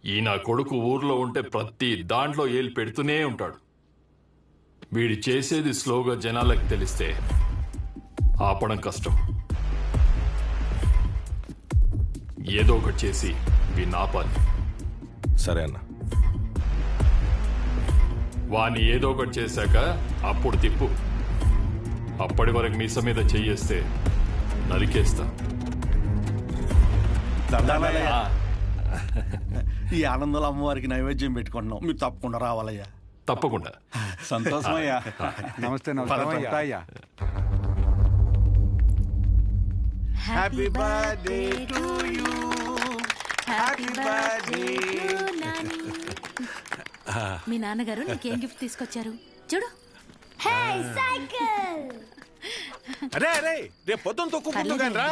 ఈ నా కొడుకు ఊర్లో ఉంటే ప్రతి దాంట్లో ఏలు పెడుతూనే ఉంటాడు. వీడి చేసేది స్లోగా జనాలకు తెలిస్తే ఆపడం కష్టం. ఏదో ఒకటి చేసి వీడిని ఆపాలి. సరే అన్న. వాణ్ణి ఏదో ఒకటి చేశాక అప్పుడు తిప్పు. అప్పటి వరకు మీస మీద చెయ్యేస్తే నరికేస్తా. ఈ ఆనందంలో అమ్మవారికి నైవేద్యం పెట్టుకుంటున్నాం, మీరు తప్పకుండా రావాలయ్యా. తప్పకుండా. సంతోషమయ్యా. నమస్తే. నమస్తే అయ్యా. Happy birthday to you. Happy birthday. మీ నాన్నగారు నీకేం గిఫ్ట్ తీసుకొచ్చారు చూడు. సైకిల్. అరే అరే, రేపు పొద్దున్న తొక్కుకుంటూ కానీ రా.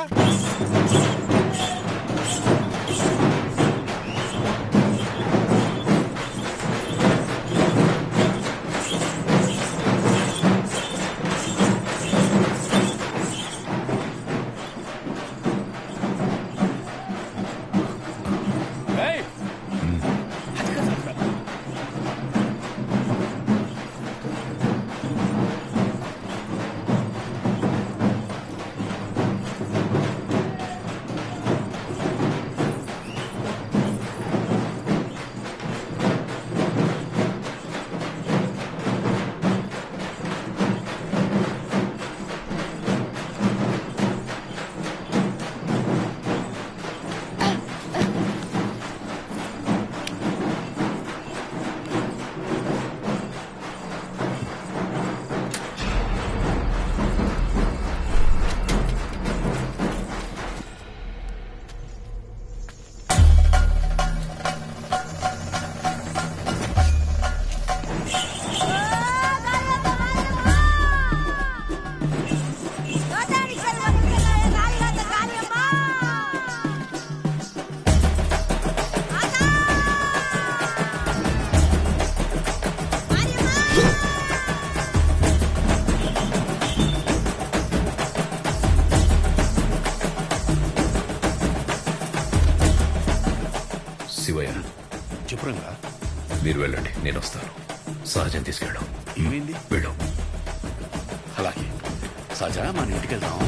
శివయ్య చెప్పురంగా మీరు వెళ్ళండి, నేను వస్తాను. సహజం తీసుకెళ్ళు. ఏమైంది? వెళ్ళు. అలాగే సహజ మన ఇంటికి వెళ్దాం.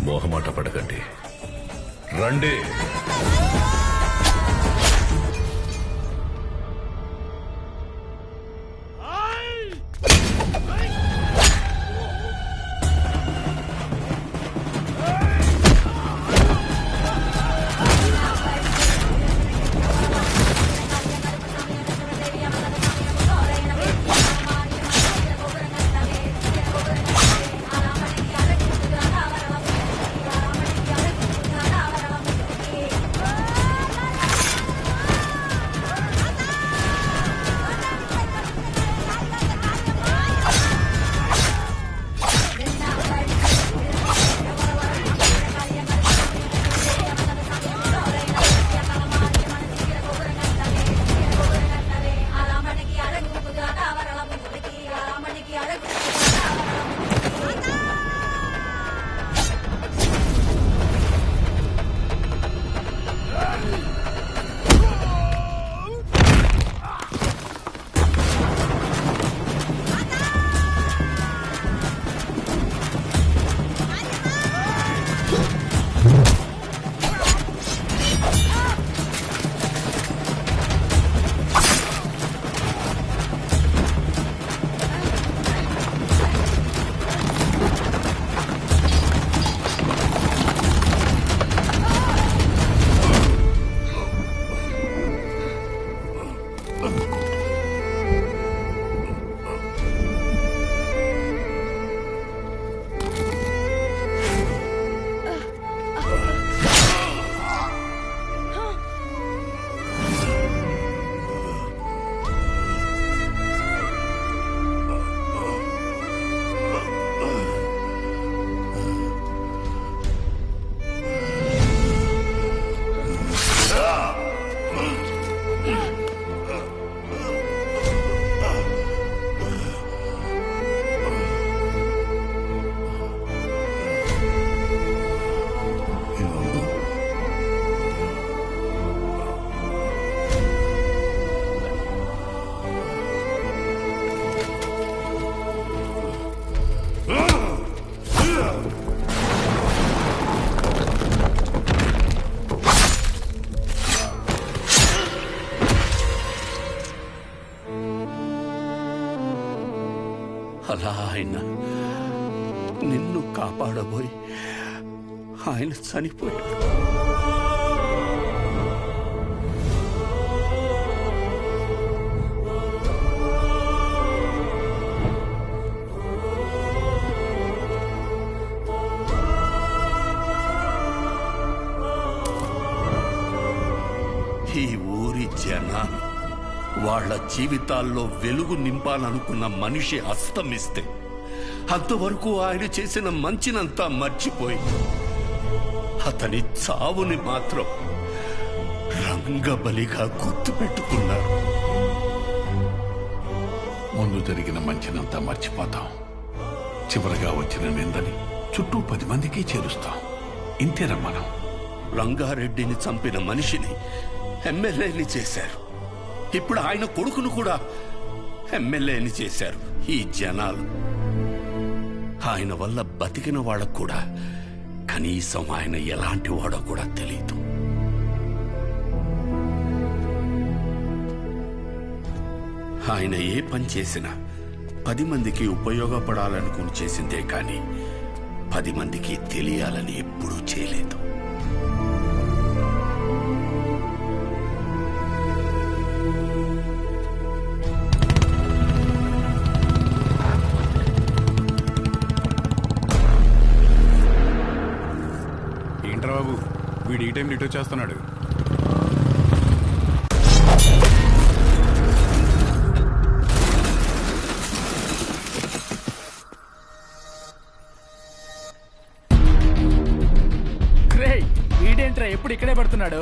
మోహమాట పడకండి, రండి. అలా ఆయన నిన్ను కాపాడబోయి ఆయన చనిపోయాడు. ఈ ఊరి జనాలు వాళ్ళ జీవితాల్లో వెలుగు నింపాలనుకున్న మనిషి అస్తమిస్తే అంతవరకు ఆయన చేసిన మంచినంతా మర్చిపోయి అతని చావుని మాత్రం రంగబలిగా గుర్తుపెట్టుకున్నారు. ముందు జరిగిన మంచినంతా మర్చిపోతాం, చివరిగా వచ్చిన నిందని చుట్టూ 10 మందికి చేరుస్తాం. ఇంతేనా మనం? రంగారెడ్డిని చంపిన మనిషిని ఎమ్మెల్యేని చేశారు. ఇప్పుడు ఆయన కొడుకును కూడా ఎమ్మెల్యేని చేశారు ఈ జనాలు. ఆయన వల్ల బతికిన వాళ్ళకు కూడా కనీసం ఆయన ఎలాంటి వాడో కూడా తెలియదు. ఆయన ఏ పని చేసినా 10 మందికి ఉపయోగపడాలనుకుని చేసిందే కానీ 10 మందికి తెలియాలని ఎప్పుడూ చేయలేదు. ఏంట్రా బాబు వీడు ఈ టైం రిటర్న్ చేస్తున్నాడు? ఎప్పుడు ఇక్కడే పడుతున్నాడు.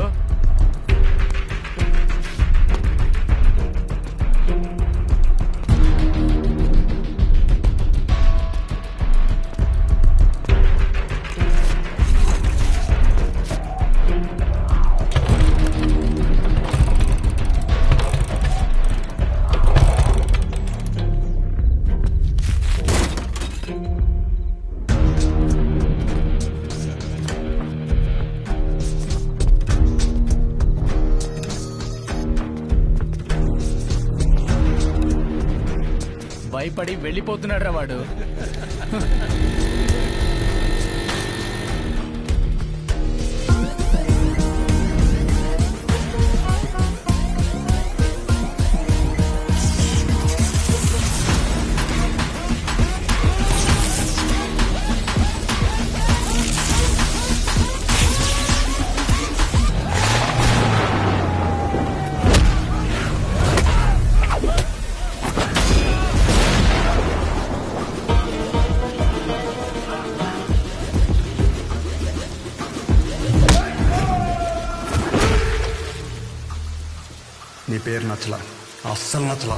భయపడి వెళ్ళిపోతున్నాడు రా వాడు. నీ పేరు నచ్చలా, అస్సలు నచ్చలా.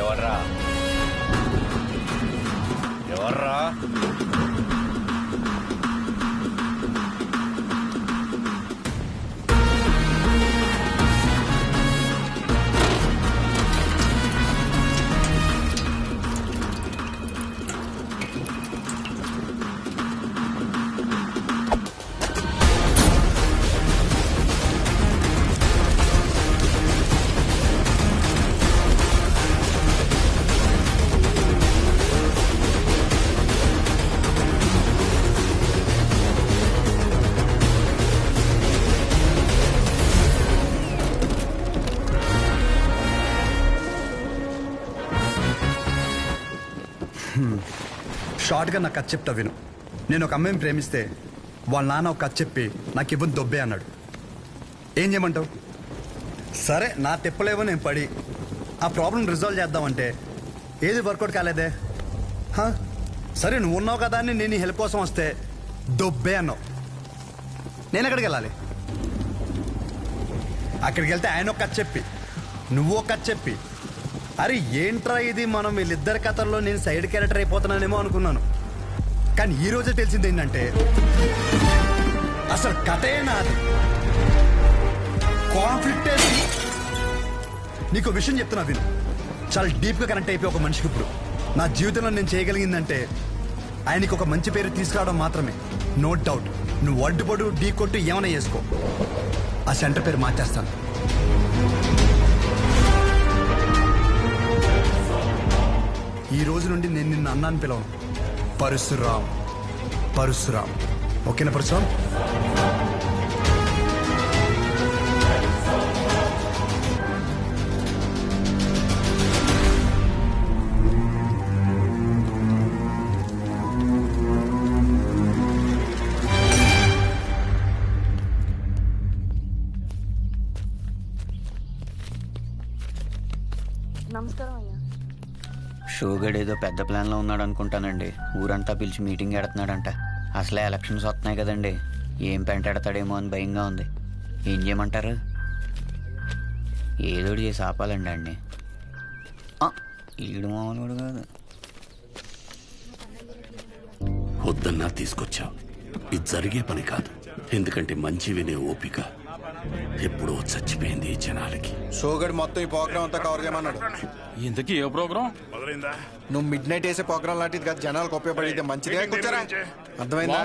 ఎవర్రా ఎవర్రా? షార్ట్గా నాకు కథ చెప్తా విను. నేను ఒక అమ్మాయిని ప్రేమిస్తే వాళ్ళ నాన్న ఒక కథ చెప్పి నాకు ఇవ్వని దొబ్బే అన్నాడు. ఏం చేయమంటావు? సరే నా తిప్పలేవో నేను పడి ఆ ప్రాబ్లం రిజాల్వ్ చేద్దామంటే ఏది వర్కౌట్ కాలేదే. సరే నువ్వు ఉన్నావు కదా అని నేను హెల్ప్ కోసం వస్తే దొబ్బే అన్నావు. నేను ఎక్కడికి వెళ్ళాలి? అక్కడికి వెళ్తే ఆయన ఒక కథ చెప్పి నువ్వు ఒక కథ చెప్పి అరే ఏంట్రా ఇది, మనం వీళ్ళిద్దరి కథల్లో నేను సైడ్ క్యారెక్టర్ అయిపోతున్నానేమో అనుకున్నాను. కానీ ఈ రోజే తెలిసింది ఏంటంటే అసలు కథే నాది, కాన్ఫ్లిక్టే. నీకు విషయం చెప్తున్నా విను. చాలా డీప్గా కనెక్ట్ అయిపోయి ఒక మనిషికి ఇప్పుడు నా జీవితంలో నేను చేయగలిగిందంటే ఆయనకి ఒక మంచి పేరు తీసుకురావడం మాత్రమే. నో డౌట్ నువ్వు అడ్డుపడు ఢీ కొట్టు ఏమైనా చేసుకో, ఆ సెంటర్ పేరు మార్చేస్తాను. ఈ రోజు నుండి నేను నిన్ను అన్నాను పిలవను, పరశురామ్. పరశురామ్, ఓకేనా పరశురామ్? నమస్కారం అయ్యా. షోగడ్ ఏదో పెద్ద ప్లాన్లో ఉన్నాడు అనుకుంటానండి. ఊరంతా పిలిచి మీటింగ్ ఎడుతున్నాడంట. అసలే ఎలక్షన్స్ వస్తున్నాయి కదండి, ఏం పెంటాడతాడేమో అని భయంగా ఉంది. ఏం చేయమంటారు? ఏదోటి చేసి ఆపాలండి అండి. ఈడు మామూలు కాదు. వద్దన్నా తీసుకొచ్చావు. ఇది జరిగే పని కాదు. ఎందుకంటే మంచి వినే ఓపిక ఎప్పుడో చచ్చిపోయింది ఈ జనాలకి. షోగడ్ మొత్తం ఈ ప్రోగ్రామ్ అంతా కవర్ చేయమన్నాడు. ఇంతకీ ఏ ప్రోగ్రామ్? నువ్వు మిడ్ నైట్ వేసే ప్రోగ్రామ్ లాంటిది కదా, జనాలకు ఉపయోగపడితే మంచిదే. కూర్చోరా, అర్థమైందా?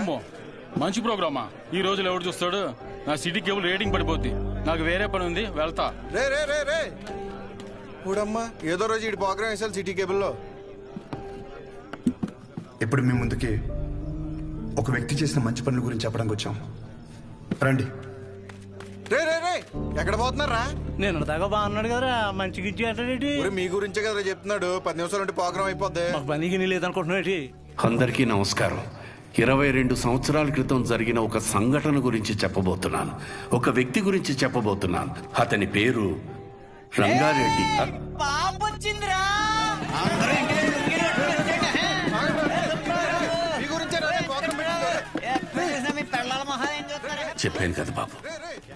మంచి ప్రోగ్రామా? ఈ రోజులు ఎవడు చూస్తాడు? నా సిటీ కేబుల్ రేటింగ్ పడిపోద్ది. నాకు వేరే పని ఉంది, వెళ్తా. రే రే రే రే ఊడమ్మా, ఏదో రోజు ఈ ప్రోగ్రామ్ వేసాలి సిటీ కేబుల్లో. ఇప్పుడు మీ ముందుకి ఒక వ్యక్తి చేసిన మంచి పనుల గురించి చెప్పడానికి వచ్చాం. రండి. రే రే రే ఎక్కడ పోతున్నారా? నేను దాకా బాగున్నాడు కదరా, మంచి గిచ్చి అంటే మీ గురించే కదా చెప్తున్నాడు. 10 నిమిషాలు ఉంటే ప్రోగ్రామ్ అయిపోద్ది. మాకు పనికి లేదనుకుంటున్నాడు. అందరికీ నమస్కారం. 22 సంవత్సరాల క్రితం జరిగిన ఒక సంఘటన గురించి చెప్పబోతున్నాను. ఒక వ్యక్తి గురించి చెప్పబోతున్నాను. అతని పేరు రంగారెడ్డి. చెప్పాను కదా బాబు,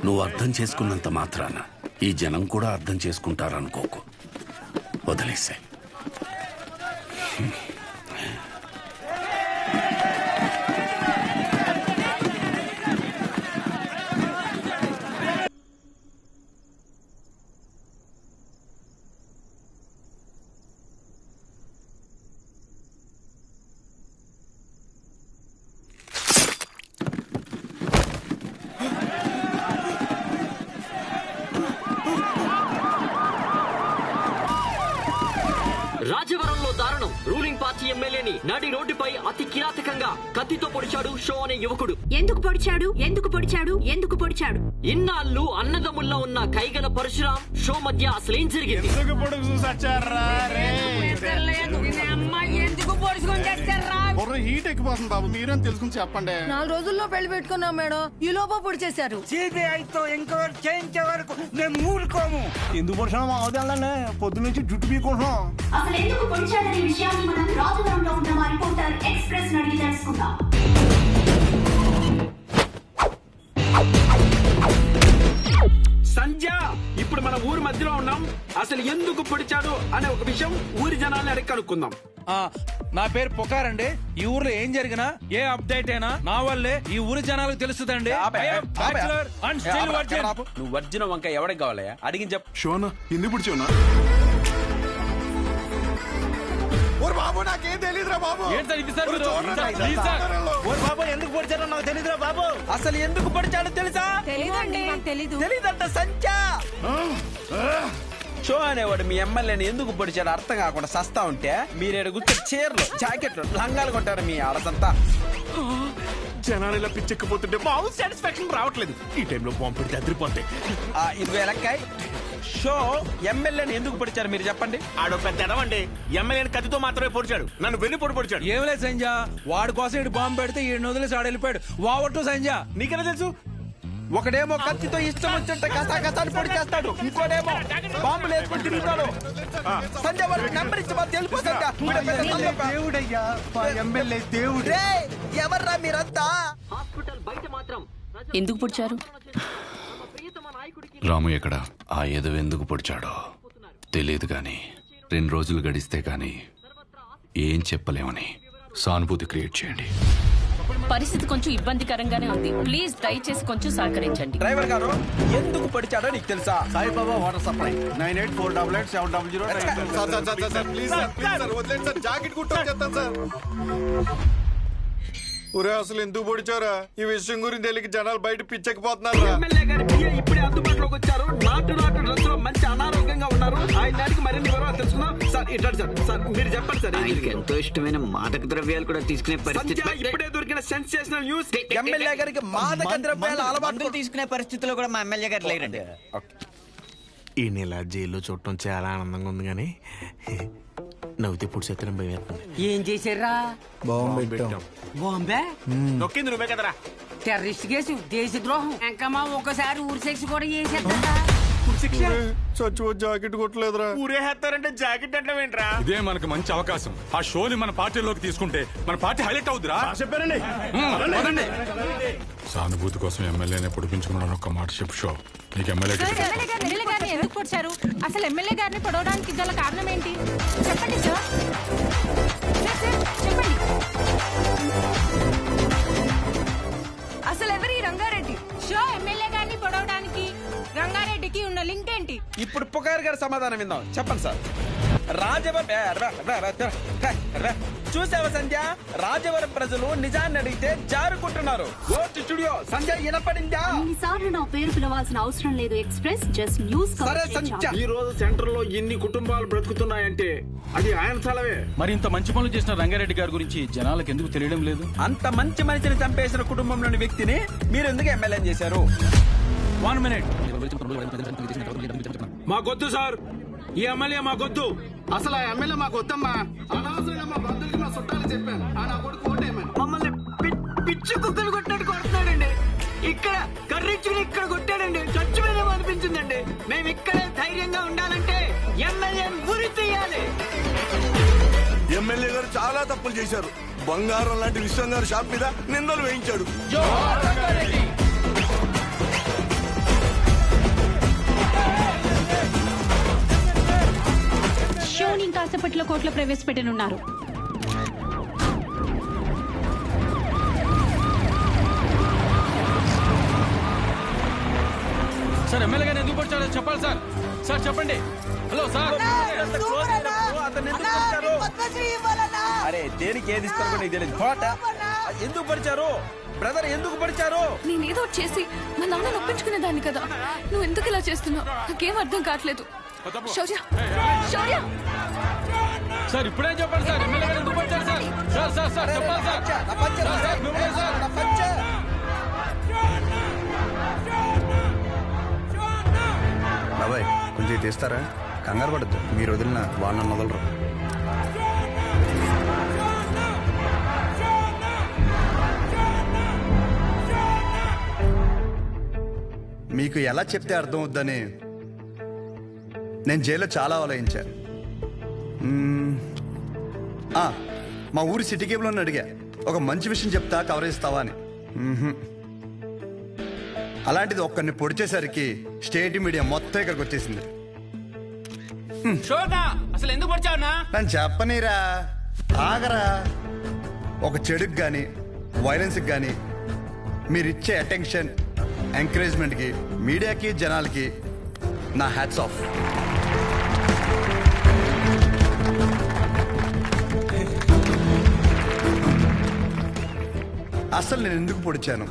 నువ్వు అర్థం చేసుకున్నంత మాత్రాన ఈ జనం కూడా అర్థం చేసుకుంటారనుకోకు. వదిలేసే. రాజవరంలో దారుణం. రూలింగ్ పార్టీ ఎమ్మెల్యేని నడి రోడ్డుపై అతి కిరాతకంగా కత్తితో పొడిచాడు షో అనే యువకుడు. ఎందుకు పొడిచాడు ఎందుకు పొడిచాడు ఎందుకు పొడిచాడు? ఇన్నాళ్ళు అన్నదమ్ముల్లో ఉన్న కైగల పరశురాం షో మధ్య అసలేం జరిగింది? హీట్ ఎక్కిపోతుంది బాబు, మీరేం తెలుసుకుని చెప్పండి. 4 రోజుల్లో పెళ్లి పెట్టుకున్నాం మేడం, ఈ లోప పొడి చేశారు. సిబిఐతో ఎంక్వైరీ చేయించే వరకు మేము ఊరుకోము. ఎందుకు పొడిచాము అవదాలనే పొద్దు నుంచి జుట్టు పీకుంటున్నాం. అసలు ఎందుకు పొడిచాడనే విషయాన్ని మనం రాజవరంలో ఉన్న మా రిపోర్టర్ ఎక్స్ప్రెస్ అడిగి తెలుసుకుందాం. సంధ్య, ఇప్పుడు మన ఊరి మధ్యలో ఉన్నాం. అసలు ఎందుకు పొడిచాడు అనే ఒక విషయం ఊరి జనాల్ని అడిగి కనుక్కుందాం. నా పేరు పుకారండి. ఈ ఊర్లో ఏం జరిగినా ఏ అప్డేట్ అయినా నా వల్లే ఈ ఊరి జనాలకు తెలుస్తుందండి. నువ్వు వర్జిన వంక ఎవరికి కావాలయ్యా అడిగి చెప్పు. షోనా ఎందుకు పిడిచోనా? బాబు నాకేం తెలీదురా బాబు. బాబు ఎందుకు పొడిచారో నాకు తెలీదురా బాబు. అసలు ఎందుకు పొడిచాడో తెలుసా? తెలీదంట సంచా. షో అనేవాడు మీ ఎమ్మెల్యేని ఎందుకు పొడిచాడు అర్థం కాకుండా సస్తా ఉంటే మీరేడు గుర్తు చీరలు జాకెట్లు లంగాలు కొంటారు మీ ఆడదంతా. జనాలు ఇలా పిచ్చెక్కిపోతుంటే మామూలు సాటిస్ఫాక్షన్ రావట్లేదు. ఈ టైంలో బాంబు పెడితే అదిరిపోతాయి. ఇదిగో ఎలక్కాయ్, షో ఎమ్మెల్యేని ఎందుకు పొడిచారు మీరు చెప్పండి. ఆడో పెద్ద ఎడవండి. ఎమ్మెల్యేని కత్తితో మాత్రమే పొడిచాడు, నన్ను వెళ్లి పొడిచాడు. ఏం లేదు సంజయ్, వాడి కోసం ఇటు బాంబు పెడితే ఈ వదిలేసి ఆడ వెళ్ళిపోయాడు. వావట్టు సంజయ్, నీకెలా తెలుసు? ఒకడేమో కత్తితో ఇష్టం వచ్చినట్టు కసాకసాన్ని పొడి చేస్తాడు, ఇంకోడేమో బాంబులు వేసుకొని తిరుగుతాడు. సంజయ్ వాళ్ళకి నెంబర్ ఇచ్చి వాళ్ళు తెలుపు. దేవుడయ్యా, ఎమ్మెల్యే దేవుడు. ఎవర్రా మీరంతా? హాస్పిటల్ బయట మాత్రం ఎందుకు పొడిచారు? రాము ఎక్కడ? ఆ ఏదో ఎందుకు పొడిచాడో తెలియదు గాని 2 రోజులు గడిస్తే గాని ఏం చెప్పలేమని సానుభూతి క్రియేట్ చేయండి. పరిస్థితి కొంచెం ఇబ్బందికరంగానే ఉంది. ప్లీజ్ దయచేసి కొంచెం సహకరించండి. డ్రైవర్ గారు ఎందుకు పొడిచాడో నీకు తెలుసా? Saibaba water supply 98488700. Please sir వదిలేండి సార్, జాకెట్ కుట్టొచ్చేస్తాను సార్. ఒరే అసలు ఎందుకు పొడిచారా? ఈ విషయం గురించి తెలియక జనాలు బయట పిచ్చెక్కిపోతున్నారు. ఎమ్మెల్యే గారి పిఏ ఇప్పుడే అందుబాటులోకి వచ్చారు. నాటు డ్రెస్ లో మంచి అనారోగ్యంగా ఉన్నారు. ఆయన దానికి మరిన్ని వివరాలు తెలుసుకుందాం. సార్ ఇట్లా సార్ మీరు చెప్పండి సార్. ఆయనకి ఎంతో ఇష్టమైన మాదక ద్రవ్యాలు కూడా తీసుకునే పరిస్థితి. ఇప్పుడే దొరికిన సెన్సేషనల్ న్యూస్. ఎమ్మెల్యే గారికి మాదక ద్రవ్యాల అలవాటు తీసుకునే పరిస్థితిలో కూడా మా ఎమ్మెల్యే గారు లేరండి. ఈ నెల జైల్లో చూడటం చాలా ఆనందంగా ఉంది కానీ నవ్వుతే పుడిసేత్తనం భయం వేస్తుంది. ఏం చేశారా? బాంబే నొక్కింది నువ్వే కదరా. టెర్రరిస్ట్ కేసు, దేశద్రోహం, ఇంకా మా ఒకసారి ఊరి సెక్స్ కూడా చేసేద్దా? చచ్చిపో జాకెట్ కొట్టలేదురా. ఊరేస్తారంటే జాకెట్ అంటే ఏంట్రా? ఇదే మనకు మంచి అవకాశం. ఆ షోని మన పార్టీలోకి తీసుకుంటే మన పార్టీ హైలైట్ అవుద్దిరా. చెప్పారండి. సానుభూతి కోసం ఎమ్మెల్యేనే పొడిపించుకున్నాను. ఒక్క మాట చెప్పు షో, నీకు ఎమ్మెల్యే గారిని ఎందుకు పొడిచారు? అసలు ఎమ్మెల్యే గారిని పొడవడానికి గల కారణం ఏంటి? చెప్పండి సార్. చెప్పండి. అసలు ఎవరి రంగారెడ్డి? షో ఎమ్మెల్యే గారిని పొడవడానికి రంగారెడ్డికి ఉన్న లింక్ ఏంటి? ఇప్పుడు పుకార్ గారి సమాధానం విందాం. చెప్పండి సార్. చూసావా సంధ్య, రాజవరం ప్రజలు నిజాన్ని అడిగితే జారుకుంటున్నారు. స్టూడియో సంధ్య వినపడిందా? సార్లు నా పేరు పిలవాల్సిన అవసరం లేదు. Express just news. ఈ రోజు సెంటర్ లో ఎన్ని కుటుంబాలు బ్రతుకుతున్నాయంటే అది ఆయన స్థలమే. మరి ఇంత మంచి పనులు చేసిన రంగారెడ్డి గారి గురించి జనాలకు ఎందుకు తెలియడం లేదు? అంత మంచి మనిషిని చంపేసిన కుటుంబంలోని వ్యక్తిని మీరు ఎందుకు ఎమ్మెల్యే చేశారు? 1 మినిట్. మాకొద్దు సార్, ఈ ఎమ్మెల్యే మాకొద్దు. అసలు ఆ ఎమ్మెల్యే మాకు వద్దమ్మా. అనవసరంగా మా బంధువులకి మా చుట్టాలు చెప్పాను. ఆ నా కొడుకు ఓటేయమని. మమ్మల్ని పిచ్చి కుక్కలు కొట్టినట్టు కొడుతున్నాడండి. ఇక్కడ కర్రిచ్చుకుని ఇక్కడ కొట్టాడండి. చచ్చిపోయినామో అనిపించిందండి. మేము ఇక్కడే ధైర్యంగా ఉండాలంటే ఎమ్మెల్యే ఉరి తీయాలి. ఎమ్మెల్యే గారు చాలా తప్పులు చేశారు. బంగారం లాంటి విశ్వం గారు షాప్ మీద నిందలు వేయించాడు. షోని కాసేపట్లో కోర్టులో ప్రవేశపెట్టనున్నారు. సార్ ఎమ్మెల్యే గారు ఎందుకు వచ్చాడో చెప్పాలి సార్. సార్ చెప్పండి. Hello sir. అరే దేనికి ఏది ఇస్తారో నీకు తెలియదు. కోట ఎందుకు పరిచారు బ్రదర్? ఎందుకు పరిచారు? నేనేదో చేసి మా నాన్న నొప్పించుకునే దాన్ని కదా. నువ్వు ఎందుకు ఇలా చేస్తున్నావు? నాకేం అర్థం కావట్లేదు. శౌర్య, శౌర్య సార్ ఇప్పుడే చెప్పండి సార్. ఎమ్మెల్యే గారు ఎందుకు వచ్చారు సార్? సార్ సార్ సార్ చెప్పాలి సార్. సార్ మిమ్మల్ని సార్. బాబాయ్ కొంచెం తీస్తారా? కంగారు పడద్దు. మీరు వదిలిన వాళ్ళని వదలరు. మీకు ఎలా చెప్తే అర్థం అవుద్దని నేను జైల్లో చాలా ఆలోచించాను. మా ఊరి సిటీ కేబుల్ అడిగా, ఒక మంచి విషయం చెప్తా కవరేజ్ ఇస్తావా అని. అలాంటిది ఒక్కరిని పొడిచేసరికి స్టేట్ మీడియా మొత్తం ఇక్కడికి వచ్చేసింది. అసలు ఎందుకు వచ్చావునా? నన్ను చెప్పనీరా, ఆగరా. ఒక చెడుకు కానీ వైలెన్స్కి కానీ మీరిచ్చే అటెన్షన్, ఎంకరేజ్మెంట్కి మీడియాకి జనాలకి నా హ్యాట్స్ ఆఫ్. అసలు నేను ఎందుకు పొడిచాను,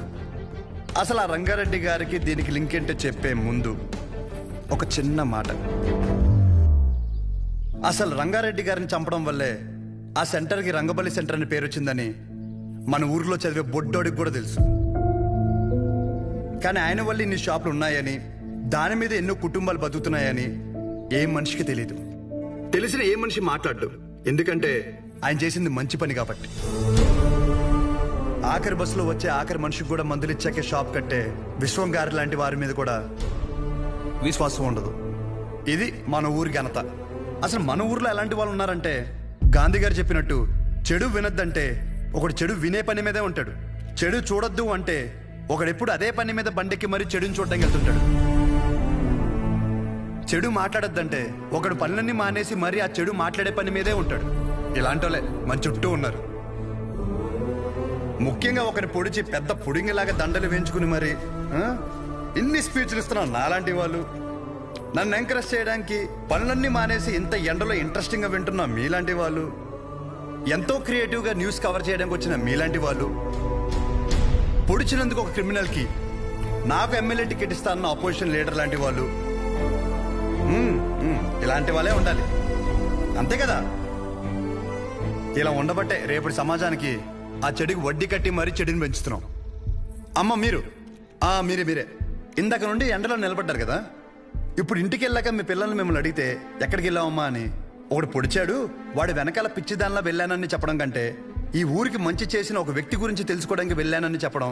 అసలు ఆ రంగారెడ్డి గారికి దీనికి లింక్ ఏంటో చెప్పే ముందు ఒక చిన్న మాట. అసలు రంగారెడ్డి గారిని చంపడం వల్లే ఆ సెంటర్కి రంగబలి సెంటర్ అని పేరు వచ్చిందని మన ఊర్లో చదివే బొడ్డోడికి కూడా తెలుసు. కానీ ఆయన వల్ల ఇన్ని షాపులు ఉన్నాయని, దాని మీద ఎన్నో కుటుంబాలు బతుకుతున్నాయని ఏ మనిషికి తెలియదు. తెలిసిన ఏ మనిషి మాట్లాడు, ఎందుకంటే ఆయన చేసింది మంచి పని కాబట్టి. ఆఖరి బస్సులో వచ్చే ఆఖరి మనిషికి కూడా మందులు ఇచ్చాకే షాప్ కట్టే విశ్వం గారి లాంటి వారి మీద కూడా విశ్వాసం ఉండదు. ఇది మన ఊరి ఘనత. అసలు మన ఊర్లో ఎలాంటి వాళ్ళు ఉన్నారంటే, గాంధీ గారు చెప్పినట్టు చెడు వినొద్దంటే ఒకడు చెడు వినే పని మీదే ఉంటాడు. చెడు చూడొద్దు అంటే ఒకడెప్పుడు అదే పని మీద బండెక్కి మరీ చెడుని చూడడానికి వెళ్తుంటాడు. చెడు మాట్లాడొద్దంటే ఒకడు పనులన్నీ మానేసి మరీ ఆ చెడు మాట్లాడే పని మీదే ఉంటాడు. ఇలాంటి వాళ్ళే మన చుట్టూ ఉన్నారు. ముఖ్యంగా ఒకరిని పొడిచి పెద్ద పుడింగిలాగా దండలు వేయించుకుని మరి ఇన్ని స్పీచ్లు ఇస్తున్నాను నాలాంటి వాళ్ళు, నన్ను ఎంకరేజ్ చేయడానికి పనులన్నీ మానేసి ఇంత ఎండలో ఇంట్రెస్టింగ్ గా వింటున్న మీలాంటి వాళ్ళు, ఎంతో క్రియేటివ్ గా న్యూస్ కవర్ చేయడానికి వచ్చిన మీలాంటి వాళ్ళు, పొడిచినందుకు ఒక క్రిమినల్ కి నాకు ఎమ్మెల్యే టికెట్ ఇస్తానన్న అపోజిషన్ లీడర్ లాంటి వాళ్ళు, ఇలాంటి వాళ్ళే ఉండాలి. అంతే కదా? ఇలా ఉండబట్టే రేపటి సమాజానికి ఆ చెడుకి వడ్డీ కట్టి మరీ చెడుని పెంచుతున్నాం. అమ్మ మీరే ఇందాక నుండి ఎండలో నిలబడ్డారు కదా. ఇప్పుడు ఇంటికి వెళ్ళాక మీ పిల్లల్ని మిమ్మల్ని అడిగితే ఎక్కడికి వెళ్ళావమ్మా అని, ఒకడు పొడిచాడు వాడి వెనకాల పిచ్చిదానిలా వెళ్ళానని చెప్పడం కంటే ఈ ఊరికి మంచి చేసిన ఒక వ్యక్తి గురించి తెలుసుకోవడానికి వెళ్ళానని చెప్పడం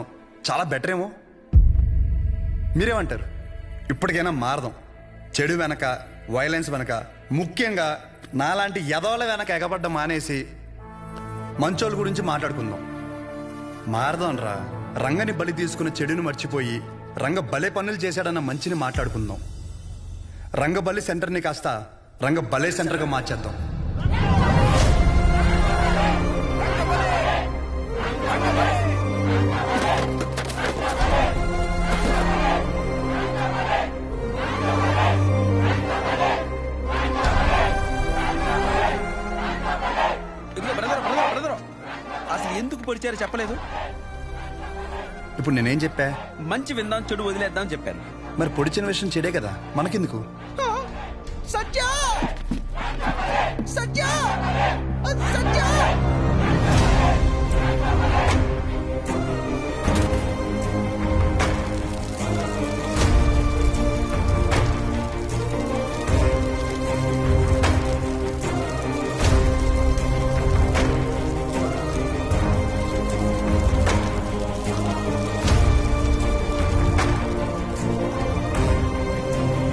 చాలా బెటర్ ఏమో. మీరేమంటారు? ఇప్పటికైనా మారదాం. చెడు వెనక, వైలెన్స్ వెనక, ముఖ్యంగా నాలాంటి ఎదవల వెనక ఎగబడ్డ మానేసి మంచోళ్ళ గురించి మాట్లాడుకుందాం. మారదాం రా. రంగని బలి తీసుకున్న చెడుని మర్చిపోయి రంగ బలే పనులు చేశాడన్న మంచిని మాట్లాడుకుందాం. రంగబలి సెంటర్ని కాస్త రంగ బలే సెంటర్గా మార్చేద్దాం. అసలు ఎందుకు పొడిచారో చెప్పలేదు. ఇప్పుడు నేనేం చెప్పా? మంచి విందాం, చెడు వదిలేద్దాం చెప్పాను. మరి పొడిచిన విషయం చెడే కదా, మనకెందుకు? సత్య సత్య